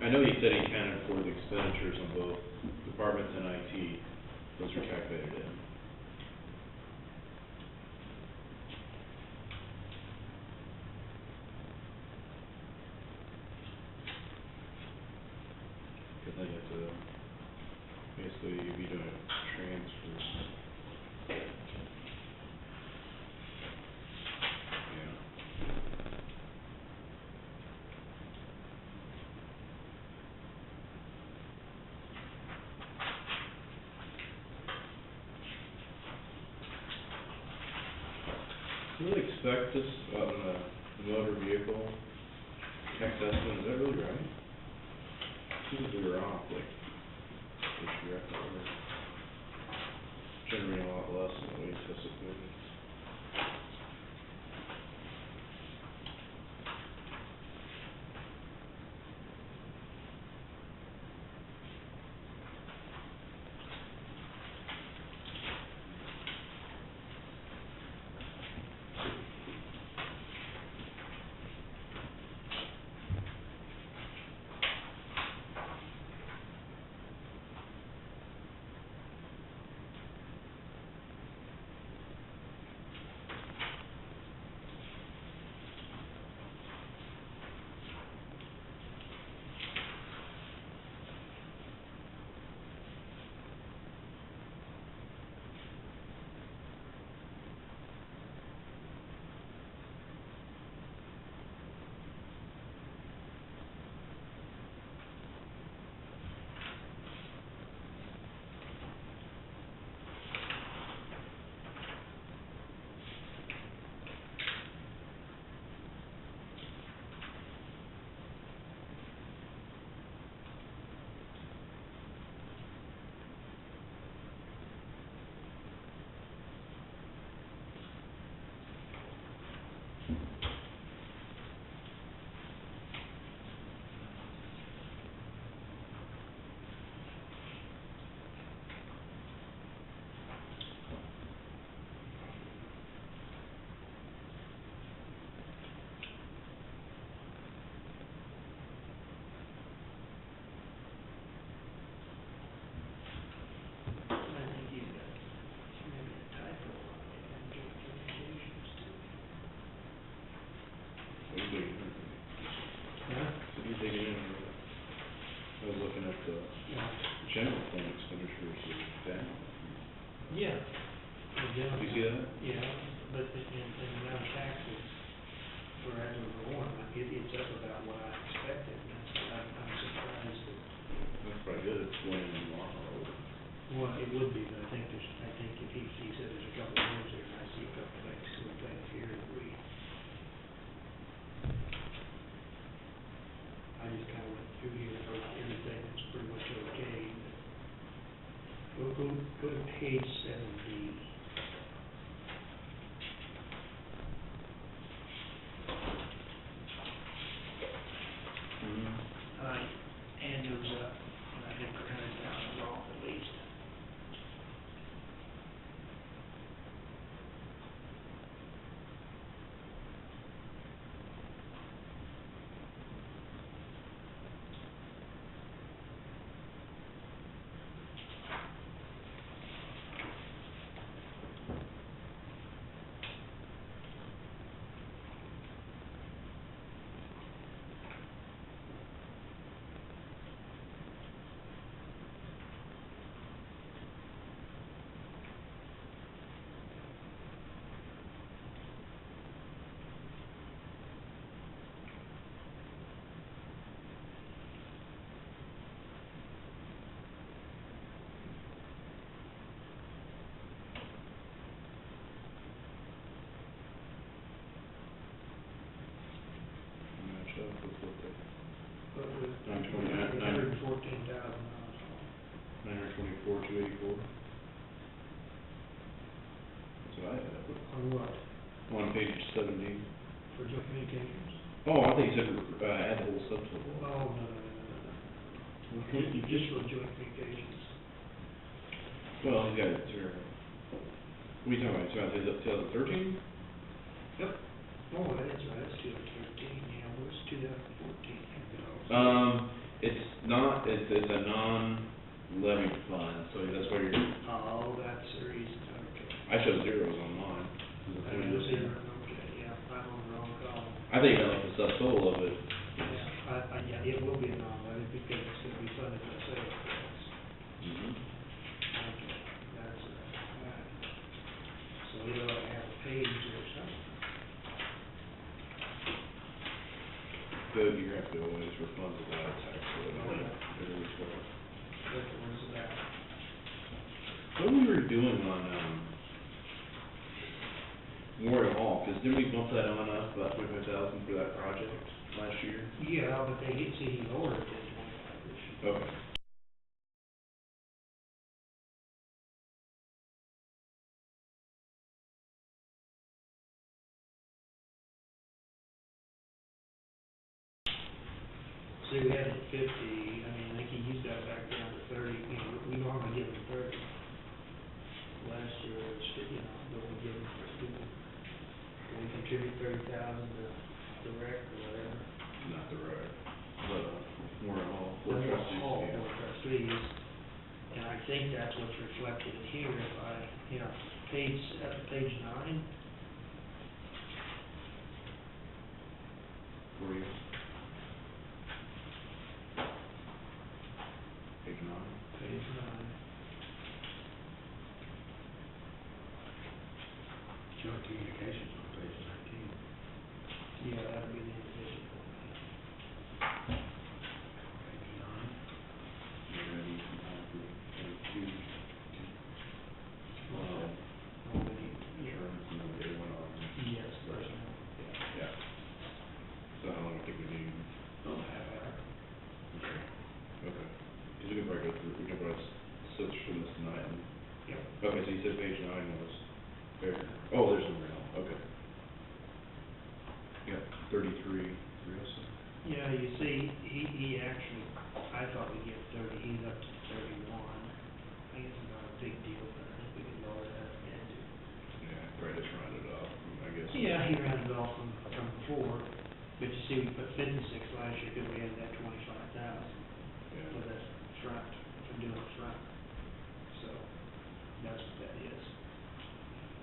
I know he said he accounted for the expenditures on both departments and IT, those were calculated in. Cause then you have to, basically, you'd be doing transfers. Yeah. Do you really expect this on the motor vehicle tax estimate, is that really right? Seems like we were off, like, this year, I thought we were generating a lot less than we anticipated. digging in, I was looking at the Yeah. general fund expenditures are down. Yeah. Do you see that? Yeah, but in the amount of taxes for as of going, it's up about what I expected, and that's what I'm surprised that, That's probably good, it's going in tomorrow. well, it would be, but I think if he said there's a couple of rooms there, and I see a couple of things here that I just kinda went through here, and everything that's pretty much okay. Go to page 7D. And goes up, and I think we're headed down wrong at least. Match up with what they, But with $924,000. $924,284. That's what I had up with. On what? On page 70. For joint communications? Oh, I think you said, add the whole subtotal. Oh, no. You just for joint communications. Well, you got it, zero. What are you talking about, 2013? Yep. Oh, that is right, it's 2013, yeah, where's 2014? It's not, it's a non-levied fund, so that's why you're, Oh, that's the reason, okay. I showed zeros on mine. I know zero, okay, yeah, I'm on the wrong column. I think I like the subtotal of it. Yeah, yeah, it will be a non-levy because it's gonna be funded by sales tax. Mm-hmm. Okay, that's right. So it ought to have a page or something. But you have to always refund without a tax, so it always works. What was that? What were we doing on, Memorial Hall, cause didn't we bump that on up about 25,000 for that project last year? Yeah, but they did see he lowered it to 25 this year. Okay. See, we had it at 50, I mean, I think he used that back down to 30, you know, we normally give him 30. Last year, it was, but we give him for school. We contribute 30,000 to the rec or whatever. Not the right, but, Memorial Hall, Well, for trustees, all yeah. for trustees, and I think that's what's reflected here, if I, page 9. For you. Page 9. Page 9. Joint communications on page 19. Yeah, that'd be the individual. Page 9. You're ready to have the, two, Oh, we need, insurance and then they went on. yes, personnel. Yeah. So how long do you think we need? Oh, half hour. Okay. Okay. Cause we can probably go through, we can probably switch from this tonight and, Yep. okay, so you said page 9 was fair. Oh, there's somewhere else, okay. Yeah, 33, 307. Yeah, you see, he actually, I thought we'd get 30, he's up to 31. I think it's not a big deal, but I think we could lower that if we had to. Yeah, probably just round it off, I guess. Yeah, he rounded off from before, but you see, we put 56 last year because we had that 25,000 Yeah. for that front, for doing the front. So, that's what that is.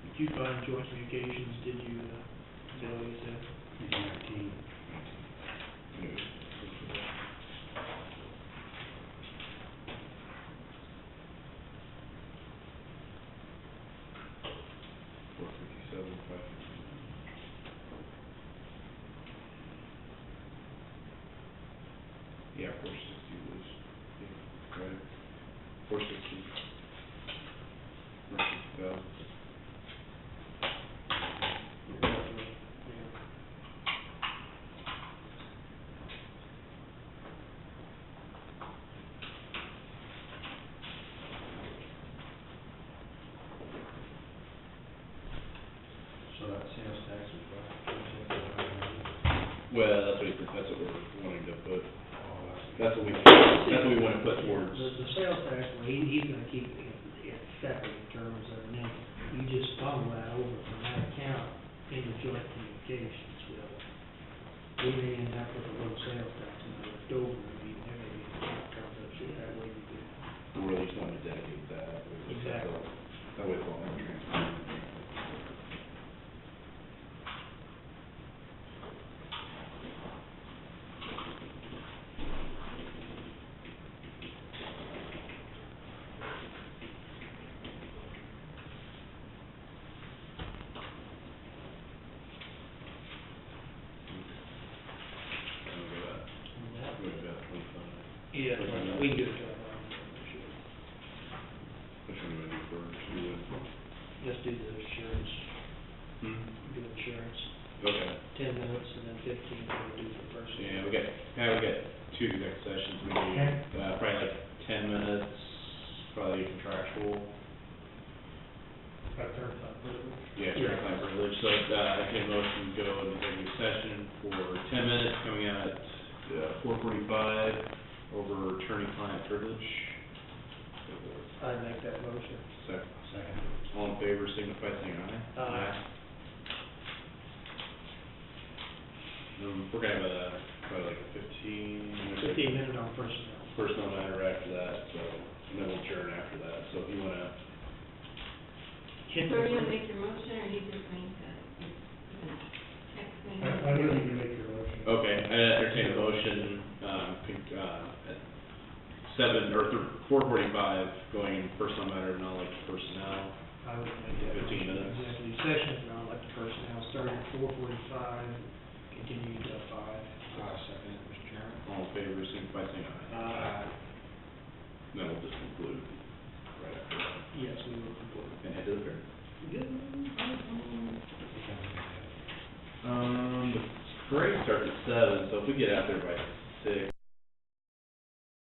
Did you find joint communications, did you, Bill, you said? Page 19. News. Yeah, 460 was, yeah, right, 460. Right, so, So that sales tax is what? well, that's what we're wanting to put, Oh, that's what we wanna put towards, The sales tax, well, he's gonna keep it separate in terms of, and then you just funnel that over from that account into joint communications will. We may end up with a low sales tax and left over, I mean, there may be an account comes up, so that way you can. we're really just wanting to dedicate that. Exactly. That way it's all more transparent. Yeah, we can do it. Which one do I do first? Let's do the insurance, Hmm? do insurance, Okay. 10 minutes and then 15 we'll do for personal. Yeah, we got two exec sessions, we need, probably like 10 minutes, probably contractual. Yeah, attorney-client privilege, so, I can motion to go into executive session for 10 minutes, coming out at, 4:45 over attorney-client privilege. I make that motion. Second. Second. All in favor, signify by saying aye. Aye. We're gonna have probably like a 15 minute. 15 minute on personnel. Personal matter after that, so, and then we'll adjourn after that, so if you wanna, So are you gonna make your motion, or are you just going to, text me? I really need to make your motion. okay, I entertain a motion, at 4:45, going in personal matter, not like personnel. I would make that 15 motion. minutes. Executive session, not like the personnel, starting at 4:45, continue to 5. Second, Mr. Chairman. All in favor, signify by saying aye. Then we'll just conclude right after that, Yes, we will conclude. and head to the fair. Good. The parade starts at 7, so if we get out there by 6.